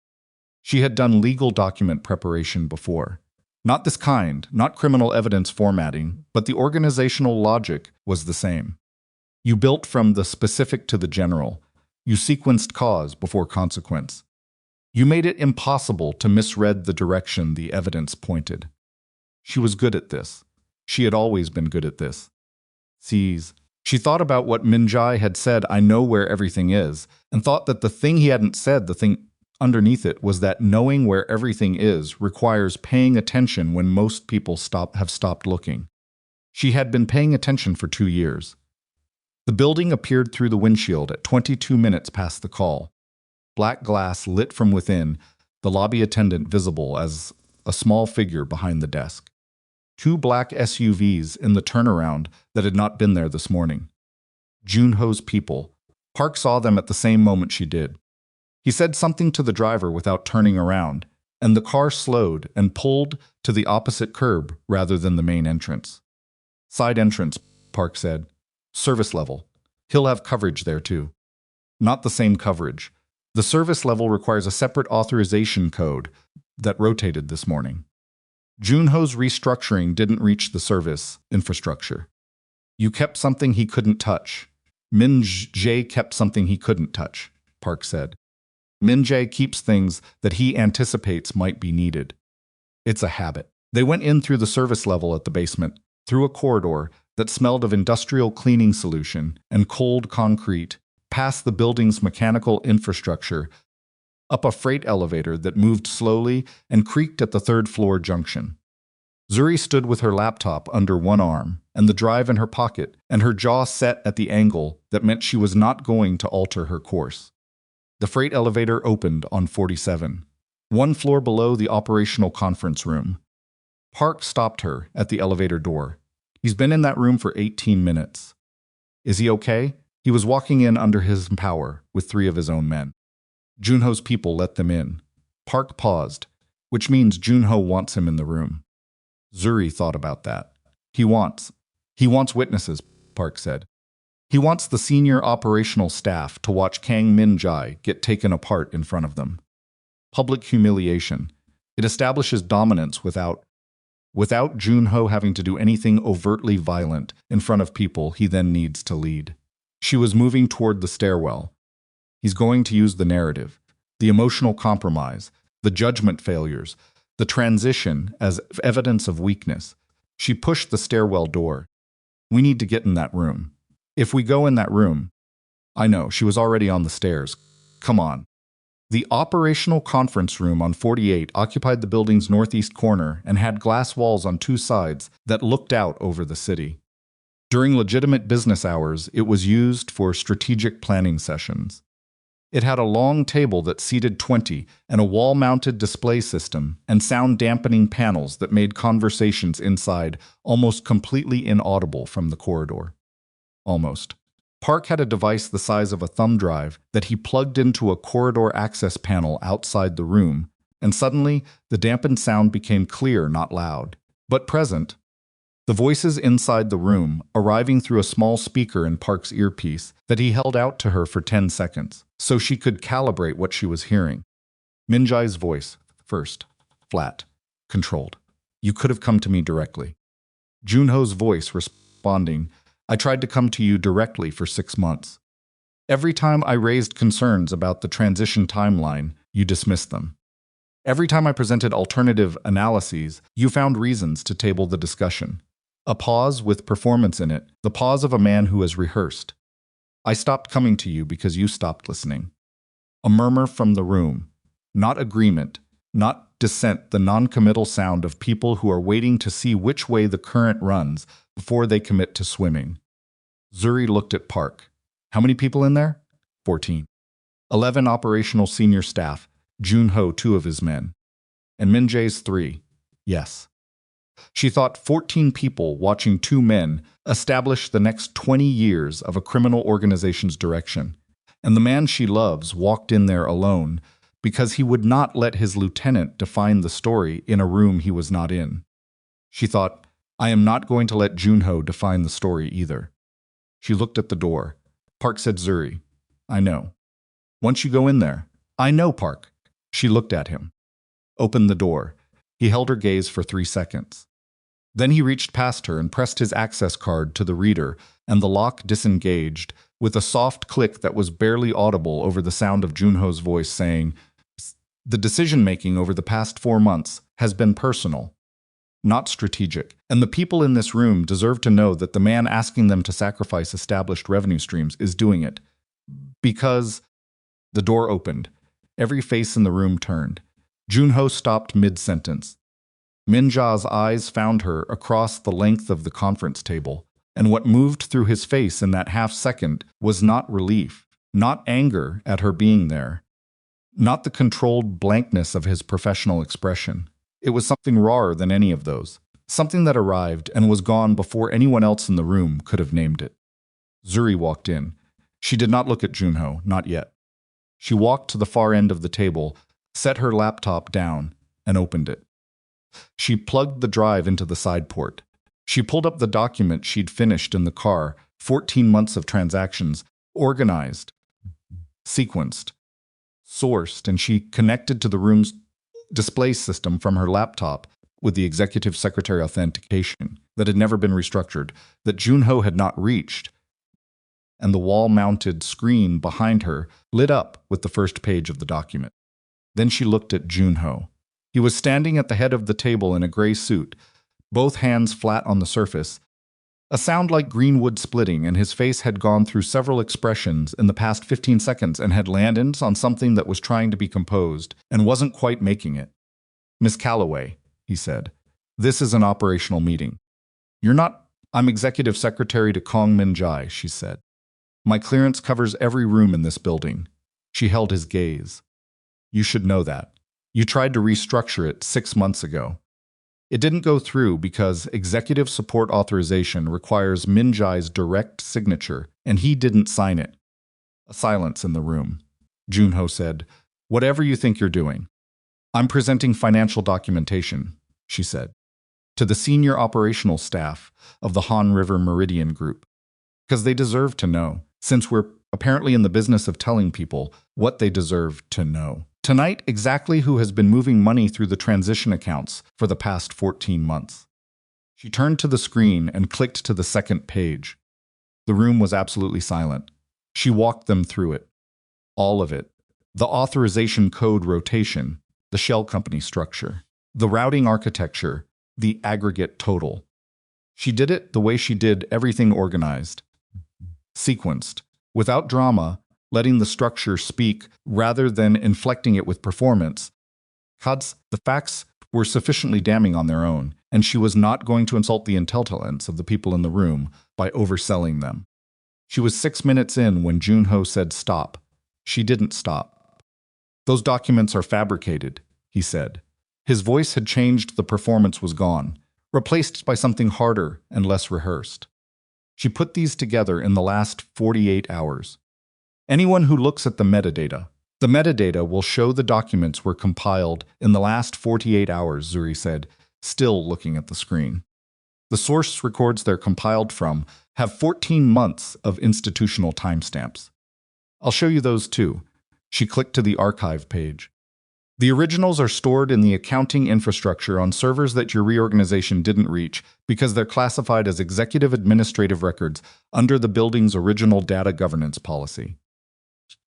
She had done legal document preparation before. Not this kind, not criminal evidence formatting, but the organizational logic was the same. You built from the specific to the general. You sequenced cause before consequence. You made it impossible to misread the direction the evidence pointed. She was good at this. She had always been good at this. She thought about what Min-jae had said, "I know where everything is," and thought that the thing he hadn't said, the thing underneath it, was that knowing where everything is requires paying attention when most people have stopped looking. She had been paying attention for 2 years. The building appeared through the windshield at 22 minutes past the call. Black glass lit from within, the lobby attendant visible as a small figure behind the desk. 2 black SUVs in the turnaround that had not been there this morning. Junho's people. Park saw them at the same moment she did. He said something to the driver without turning around, and the car slowed and pulled to the opposite curb rather than the main entrance. Side entrance, Park said. Service level. He'll have coverage there too. Not the same coverage. The service level requires a separate authorization code that rotated this morning. Junho's restructuring didn't reach the service infrastructure. You kept something he couldn't touch. Min-jae kept something he couldn't touch, Park said. Min-jae keeps things that he anticipates might be needed. It's a habit. They went in through the service level at the basement, through a corridor that smelled of industrial cleaning solution and cold concrete, past the building's mechanical infrastructure, up a freight elevator that moved slowly and creaked at the third-floor junction. Zuri stood with her laptop under one arm and the drive in her pocket, and her jaw set at the angle that meant she was not going to alter her course. The freight elevator opened on 47, 1 floor below the operational conference room. Park stopped her at the elevator door. He's been in that room for 18 minutes. Is he okay? He was walking in under his power with 3 of his own men. Junho's people let them in. Park paused, which means Junho wants him in the room. Zuri thought about that. He wants witnesses, Park said. He wants the senior operational staff to watch Kang Min-jae get taken apart in front of them. Public humiliation. It establishes dominance without Junho having to do anything overtly violent in front of people he then needs to lead. She was moving toward the stairwell. He's going to use the narrative, the emotional compromise, the judgment failures, the transition as evidence of weakness. She pushed the stairwell door. We need to get in that room. If we go in that room... I know, she was already on the stairs. Come on. The operational conference room on 48 occupied the building's northeast corner and had glass walls on 2 sides that looked out over the city. During legitimate business hours, it was used for strategic planning sessions. It had a long table that seated 20 and a wall-mounted display system and sound-dampening panels that made conversations inside almost completely inaudible from the corridor. Almost. Park had a device the size of a thumb drive that he plugged into a corridor access panel outside the room, and suddenly the dampened sound became clear, not loud, but present. The voices inside the room, arriving through a small speaker in Park's earpiece that he held out to her for 10 seconds, so she could calibrate what she was hearing. Min-jae's voice, first, flat, controlled. You could have come to me directly. Junho's voice responding, I tried to come to you directly for 6 months. Every time I raised concerns about the transition timeline, you dismissed them. Every time I presented alternative analyses, you found reasons to table the discussion. A pause with performance in it, the pause of a man who has rehearsed. I stopped coming to you because you stopped listening. A murmur from the room. Not agreement, not dissent, the non-committal sound of people who are waiting to see which way the current runs before they commit to swimming. Zuri looked at Park. How many people in there? 14. 11 operational senior staff, Junho 2 of his men. And Min-jae's 3. Yes. She thought 14 people watching 2 men establish the next 20 years of a criminal organization's direction. And the man she loves walked in there alone because he would not let his lieutenant define the story in a room he was not in. She thought, I am not going to let Junho define the story either. She looked at the door. Park said, Zuri, I know. Once you go in there, I know, Park. She looked at him. Opened the door. He held her gaze for 3 seconds. Then he reached past her and pressed his access card to the reader, and the lock disengaged with a soft click that was barely audible over the sound of Junho's voice saying, the decision-making over the past 4 months has been personal, not strategic, and the people in this room deserve to know that the man asking them to sacrifice established revenue streams is doing it. Because the door opened. Every face in the room turned. Junho stopped mid-sentence. Min-jae's eyes found her across the length of the conference table, and what moved through his face in that half-second was not relief, not anger at her being there, not the controlled blankness of his professional expression. It was something rawer than any of those, something that arrived and was gone before anyone else in the room could have named it. Zuri walked in. She did not look at Junho, not yet. She walked to the far end of the table, set her laptop down, and opened it. She plugged the drive into the side port. She pulled up the document she'd finished in the car, 14 months of transactions, organized, sequenced, sourced, and she connected to the room's display system from her laptop with the executive secretary authentication that had never been restructured, that Junho had not reached, and the wall-mounted screen behind her lit up with the first page of the document. Then she looked at Junho. He was standing at the head of the table in a gray suit, both hands flat on the surface, a sound like green wood splitting, and his face had gone through several expressions in the past 15 seconds and had landed on something that was trying to be composed and wasn't quite making it. Miss Calloway, he said, this is an operational meeting. You're not. I'm executive secretary to Kang Min-jae, she said. My clearance covers every room in this building. She held his gaze. You should know that. You tried to restructure it 6 months ago. It didn't go through because executive support authorization requires Min-jae's direct signature, and he didn't sign it. A silence in the room. Junho said, whatever you think you're doing. I'm presenting financial documentation, she said, to the senior operational staff of the Han River Meridian Group. Because they deserve to know, since we're apparently in the business of telling people what they deserve to know. Tonight, exactly who has been moving money through the transition accounts for the past 14 months. She turned to the screen and clicked to the second page. The room was absolutely silent. She walked them through it. All of it. The authorization code rotation, the shell company structure, the routing architecture, the aggregate total. She did it the way she did everything organized. Sequenced, without drama, letting the structure speak rather than inflecting it with performance. The facts were sufficiently damning on their own, and she was not going to insult the intelligence of the people in the room by overselling them. She was 6 minutes in when Junho said stop. She didn't stop. Those documents are fabricated, he said. His voice had changed, the performance was gone, replaced by something harder and less rehearsed. She put these together in the last 48 hours. Anyone who looks at the metadata will show the documents were compiled in the last 48 hours, Zuri said, still looking at the screen. The source records they're compiled from have 14 months of institutional timestamps. I'll show you those too. She clicked to the archive page. The originals are stored in the accounting infrastructure on servers that your reorganization didn't reach because they're classified as executive administrative records under the building's original data governance policy,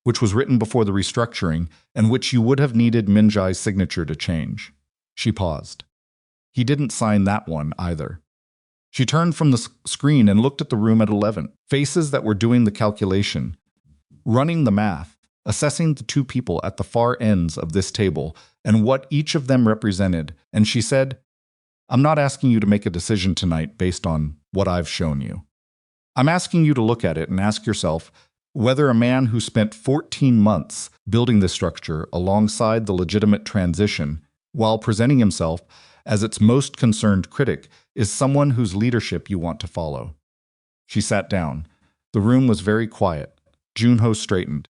which was written before the restructuring and which you would have needed Min-jae's signature to change. She paused. He didn't sign that one either. She turned from the screen and looked at the room at 11, faces that were doing the calculation, running the math, assessing the two people at the far ends of this table and what each of them represented, and she said, "I'm not asking you to make a decision tonight based on what I've shown you. I'm asking you to look at it and ask yourself whether a man who spent 14 months building this structure alongside the legitimate transition while presenting himself as its most concerned critic is someone whose leadership you want to follow." She sat down. The room was very quiet. Junho straightened.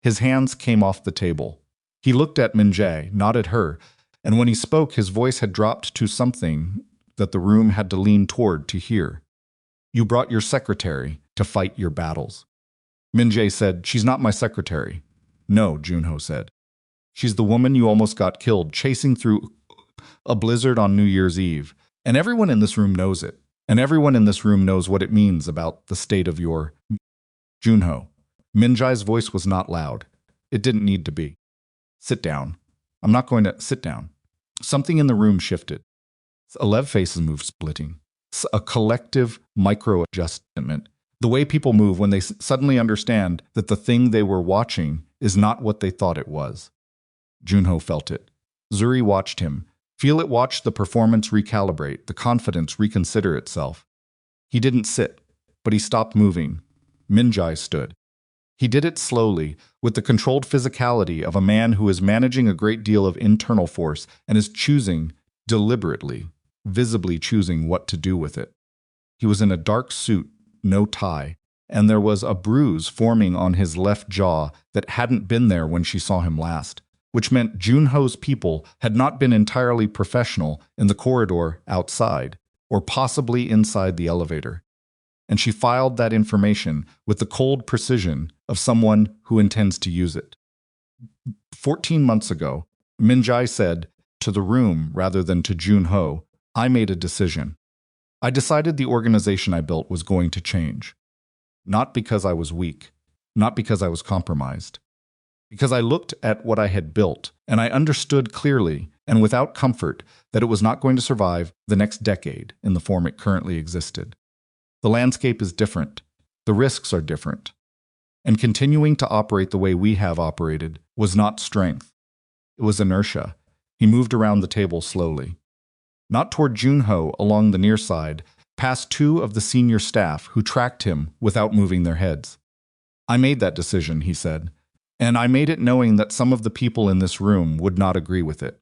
His hands came off the table. He looked at Min-jae, not at her, and when he spoke, his voice had dropped to something that the room had to lean toward to hear. "You brought your secretary to fight your battles." Min-jae said, "She's not my secretary." "No," Junho said. "She's the woman you almost got killed chasing through a blizzard on New Year's Eve. And everyone in this room knows it. And everyone in this room knows what it means about the state of your..." Junho. Min-jae's voice was not loud. It didn't need to be. "Sit down." "I'm not going to..." "Sit down." Something in the room shifted. 11 faces moved, splitting. A collective micro-adjustment. The way people move when they suddenly understand that the thing they were watching is not what they thought it was. Junho felt it. Zuri watched him. Feel it watched the performance recalibrate, the confidence reconsider itself. He didn't sit, but he stopped moving. Min-jae stood. He did it slowly, with the controlled physicality of a man who is managing a great deal of internal force and is choosing, deliberately, visibly choosing what to do with it. He was in a dark suit, no tie, and there was a bruise forming on his left jaw that hadn't been there when she saw him last, which meant Junho's people had not been entirely professional in the corridor outside, or possibly inside the elevator. And she filed that information with the cold precision of someone who intends to use it. 14 months ago, Min-jae said to the room rather than to Junho, "I made a decision. I decided the organization I built was going to change. Not because I was weak, not because I was compromised. Because I looked at what I had built, and I understood clearly and without comfort that it was not going to survive the next decade in the form it currently existed. The landscape is different. The risks are different. And continuing to operate the way we have operated was not strength. It was inertia." He moved around the table slowly. Not toward Junho along the near side, past two of the senior staff who tracked him without moving their heads. "I made that decision," he said. "And I made it knowing that some of the people in this room would not agree with it.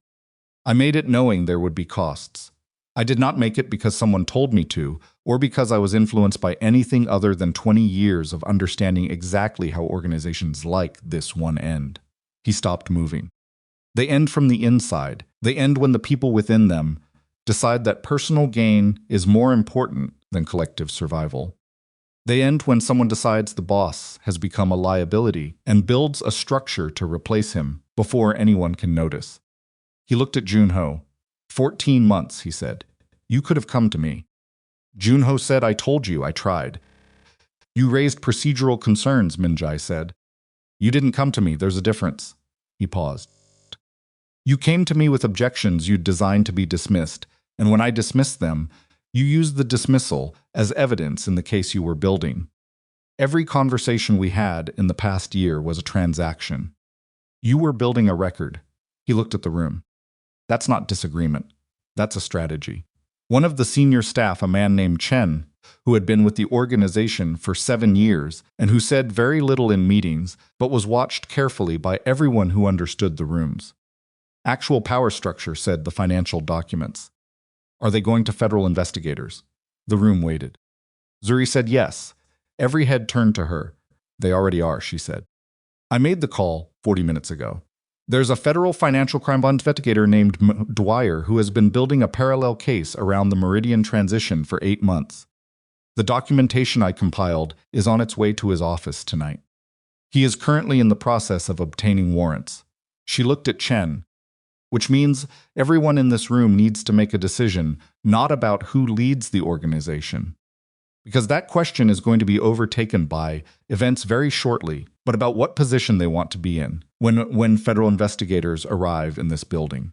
I made it knowing there would be costs. I did not make it because someone told me to, or because I was influenced by anything other than 20 years of understanding exactly how organizations like this one end." He stopped moving. They end from the inside. They end when the people within them decide that personal gain is more important than collective survival. They end when someone decides the boss has become a liability and builds a structure to replace him before anyone can notice. He looked at Junho. 14 months, he said. "You could have come to me." Junho said, "I told you, I tried." "You raised procedural concerns," Min-jae said. "You didn't come to me, there's a difference." He paused. "You came to me with objections you'd designed to be dismissed, and when I dismissed them, you used the dismissal as evidence in the case you were building. Every conversation we had in the past year was a transaction. You were building a record." He looked at the room. "That's not disagreement. That's a strategy." One of the senior staff, a man named Chen, who had been with the organization for 7 years and who said very little in meetings, but was watched carefully by everyone who understood the rooms. "Actual power structure," said the financial documents. "Are they going to federal investigators?" The room waited. Zuri said yes. Every head turned to her. "They already are," she said. "I made the call 40 minutes ago. There's a federal financial crime investigator named Dwyer who has been building a parallel case around the Meridian transition for 8 months. The documentation I compiled is on its way to his office tonight. He is currently in the process of obtaining warrants." She looked at Chen. which means everyone in this room needs to make a decision not about who leads the organization, because that question is going to be overtaken by events very shortly, but about what position they want to be in when federal investigators arrive in this building.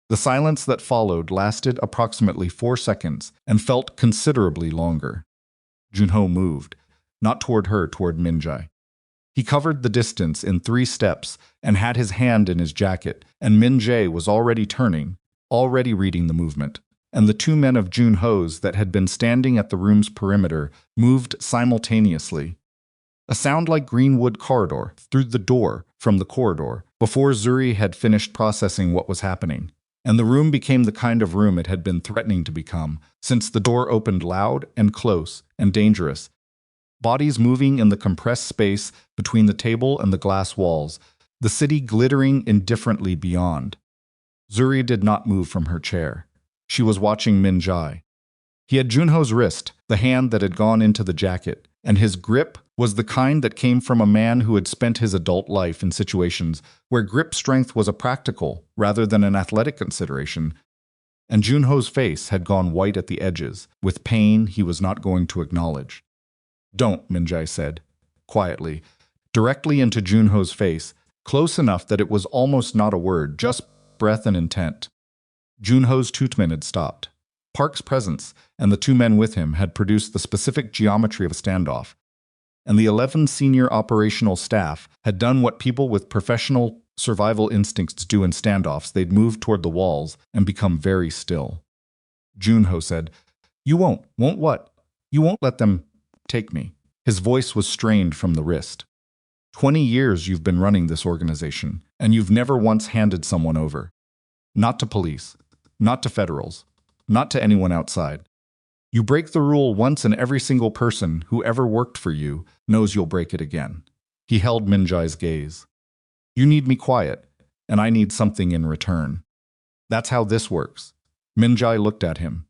The silence that followed lasted approximately 4 seconds and felt considerably longer. Junho moved, not toward her, toward Min-jae. He covered the distance in 3 steps and had his hand in his jacket, and Min-jae was already turning, already reading the movement, and the 2 men of Junho's that had been standing at the room's perimeter moved simultaneously. A sound like greenwood corridor through the door from the corridor before Zuri had finished processing what was happening, and the room became the kind of room it had been threatening to become, since the door opened loud and close and dangerous, bodies moving in the compressed space between the table and the glass walls, the city glittering indifferently beyond. Zuri did not move from her chair. She was watching Min-jae. He had Junho's wrist, the hand that had gone into the jacket, and his grip was the kind that came from a man who had spent his adult life in situations where grip strength was a practical rather than an athletic consideration, and Junho's face had gone white at the edges, with pain he was not going to acknowledge. "Don't," Min-jae said, quietly, directly into Junho's face, close enough that it was almost not a word, just breath and intent. Junho's treatment had stopped. Park's presence and the 2 men with him had produced the specific geometry of a standoff, and the 11 senior operational staff had done what people with professional survival instincts do in standoffs. They'd moved toward the walls and become very still. Junho said, "You won't what? You won't let them take me." His voice was strained from the wrist. 20 years you've been running this organization, and you've never once handed someone over. Not to police, not to federals, not to anyone outside. You break the rule once and every single person who ever worked for you knows you'll break it again. He held Min-jae's gaze. You need me quiet, and I need something in return. That's how this works. Min-jae looked at him.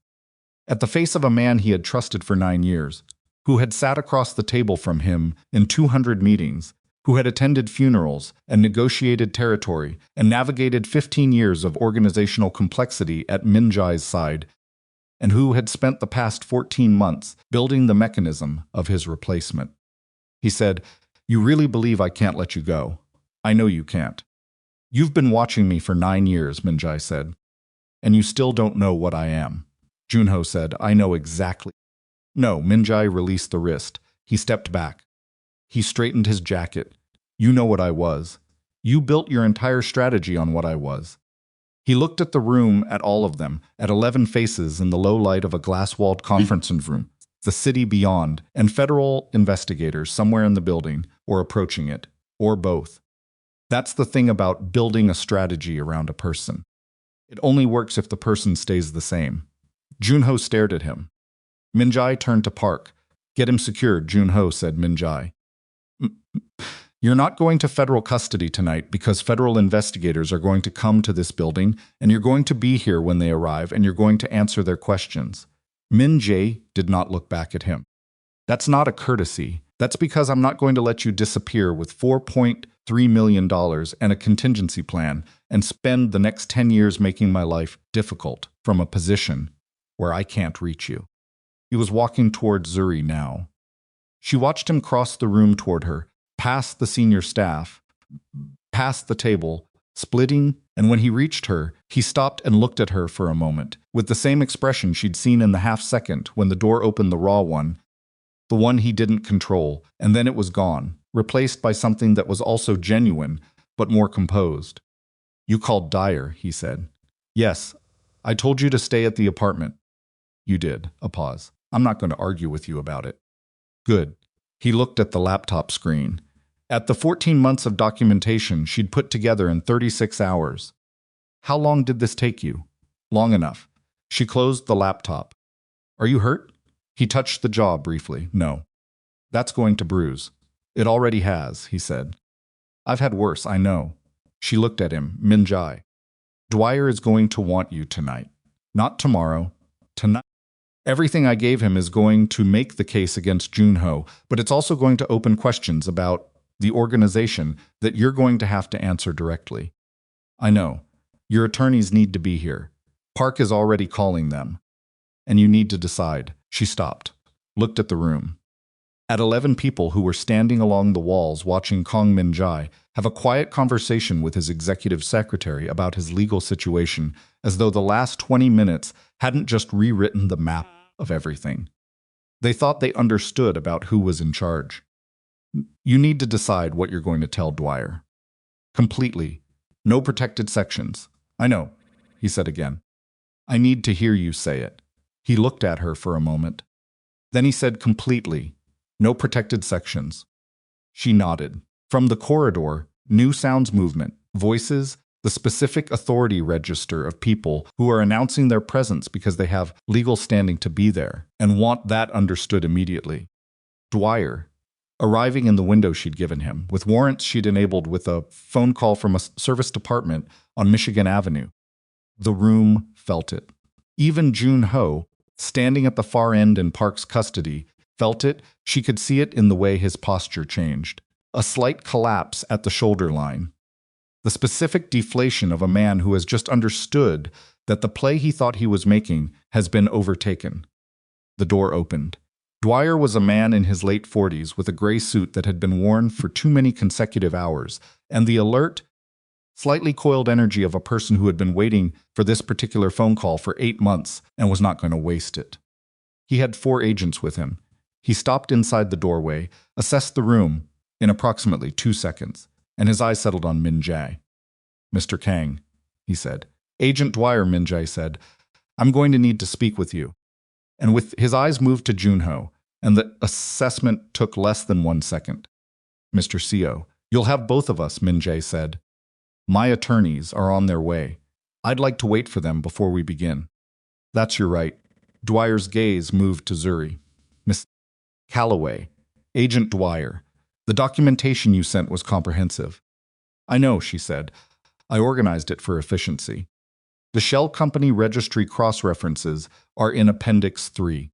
At the face of a man he had trusted for 9 years, who had sat across the table from him in 200 meetings, who had attended funerals and negotiated territory and navigated 15 years of organizational complexity at Min-jae's side, and who had spent the past 14 months building the mechanism of his replacement. He said, "You really believe I can't let you go? I know you can't. You've been watching me for 9 years, Min-jae said, and you still don't know what I am." Junho said, "I know exactly." No, Min-jae released the wrist. He stepped back. He straightened his jacket. "You know what I was. You built your entire strategy on what I was." He looked at the room, at all of them, at 11 faces in the low light of a glass-walled conference room, the city beyond, and federal investigators somewhere in the building, or approaching it, or both. That's the thing about building a strategy around a person. It only works if the person stays the same. Junho stared at him. Min-jae turned to Park. "Get him secured," Junho said. Min-jae, "You're not going to federal custody tonight because federal investigators are going to come to this building, and you're going to be here when they arrive, and you're going to answer their questions." Min-jae did not look back at him. "That's not a courtesy. That's because I'm not going to let you disappear with $4.3 million and a contingency plan and spend the next 10 years making my life difficult from a position where I can't reach you." He was walking toward Zuri now. She watched him cross the room toward her, past the senior staff, past the table, splitting, and when he reached her, he stopped and looked at her for a moment, with the same expression she'd seen in the half-second when the door opened, the raw one, the one he didn't control, and then it was gone, replaced by something that was also genuine, but more composed. "You called Dyer," he said. "Yes, I told you to stay at the apartment." "You did." A pause. "I'm not going to argue with you about it." "Good." He looked at the laptop screen. At the 14 months of documentation she'd put together in 36 hours. "How long did this take you?" "Long enough." She closed the laptop. "Are you hurt?" He touched the jaw briefly. "No." "That's going to bruise." "It already has," he said. "I've had worse, I know." She looked at him. "Min-jae, Dwyer is going to want you tonight. Not tomorrow. Tonight. Everything I gave him is going to make the case against Junho, but it's also going to open questions about the organization that you're going to have to answer directly." "I know. Your attorneys need to be here. Park is already calling them. And you need to decide. She stopped, looked at the room. At 11 people who were standing along the walls watching Kang Min-jae have a quiet conversation with his executive secretary about his legal situation, as though the last 20 minutes hadn't just rewritten the map of everything. They thought they understood about who was in charge. You need to decide what you're going to tell Dwyer. Completely. No protected sections. I know, he said again. I need to hear you say it. He looked at her for a moment. Then he said completely. No protected sections. She nodded. From the corridor, new sounds movement, voices, the specific authority register of people who are announcing their presence because they have legal standing to be there and want that understood immediately. Dwyer, arriving in the window she'd given him, with warrants she'd enabled with a phone call from a service department on Michigan Avenue. The room felt it. Even Jun-ho, standing at the far end in Park's custody, felt it. She could see it in the way his posture changed. A slight collapse at the shoulder line. The specific deflation of a man who has just understood that the play he thought he was making has been overtaken. The door opened. Dwyer was a man in his late 40s with a gray suit that had been worn for too many consecutive hours, and the alert, slightly coiled energy of a person who had been waiting for this particular phone call for 8 months and was not going to waste it. He had 4 agents with him. He stopped inside the doorway, assessed the room in approximately 2 seconds, and his eyes settled on Min-jae. Mr. Kang, he said. Agent Dwyer, Min-jae said, I'm going to need to speak with you. And with his eyes moved to Jun-ho, and the assessment took less than 1 second. Mr. CO, you'll have both of us, Min-jae said. My attorneys are on their way. I'd like to wait for them before we begin. That's your right. Dwyer's gaze moved to Zuri. Miss Calloway, Agent Dwyer, the documentation you sent was comprehensive. I know, she said. I organized it for efficiency. The Shell Company Registry cross-references are in Appendix 3.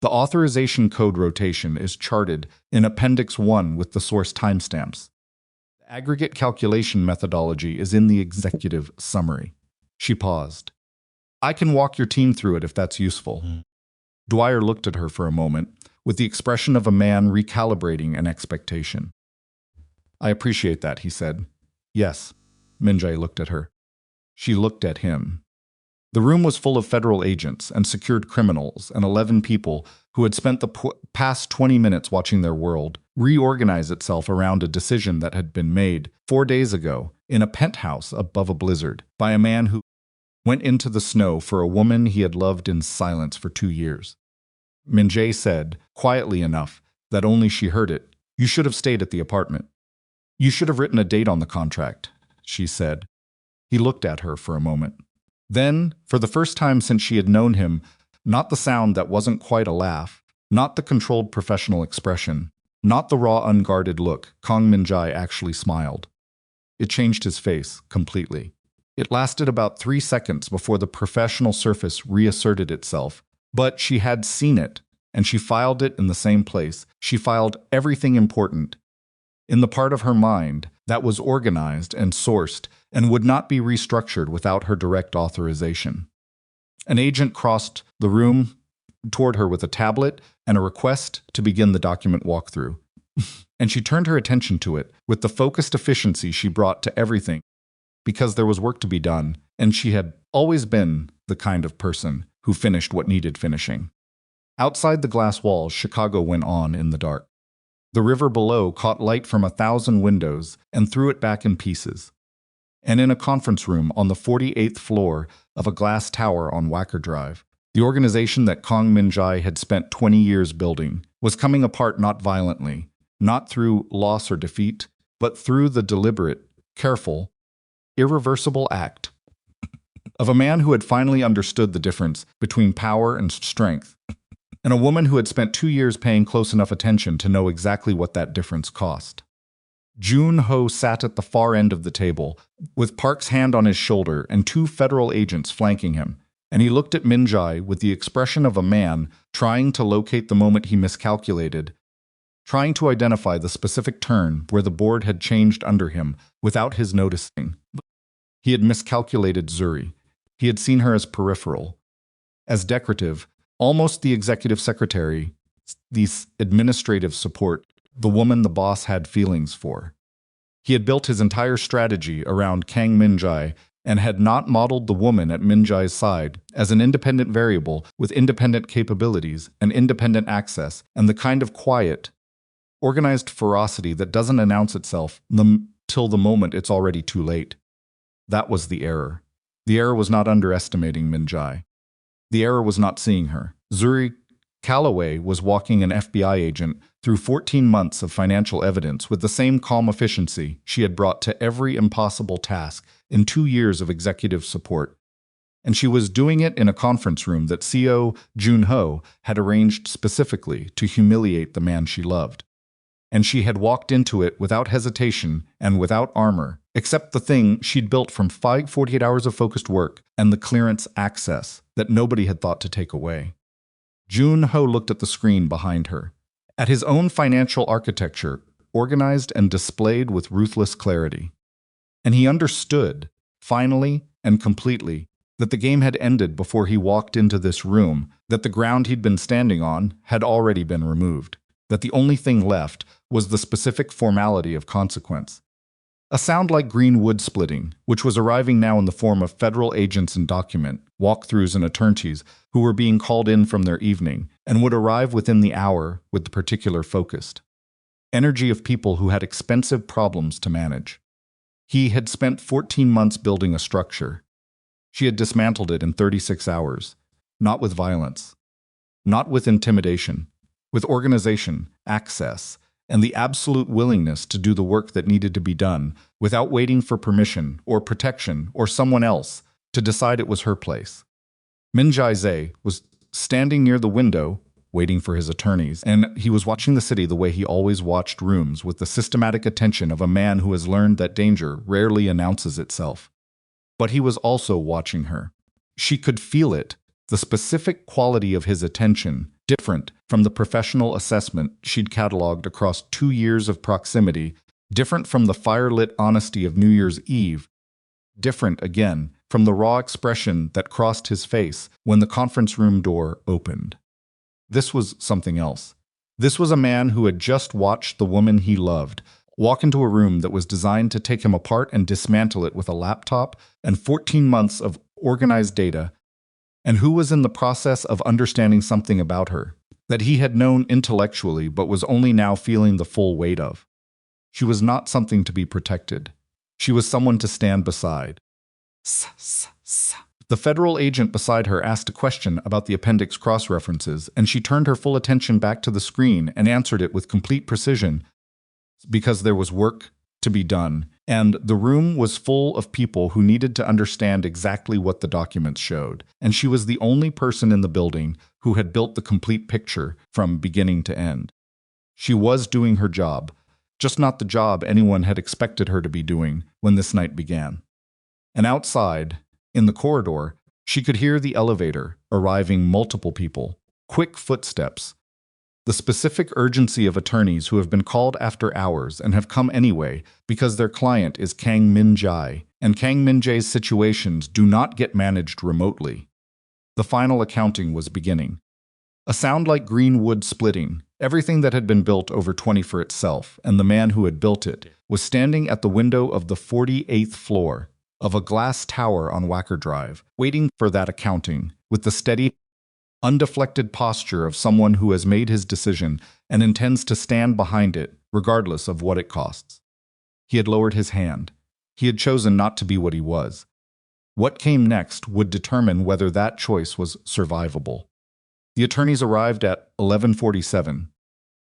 The authorization code rotation is charted in Appendix 1 with the source timestamps. The aggregate calculation methodology is in the executive summary. She paused. I can walk your team through it if that's useful. Dwyer looked at her for a moment, with the expression of a man recalibrating an expectation. I appreciate that, he said. Yes. Min-jae looked at her. She looked at him. The room was full of federal agents and secured criminals and 11 people who had spent the past 20 minutes watching their world reorganize itself around a decision that had been made 4 days ago in a penthouse above a blizzard by a man who went into the snow for a woman he had loved in silence for 2 years. Min-jae said, quietly enough that only she heard it, You should have stayed at the apartment. You should have written a date on the contract, she said. He looked at her for a moment. Then, for the first time since she had known him, not the sound that wasn't quite a laugh, not the controlled professional expression, not the raw unguarded look, Kang Min-jae actually smiled. It changed his face completely. It lasted about 3 seconds before the professional surface reasserted itself, but she had seen it, and she filed it in the same place. She filed everything important in the part of her mind that was organized and sourced and would not be restructured without her direct authorization. An agent crossed the room toward her with a tablet and a request to begin the document walkthrough. And she turned her attention to it with the focused efficiency she brought to everything, because there was work to be done, and she had always been the kind of person who finished what needed finishing. Outside the glass walls, Chicago went on in the dark. The river below caught light from 1,000 windows and threw it back in pieces. And in a conference room on the 48th floor of a glass tower on Wacker Drive, the organization that Kang Min-jae had spent 20 years building was coming apart not violently, not through loss or defeat, but through the deliberate, careful, irreversible act of a man who had finally understood the difference between power and strength, and a woman who had spent 2 years paying close enough attention to know exactly what that difference cost. Jun-ho sat at the far end of the table, with Park's hand on his shoulder and 2 federal agents flanking him, and he looked at Min-jae with the expression of a man trying to locate the moment he miscalculated, trying to identify the specific turn where the board had changed under him without his noticing. He had miscalculated Zuri. He had seen her as peripheral, as decorative, almost the executive secretary, the administrative support, the woman the boss had feelings for. He had built his entire strategy around Kang Min-jae and had not modeled the woman at Min-jae's side as an independent variable with independent capabilities and independent access and the kind of quiet, organized ferocity that doesn't announce itself till the moment it's already too late. That was the error. The error was not underestimating Min-jae. The error was not seeing her. Zuri Calloway was walking an FBI agent through 14 months of financial evidence with the same calm efficiency she had brought to every impossible task in 2 years of executive support. And she was doing it in a conference room that CO Jun-ho had arranged specifically to humiliate the man she loved. And she had walked into it without hesitation and without armor, except the thing she'd built from 48 hours of focused work and the clearance access that nobody had thought to take away. Jun-ho looked at the screen behind her, at his own financial architecture, organized and displayed with ruthless clarity. And he understood, finally and completely, that the game had ended before he walked into this room, that the ground he'd been standing on had already been removed, that the only thing left was the specific formality of consequence. A sound like green wood splitting, which was arriving now in the form of federal agents and document, walkthroughs and attorneys who were being called in from their evening and would arrive within the hour with the particular focused energy of people who had expensive problems to manage. He had spent 14 months building a structure. She had dismantled it in 36 hours, not with violence, not with intimidation, with organization, access, and the absolute willingness to do the work that needed to be done without waiting for permission or protection or someone else to decide it was her place. Min-jae was standing near the window, waiting for his attorneys, and he was watching the city the way he always watched rooms, with the systematic attention of a man who has learned that danger rarely announces itself. But he was also watching her. She could feel it, the specific quality of his attention, different from the professional assessment she'd cataloged across 2 years of proximity, different from the fire-lit honesty of New Year's Eve, different, again, from the raw expression that crossed his face when the conference room door opened. This was something else. This was a man who had just watched the woman he loved walk into a room that was designed to take him apart and dismantle it with a laptop and 14 months of organized data, and who was in the process of understanding something about her that he had known intellectually but was only now feeling the full weight of. She was not something to be protected. She was someone to stand beside. The federal agent beside her asked a question about the appendix cross-references, and she turned her full attention back to the screen and answered it with complete precision, because there was work to be done, and the room was full of people who needed to understand exactly what the documents showed, and she was the only person in the building who had built the complete picture from beginning to end. She was doing her job, just not the job anyone had expected her to be doing when this night began. And outside, in the corridor, she could hear the elevator arriving, multiple people, quick footsteps, the specific urgency of attorneys who have been called after hours and have come anyway because their client is Kang Min-jae, and Kang Min-jae's situations do not get managed remotely. The final accounting was beginning. A sound like green wood splitting, everything that had been built over 20 for itself, and the man who had built it was standing at the window of the 48th floor of a glass tower on Wacker Drive, waiting for that accounting, with the steady, undeflected posture of someone who has made his decision and intends to stand behind it, regardless of what it costs. He had lowered his hand. He had chosen not to be what he was. What came next would determine whether that choice was survivable. The attorneys arrived at 11:47.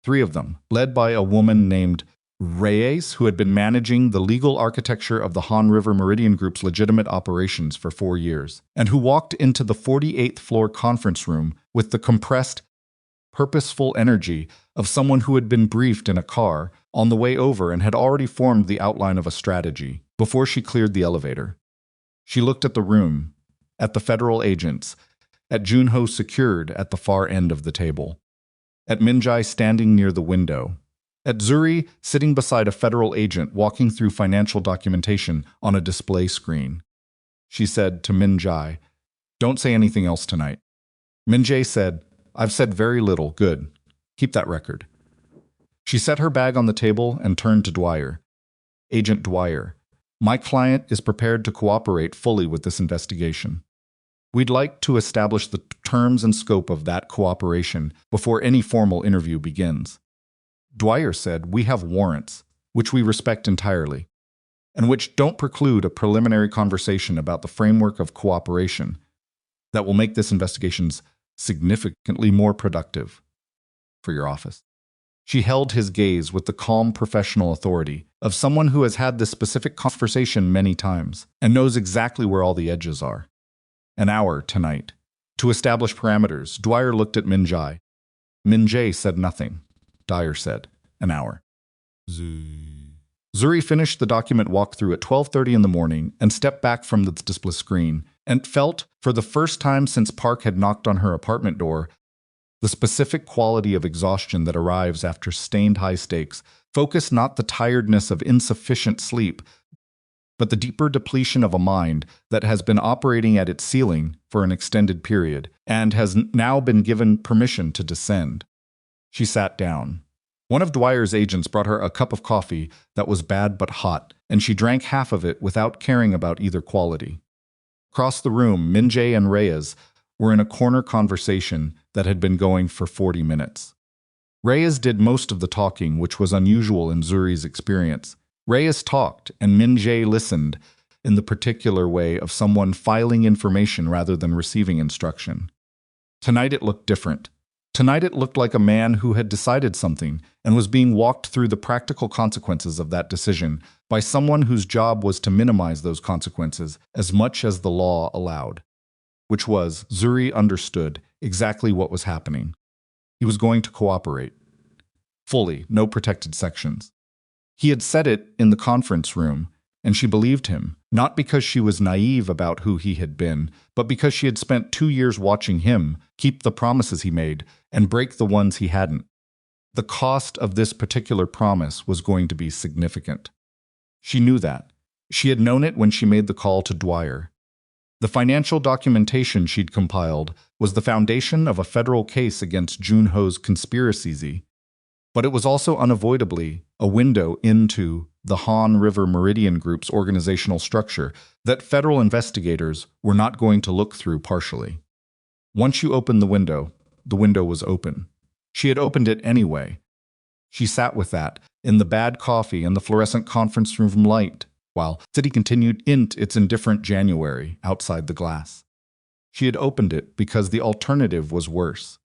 3 of them, led by a woman named Reyes, who had been managing the legal architecture of the Han River Meridian Group's legitimate operations for 4 years, and who walked into the 48th floor conference room with the compressed, purposeful energy of someone who had been briefed in a car on the way over and had already formed the outline of a strategy before she cleared the elevator. She looked at the room, at the federal agents, at Jun-ho secured at the far end of the table, at Min-jae standing near the window, At Zuri, sitting beside a federal agent walking through financial documentation on a display screen. She said to Min-jae, "Don't say anything else tonight." Min-jae said, "I've said very little. Good. Keep that record." She set her bag on the table and turned to Dwyer. "Agent Dwyer, my client is prepared to cooperate fully with this investigation. We'd like to establish the terms and scope of that cooperation before any formal interview begins." Dwyer said, "We have warrants, which we respect entirely, and which don't preclude a preliminary conversation about the framework of cooperation that will make this investigation significantly more productive for your office." She held his gaze with the calm professional authority of someone who has had this specific conversation many times and knows exactly where all the edges are. "An hour tonight. To establish parameters." Dwyer looked at Min-jae. Min-jae said nothing. Dwyer said, "An hour." Zuri finished the document walkthrough at 12:30 in the morning and stepped back from the display screen and felt, for the first time since Park had knocked on her apartment door, the specific quality of exhaustion that arrives after sustained high stakes. Focus, not the tiredness of insufficient sleep, but the deeper depletion of a mind that has been operating at its ceiling for an extended period and has now been given permission to descend. She sat down. One of Dwyer's agents brought her a cup of coffee that was bad but hot, and she drank half of it without caring about either quality. Across the room, Min-jae and Reyes were in a corner conversation that had been going for 40 minutes. Reyes did most of the talking, which was unusual in Zuri's experience. Reyes talked, and Min-jae listened in the particular way of someone filing information rather than receiving instruction. Tonight it looked different. Tonight it looked like a man who had decided something and was being walked through the practical consequences of that decision by someone whose job was to minimize those consequences as much as the law allowed. Which was, Zuri understood exactly what was happening. He was going to cooperate. Fully, no protected sections. He had said it in the conference room, and she believed him, not because she was naive about who he had been, but because she had spent 2 years watching him keep the promises he made and break the ones he hadn't. The cost of this particular promise was going to be significant. She knew that. She had known it when she made the call to Dwyer. The financial documentation she'd compiled was the foundation of a federal case against Junho's conspiracy, but it was also unavoidably a window into the Han River Meridian Group's organizational structure that federal investigators were not going to look through partially. Once you opened the window was open. She had opened it anyway. She sat with that, in the bad coffee and the fluorescent conference room light, while City continued its indifferent January outside the glass. She had opened it because the alternative was worse.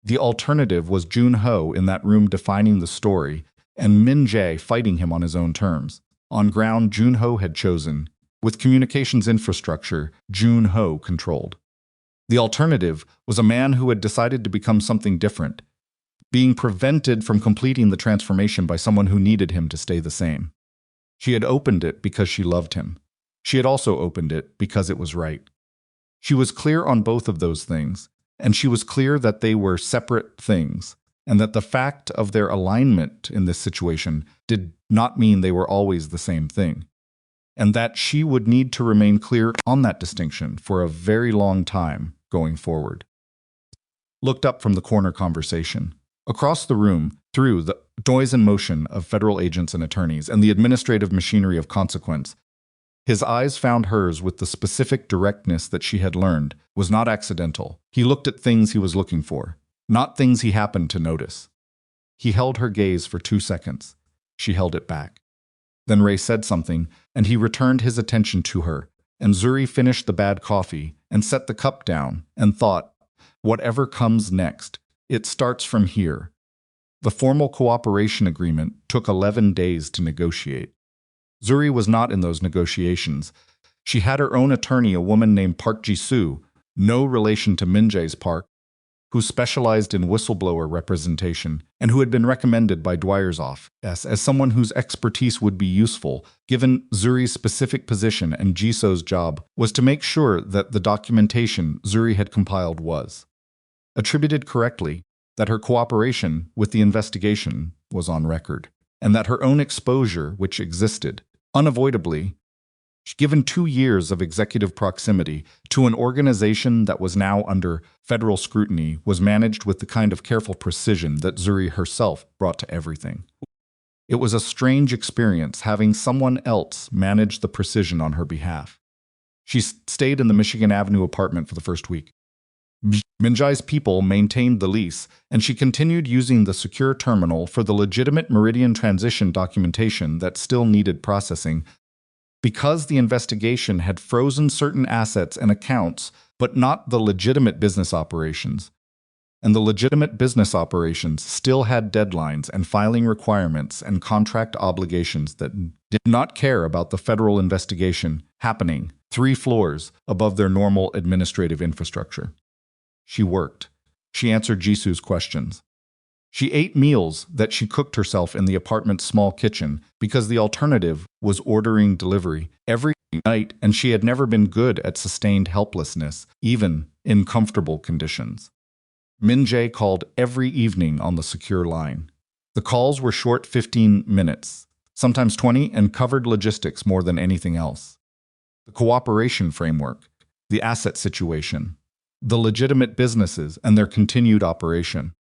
The alternative was Junho in that room defining the story, and Min-jae fighting him on his own terms, on ground Junho had chosen, with communications infrastructure Junho controlled. The alternative was a man who had decided to become something different, being prevented from completing the transformation by someone who needed him to stay the same. She had opened it because she loved him. She had also opened it because it was right. She was clear on both of those things, and she was clear that they were separate things, and that the fact of their alignment in this situation did not mean they were always the same thing, and that she would need to remain clear on that distinction for a very long time going forward. Looked up from the corner conversation. Across the room, through the noise and motion of federal agents and attorneys and the administrative machinery of consequence, his eyes found hers with the specific directness that she had learned was not accidental. He looked at things he was looking for, not things he happened to notice. He held her gaze for 2 seconds. She held it back. Then Ray said something, and he returned his attention to her, and Zuri finished the bad coffee and set the cup down and thought, whatever comes next, it starts from here. The formal cooperation agreement took 11 days to negotiate. Zuri was not in those negotiations. She had her own attorney, a woman named Park Ji-soo, no relation to Min-jae's Park, who specialized in whistleblower representation and who had been recommended by Dwyer's office as someone whose expertise would be useful, given Zuri's specific position, and Ji-soo's job was to make sure that the documentation Zuri had compiled was attributed correctly, that her cooperation with the investigation was on record, and that her own exposure, which existed, unavoidably, given 2 years of executive proximity to an organization that was now under federal scrutiny, was managed with the kind of careful precision that Zuri herself brought to everything. It was a strange experience having someone else manage the precision on her behalf. She stayed in the Michigan Avenue apartment for the first week. Min-jae's people maintained the lease, and she continued using the secure terminal for the legitimate Meridian transition documentation that still needed processing. Because the investigation had frozen certain assets and accounts, but not the legitimate business operations, and the legitimate business operations still had deadlines and filing requirements and contract obligations that did not care about the federal investigation happening 3 floors above their normal administrative infrastructure. She worked. She answered Jisoo's questions. She ate meals that she cooked herself in the apartment's small kitchen because the alternative was ordering delivery every night, and she had never been good at sustained helplessness, even in comfortable conditions. Min-jae called every evening on the secure line. The calls were short 15 minutes, sometimes 20, and covered logistics more than anything else. The cooperation framework, the asset situation, the legitimate businesses and their continued operation,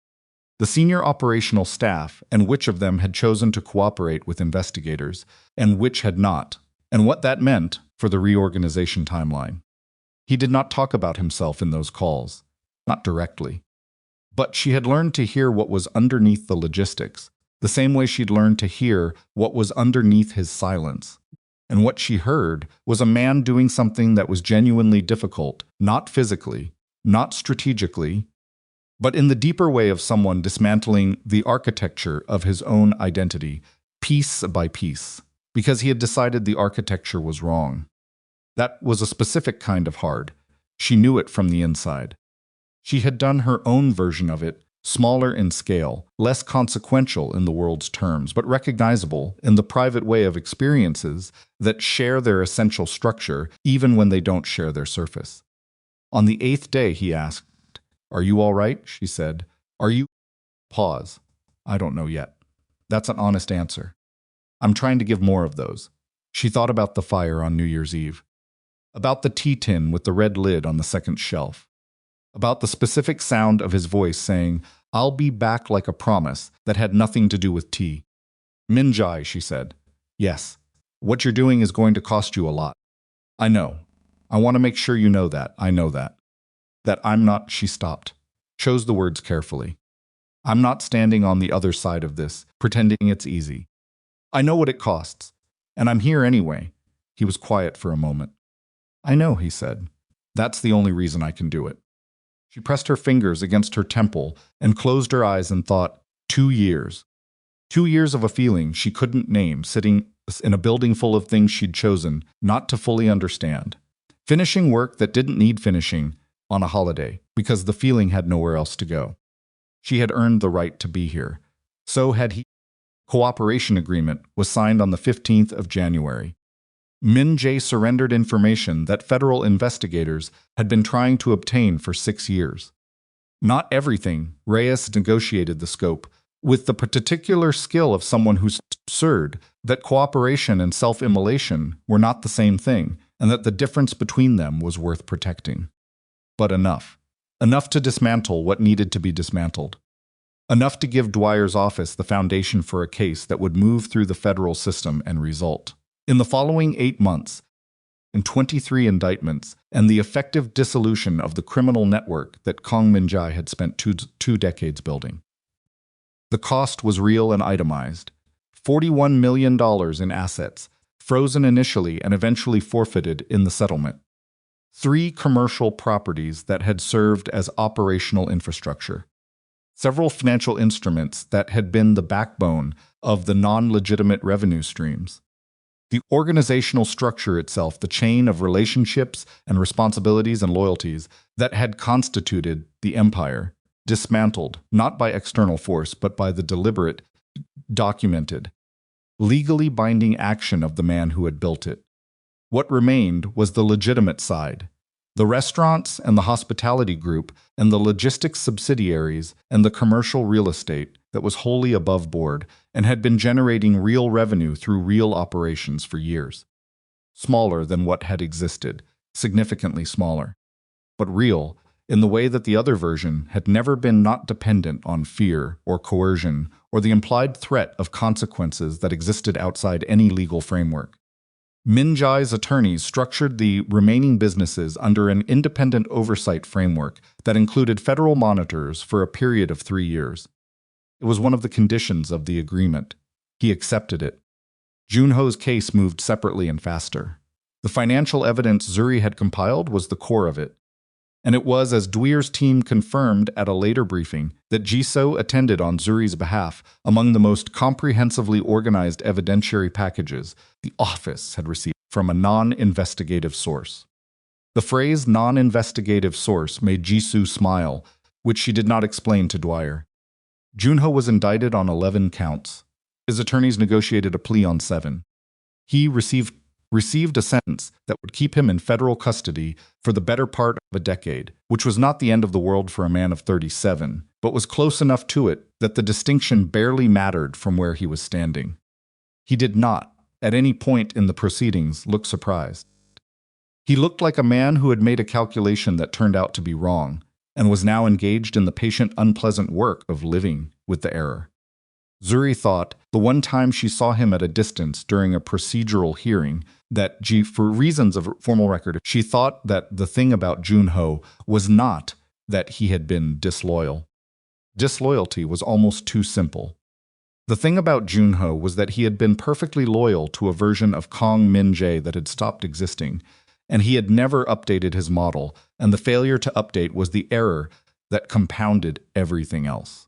the senior operational staff and which of them had chosen to cooperate with investigators and which had not, and what that meant for the reorganization timeline. He did not talk about himself in those calls, not directly. But she had learned to hear what was underneath the logistics, the same way she'd learned to hear what was underneath his silence. And what she heard was a man doing something that was genuinely difficult, not physically, not strategically, but in the deeper way of someone dismantling the architecture of his own identity, piece by piece, because he had decided the architecture was wrong. That was a specific kind of hard. She knew it from the inside. She had done her own version of it, smaller in scale, less consequential in the world's terms, but recognizable in the private way of experiences that share their essential structure even when they don't share their surface. On the 8th day, he asked, "Are you all right?" She said. "Are you?" Pause. "I don't know yet." That's an honest answer. "I'm trying to give more of those." She thought about the fire on New Year's Eve, about the tea tin with the red lid on the second shelf, about the specific sound of his voice saying, "I'll be back," like a promise that had nothing to do with tea. "Min-jae," she said. "Yes. What you're doing is going to cost you a lot. I know. I want to make sure you know that. I know that. That I'm not," she stopped, chose the words carefully. "I'm not standing on the other side of this, pretending it's easy. I know what it costs, and I'm here anyway." He was quiet for a moment. "I know," he said. "That's the only reason I can do it." She pressed her fingers against her temple and closed her eyes and thought, 2 years. 2 years of a feeling she couldn't name, sitting in a building full of things she'd chosen not to fully understand. Finishing work that didn't need finishing on a holiday, because the feeling had nowhere else to go. She had earned the right to be here. So had he. Cooperation agreement was signed on the 15th of January. Min-jae surrendered information that federal investigators had been trying to obtain for 6 years. Not everything. Reyes negotiated the scope, with the particular skill of someone who's absurd that cooperation and self-immolation were not the same thing, and that the difference between them was worth protecting. But enough. Enough to dismantle what needed to be dismantled. Enough to give Dwyer's office the foundation for a case that would move through the federal system and result, in the following 8 months, in 23 indictments and the effective dissolution of the criminal network that Kang Min-jae had spent two decades building. The cost was real and itemized. $41 million in assets, frozen initially and eventually forfeited in the settlement. 3 commercial properties that had served as operational infrastructure. Several financial instruments that had been the backbone of the non-legitimate revenue streams. The organizational structure itself, the chain of relationships and responsibilities and loyalties that had constituted the empire, dismantled not by external force but by the deliberate, documented, legally binding action of the man who had built it. What remained was the legitimate side, The restaurants and the hospitality group and the logistics subsidiaries and the commercial real estate that was wholly above board and had been generating real revenue through real operations for years. Smaller than what had existed, significantly smaller. But real, in the way that the other version had never been, not dependent on fear or coercion or the implied threat of consequences that existed outside any legal framework. Min-jae's attorneys structured the remaining businesses under an independent oversight framework that included federal monitors for a period of 3 years. It was one of the conditions of the agreement. He accepted it. Junho's case moved separately and faster. The financial evidence Zuri had compiled was the core of it. And it was, as Dweer's team confirmed at a later briefing, that Jisoo attended on Zuri's behalf among the most comprehensively organized evidentiary packages the office had received from a non-investigative source. The phrase non-investigative source made Jisoo smile, which she did not explain to Dwyer. Junho was indicted on 11 counts. His attorneys negotiated a plea on 7. He received a sentence that would keep him in federal custody for the better part of a decade, which was not the end of the world for a man of 37, but was close enough to it that the distinction barely mattered from where he was standing. He did not, at any point in the proceedings, look surprised. He looked like a man who had made a calculation that turned out to be wrong, and was now engaged in the patient, unpleasant work of living with the error. Zuri thought, the one time she saw him at a distance during a procedural hearing, that for reasons of formal record, she thought that the thing about Junho was not that he had been disloyal. Disloyalty was almost too simple. The thing about Junho was that he had been perfectly loyal to a version of Kang Min-jae that had stopped existing, and he had never updated his model, and the failure to update was the error that compounded everything else.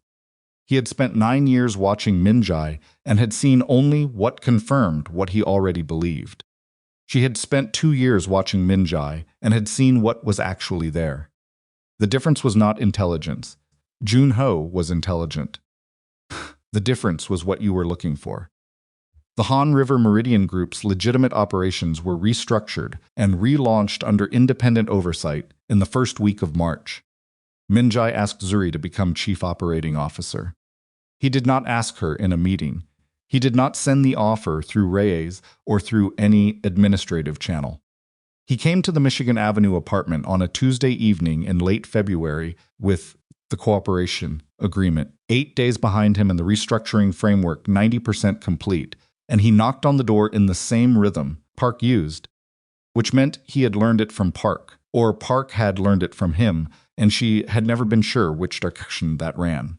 He had spent 9 years watching Min-jae and had seen only what confirmed what he already believed. She had spent 2 years watching Min-jae and had seen what was actually there. The difference was not intelligence. Junho was intelligent. The difference was what you were looking for. The Han River Meridian Group's legitimate operations were restructured and relaunched under independent oversight in the first week of March. Min-jae asked Zuri to become Chief Operating Officer. He did not ask her in a meeting. He did not send the offer through Reyes or through any administrative channel. He came to the Michigan Avenue apartment on a Tuesday evening in late February with the cooperation agreement 8 days behind him and the restructuring framework 90% complete, and he knocked on the door in the same rhythm Park used, which meant he had learned it from Park, or Park had learned it from him, and she had never been sure which direction that ran.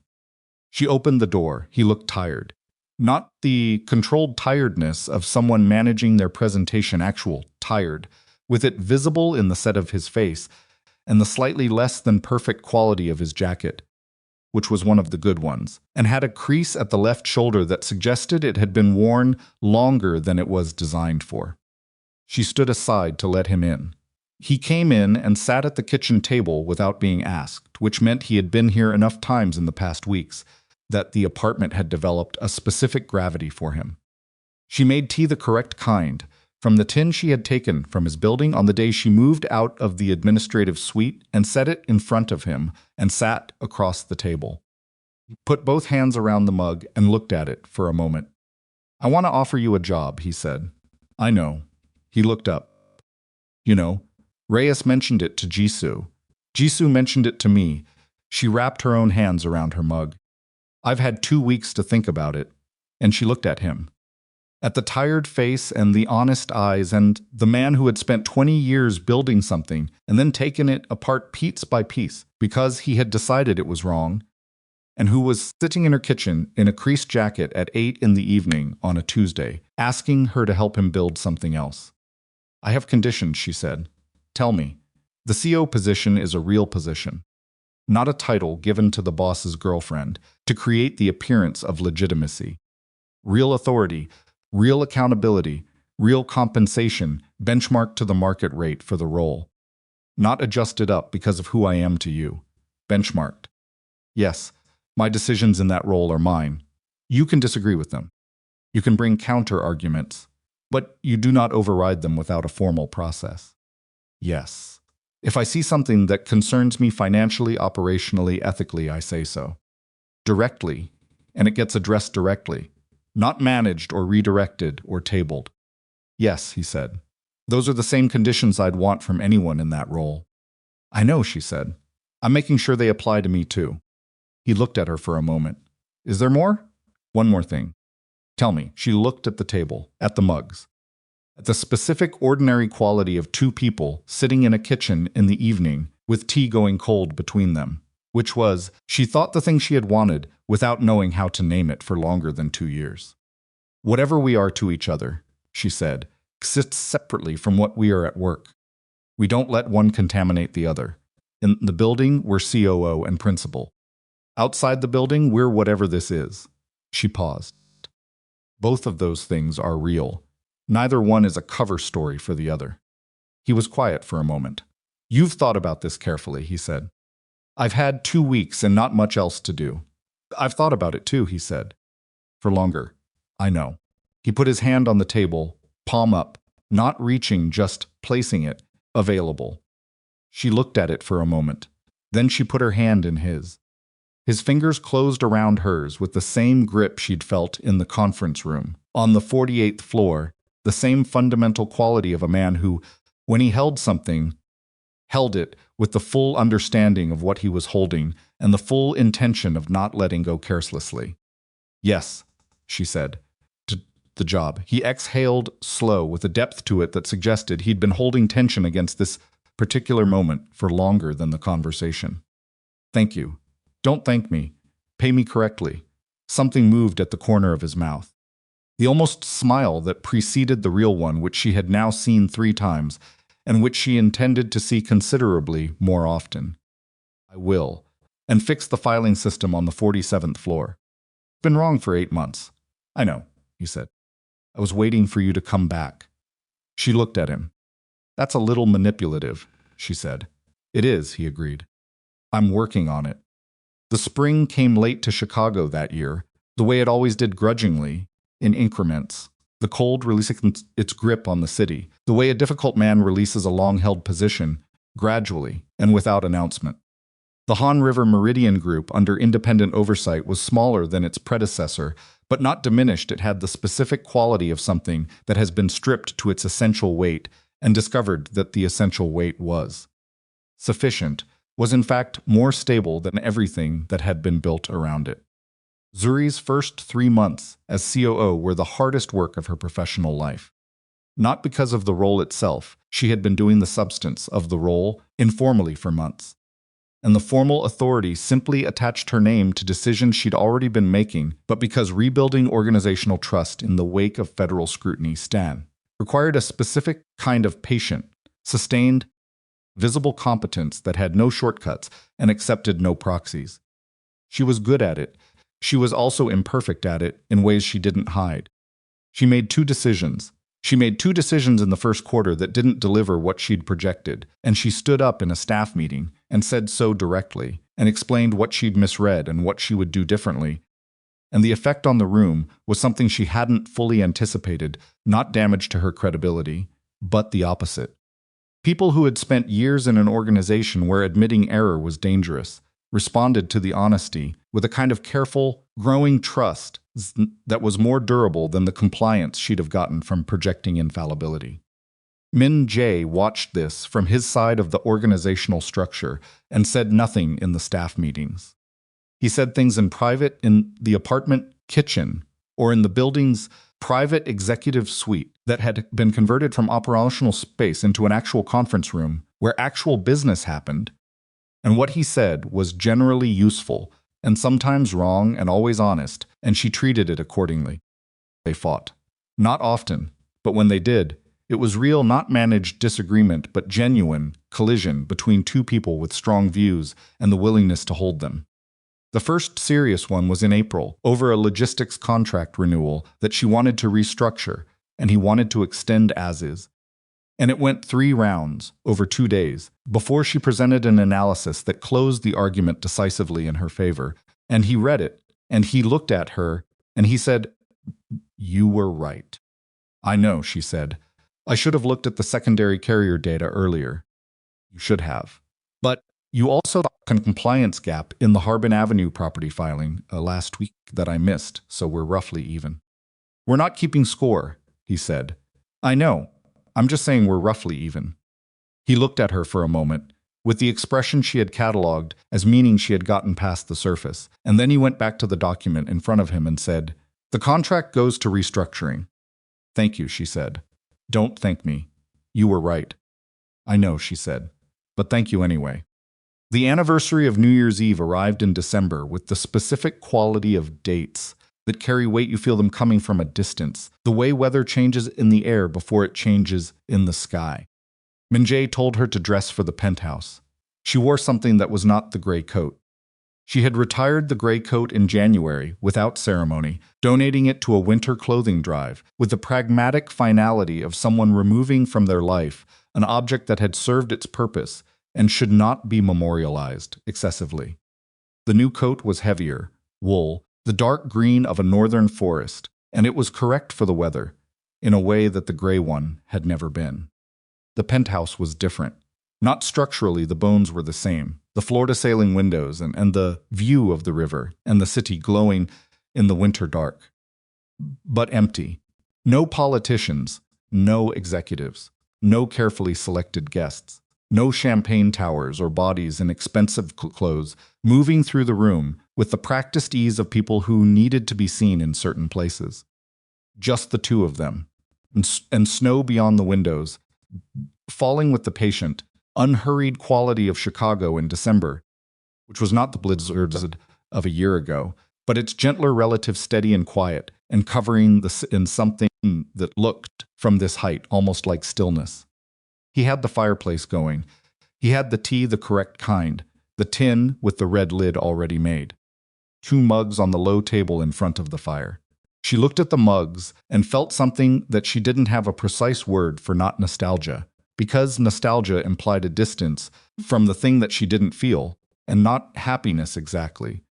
She opened the door. He looked tired. Not the controlled tiredness of someone managing their presentation, actual tired, with it visible in the set of his face, and the slightly less than perfect quality of his jacket, which was one of the good ones, and had a crease at the left shoulder that suggested it had been worn longer than it was designed for. She stood aside to let him in. He came in and sat at the kitchen table without being asked, which meant he had been here enough times in the past weeks that the apartment had developed a specific gravity for him. She made tea the correct kind, from the tin she had taken from his building on the day she moved out of the administrative suite, and set it in front of him and sat across the table. He put both hands around the mug and looked at it for a moment. "I want to offer you a job," he said. "I know." He looked up. "You know, Reyes mentioned it to Jisoo. Jisoo mentioned it to me." She wrapped her own hands around her mug. "I've had 2 weeks to think about it." And she looked at him. At the tired face and the honest eyes and the man who had spent 20 years building something and then taken it apart piece by piece because he had decided it was wrong, and who was sitting in her kitchen in a creased jacket at 8 in the evening on a Tuesday, asking her to help him build something else. "I have conditions," she said. "Tell me. The CO position is a real position, not a title given to the boss's girlfriend to create the appearance of legitimacy. Real authority, real accountability, real compensation benchmarked to the market rate for the role. Not adjusted up because of who I am to you. Benchmarked. Yes, my decisions in that role are mine. You can disagree with them. You can bring counter-arguments, but you do not override them without a formal process. Yes." If I see something that concerns me financially, operationally, ethically, I say so. Directly, and it gets addressed directly, not managed or redirected or tabled. Yes, he said. Those are the same conditions I'd want from anyone in that role. I know, she said. I'm making sure they apply to me too. He looked at her for a moment. Is there more? One more thing. Tell me. She looked at the table, at the mugs, at the specific ordinary quality of two people sitting in a kitchen in the evening with tea going cold between them, which was, she thought, the thing she had wanted without knowing how to name it for longer than 2 years. Whatever we are to each other, she said, exists separately from what we are at work. We don't let one contaminate the other. In the building, we're COO and principal. Outside the building, we're whatever this is. She paused. Both of those things are real. Neither one is a cover story for the other. He was quiet for a moment. You've thought about this carefully, he said. I've had 2 weeks and not much else to do. I've thought about it too, he said. For longer. I know. He put his hand on the table, palm up, not reaching, just placing it, available. She looked at it for a moment. Then she put her hand in his. His fingers closed around hers with the same grip she'd felt in the conference room, on the 48th floor, the same fundamental quality of a man who, when he held something, held it with the full understanding of what he was holding and the full intention of not letting go carelessly. Yes, she said. The job. He exhaled slow, with a depth to it that suggested he'd been holding tension against this particular moment for longer than the conversation. Thank you. Don't thank me. Pay me correctly. Something moved at the corner of his mouth. The almost smile that preceded the real one, which she had now seen 3 times, and which she intended to see considerably more often. I will. And fix the filing system on the 47th floor. Been wrong for 8 months. I know, he said. I was waiting for you to come back. She looked at him. That's a little manipulative, she said. It is, he agreed. I'm working on it. The spring came late to Chicago that year, the way it always did, grudgingly, in increments. The cold releasing its grip on the city, the way a difficult man releases a long-held position, gradually and without announcement. The Han River Meridian Group, under independent oversight, was smaller than its predecessor, but not diminished. It had the specific quality of something that has been stripped to its essential weight and discovered that the essential weight was sufficient, was in fact more stable than everything that had been built around it. Zuri's first 3 months as COO were the hardest work of her professional life. Not because of the role itself, she had been doing the substance of the role informally for months. And the formal authority simply attached her name to decisions she'd already been making, but because rebuilding organizational trust in the wake of federal scrutiny required a specific kind of patient, sustained, visible competence that had no shortcuts and accepted no proxies. She was good at it. She was also imperfect at it in ways she didn't hide. She made 2 decisions. She made 2 decisions in the first quarter that didn't deliver what she'd projected, and she stood up in a staff meeting and said so directly, and explained what she'd misread and what she would do differently. And the effect on the room was something she hadn't fully anticipated, not damage to her credibility, but the opposite. People who had spent years in an organization where admitting error was dangerous responded to the honesty with a kind of careful, growing trust that was more durable than the compliance she'd have gotten from projecting infallibility. Min-jae watched this from his side of the organizational structure and said nothing in the staff meetings. He said things in private in the apartment kitchen or in the building's private executive suite that had been converted from operational space into an actual conference room where actual business happened. And what he said was generally useful and sometimes wrong and always honest, and she treated it accordingly. They fought. Not often, but when they did, it was real, not managed disagreement, but genuine collision between 2 people with strong views and the willingness to hold them. The first serious one was in April, over a logistics contract renewal that she wanted to restructure, and he wanted to extend as is. And it went 3 rounds, over 2 days, before she presented an analysis that closed the argument decisively in her favor. And he read it, and he looked at her, and he said, "You were right." "I know," she said. "I should have looked at the secondary carrier data earlier." You should have. But you also saw a compliance gap in the Harbin Avenue property filing last week that I missed, so we're roughly even. We're not keeping score, he said. I know. I'm just saying we're roughly even. He looked at her for a moment, with the expression she had catalogued as meaning she had gotten past the surface, and then he went back to the document in front of him and said, "The contract goes to restructuring." "Thank you," she said. "Don't thank me. You were right." "I know," she said, "but thank you anyway." The anniversary of New Year's Eve arrived in December with the specific quality of dates that carry weight. You feel them coming from a distance, the way weather changes in the air before it changes in the sky. Min-jae told her to dress for the penthouse. She wore something that was not the gray coat. She had retired the gray coat in January without ceremony, donating it to a winter clothing drive, with the pragmatic finality of someone removing from their life an object that had served its purpose and should not be memorialized excessively. The new coat was heavier, wool, the dark green of a northern forest, and it was correct for the weather, in a way that the gray one had never been. The penthouse was different. Not structurally, the bones were the same. The floor-to-ceiling windows and the view of the river and the city glowing in the winter dark. But empty. No politicians, no executives, no carefully selected guests, no champagne towers or bodies in expensive clothes moving through the room with the practiced ease of people who needed to be seen in certain places. Just the two of them, and snow beyond the windows, falling with the patient, unhurried quality of Chicago in December, which was not the blizzards of a year ago, but its gentler relative steady and quiet, and covering in something that looked, from this height, almost like stillness. He had the fireplace going. He had the tea the correct kind, the tin with the red lid already made. 2 mugs on the low table in front of the fire. She looked at the mugs and felt something that she didn't have a precise word for, not nostalgia, because nostalgia implied a distance from the thing that she didn't feel, and not happiness exactly.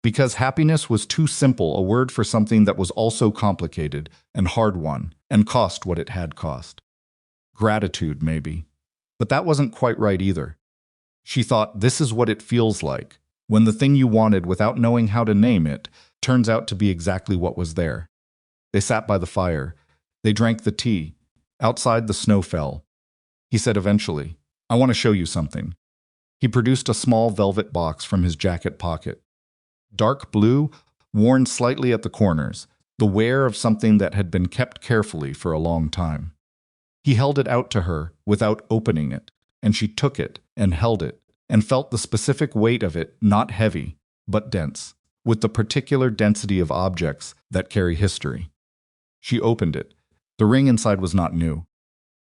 Because happiness was too simple a word for something that was also complicated and hard-won, and cost what it had cost. Gratitude, maybe. But that wasn't quite right either. She thought, this is what it feels like, when the thing you wanted without knowing how to name it turns out to be exactly what was there. They sat by the fire. They drank the tea. Outside, the snow fell. He said eventually, "I want to show you something." He produced a small velvet box from his jacket pocket. Dark blue, worn slightly at the corners, the wear of something that had been kept carefully for a long time. He held it out to her without opening it, and she took it and held it, and felt the specific weight of it, not heavy, but dense, with the particular density of objects that carry history. She opened it. The ring inside was not new.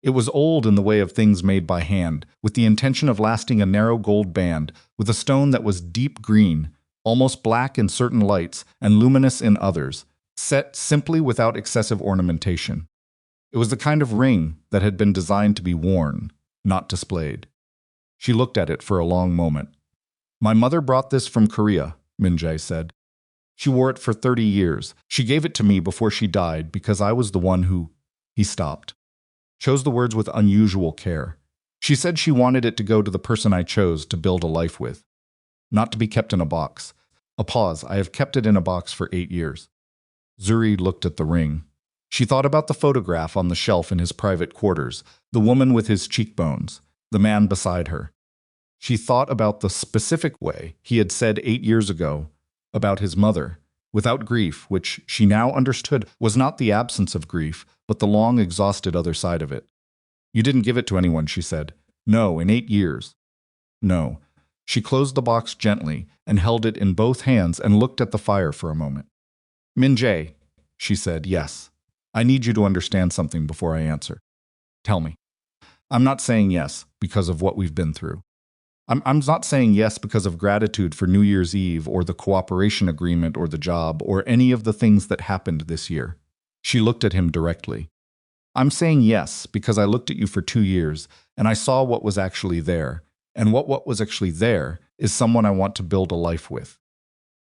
It was old in the way of things made by hand, with the intention of lasting a narrow gold band, with a stone that was deep green, almost black in certain lights and luminous in others, set simply without excessive ornamentation. It was the kind of ring that had been designed to be worn, not displayed. She looked at it for a long moment. "My mother brought this from Korea," Min-jae said. "She wore it for 30 years. She gave it to me before she died because I was the one who—" He stopped. Chose the words with unusual care. "She said she wanted it to go to the person I chose to build a life with. Not to be kept in a box." A pause. "I have kept it in a box for 8 years. Zuri looked at the ring. She thought about the photograph on the shelf in his private quarters, the woman with his cheekbones, the man beside her. She thought about the specific way he had said 8 years ago about his mother, without grief, which she now understood was not the absence of grief, but the long exhausted other side of it. "You didn't give it to anyone," she said. "No, in 8 years. "No." She closed the box gently and held it in both hands and looked at the fire for a moment. "Min-jae," she said, "yes. I need you to understand something before I answer. Tell me." "I'm not saying yes because of what we've been through. I'm not saying yes because of gratitude for New Year's Eve or the cooperation agreement or the job or any of the things that happened this year." She looked at him directly. "I'm saying yes because I looked at you for 2 years and I saw what was actually there. And what was actually there is someone I want to build a life with.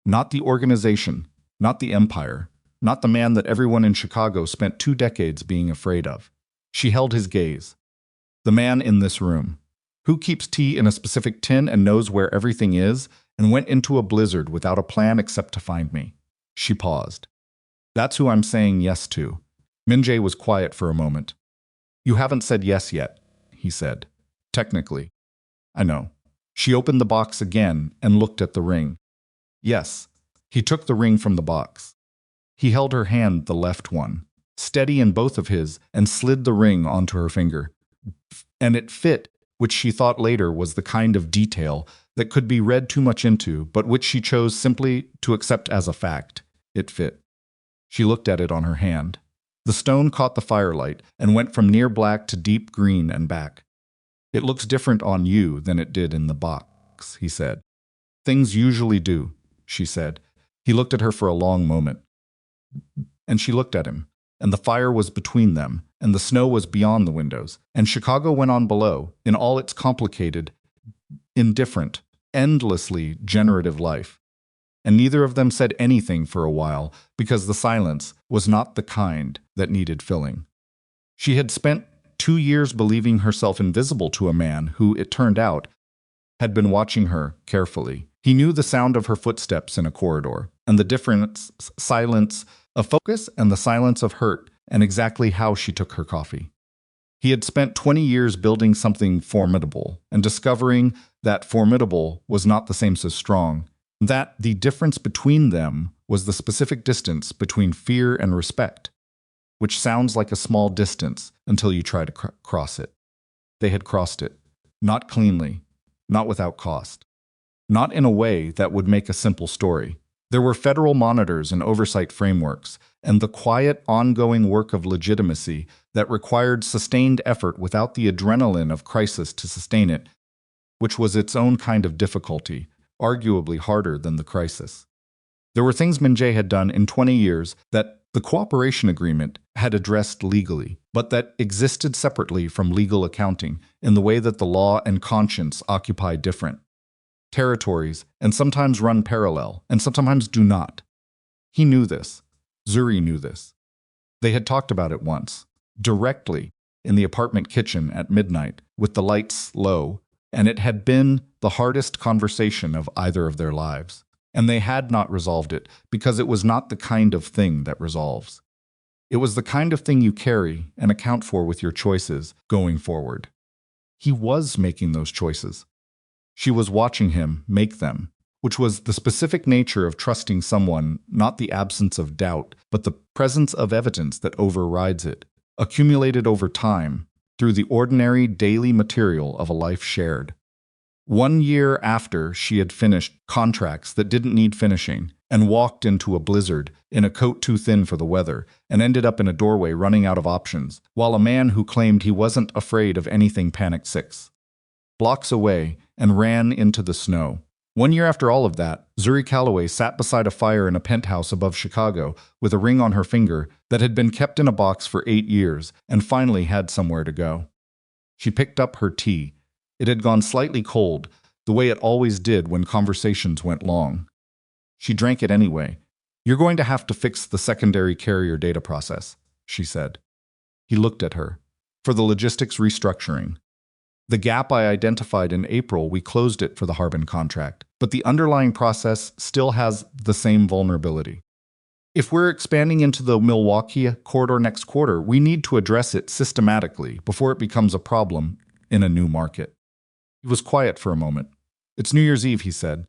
Not the organization, not the empire, not the man that everyone in Chicago spent 2 decades being afraid of." She held his gaze. "The man in this room. Who keeps tea in a specific tin and knows where everything is, and went into a blizzard without a plan except to find me? She paused. That's who I'm saying yes to. Min-jae was quiet for a moment. You haven't said yes yet, he said. Technically. I know. She opened the box again and looked at the ring. Yes. He took the ring from the box. He held her hand, the left one, steady in both of his, and slid the ring onto her finger. And it fit, which she thought later was the kind of detail that could be read too much into, but which she chose simply to accept as a fact. It fit. She looked at it on her hand. The stone caught the firelight and went from near black to deep green and back. It looks different on you than it did in the box, he said. Things usually do, she said. He looked at her for a long moment. And she looked at him, and the fire was between them, and the snow was beyond the windows, and Chicago went on below, in all its complicated, indifferent, endlessly generative life. And neither of them said anything for a while, because the silence was not the kind that needed filling. She had spent 2 years believing herself invisible to a man who, it turned out, had been watching her carefully. He knew the sound of her footsteps in a corridor, and the difference, silence of focus and the silence of hurt, and exactly how she took her coffee. He had spent 20 years building something formidable, and discovering that formidable was not the same as strong, that the difference between them was the specific distance between fear and respect, which sounds like a small distance until you try to cross it. They had crossed it, not cleanly, not without cost, not in a way that would make a simple story. There were federal monitors and oversight frameworks, and the quiet, ongoing work of legitimacy that required sustained effort without the adrenaline of crisis to sustain it, which was its own kind of difficulty, arguably harder than the crisis. There were things Min-jae had done in 20 years that the cooperation agreement had addressed legally, but that existed separately from legal accounting in the way that the law and conscience occupy different territories and sometimes run parallel and sometimes do not. He knew this. Zuri knew this. They had talked about it once, directly, in the apartment kitchen at midnight, with the lights low, and it had been the hardest conversation of either of their lives. And they had not resolved it because it was not the kind of thing that resolves. It was the kind of thing you carry and account for with your choices going forward. He was making those choices. She was watching him make them, which was the specific nature of trusting someone, not the absence of doubt, but the presence of evidence that overrides it, accumulated over time through the ordinary daily material of a life shared. 1 year after she had finished contracts that didn't need finishing and walked into a blizzard in a coat too thin for the weather and ended up in a doorway running out of options, while a man who claimed he wasn't afraid of anything panicked 6 blocks away and ran into the snow. 1 year after all of that, Zuri Calloway sat beside a fire in a penthouse above Chicago with a ring on her finger that had been kept in a box for 8 years and finally had somewhere to go. She picked up her tea. It had gone slightly cold, the way it always did when conversations went long. She drank it anyway. You're going to have to fix the secondary carrier data process, she said. He looked at her. For the logistics restructuring. The gap I identified in April, we closed it for the Harbin contract, but the underlying process still has the same vulnerability. If we're expanding into the Milwaukee corridor next quarter, we need to address it systematically before it becomes a problem in a new market. He was quiet for a moment. It's New Year's Eve, he said.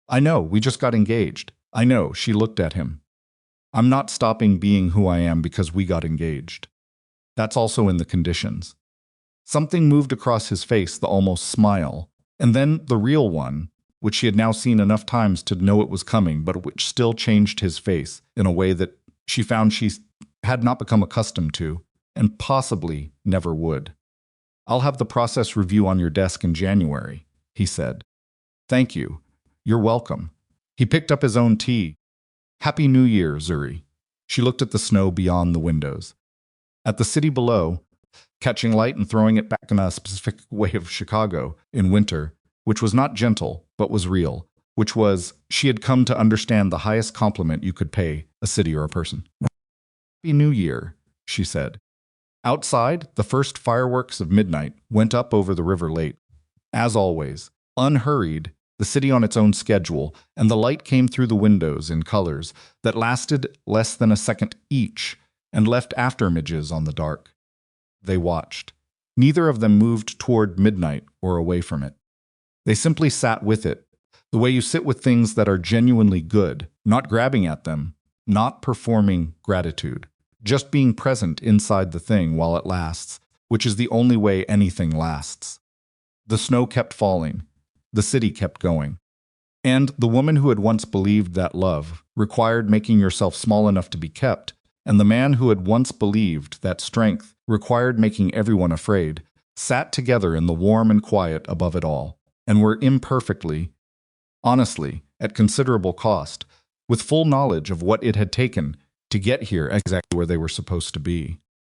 I know, we just got engaged. I know, she looked at him. I'm not stopping being who I am because we got engaged. That's also in the conditions. Something moved across his face, the almost smile, and then the real one, which she had now seen enough times to know it was coming, but which still changed his face in a way that she found she had not become accustomed to, and possibly never would. I'll have the process review on your desk in January, he said. Thank you. You're welcome. He picked up his own tea. Happy New Year, Zuri. She looked at the snow beyond the windows. At the city below, catching light and throwing it back in a specific way of Chicago in winter, which was not gentle, but was real, which was, she had come to understand the highest compliment you could pay a city or a person. Happy New Year, she said. Outside, the first fireworks of midnight went up over the river late. As always, unhurried, the city on its own schedule, and the light came through the windows in colors that lasted less than a second each and left afterimages on the dark. They watched. Neither of them moved toward midnight or away from it. They simply sat with it, the way you sit with things that are genuinely good, not grabbing at them, not performing gratitude, just being present inside the thing while it lasts, which is the only way anything lasts. The snow kept falling. The city kept going. And the woman who had once believed that love required making yourself small enough to be kept, and the man who had once believed that strength required making everyone afraid, sat together in the warm and quiet above it all, and were imperfectly, honestly, at considerable cost, with full knowledge of what it had taken to get here exactly where they were supposed to be.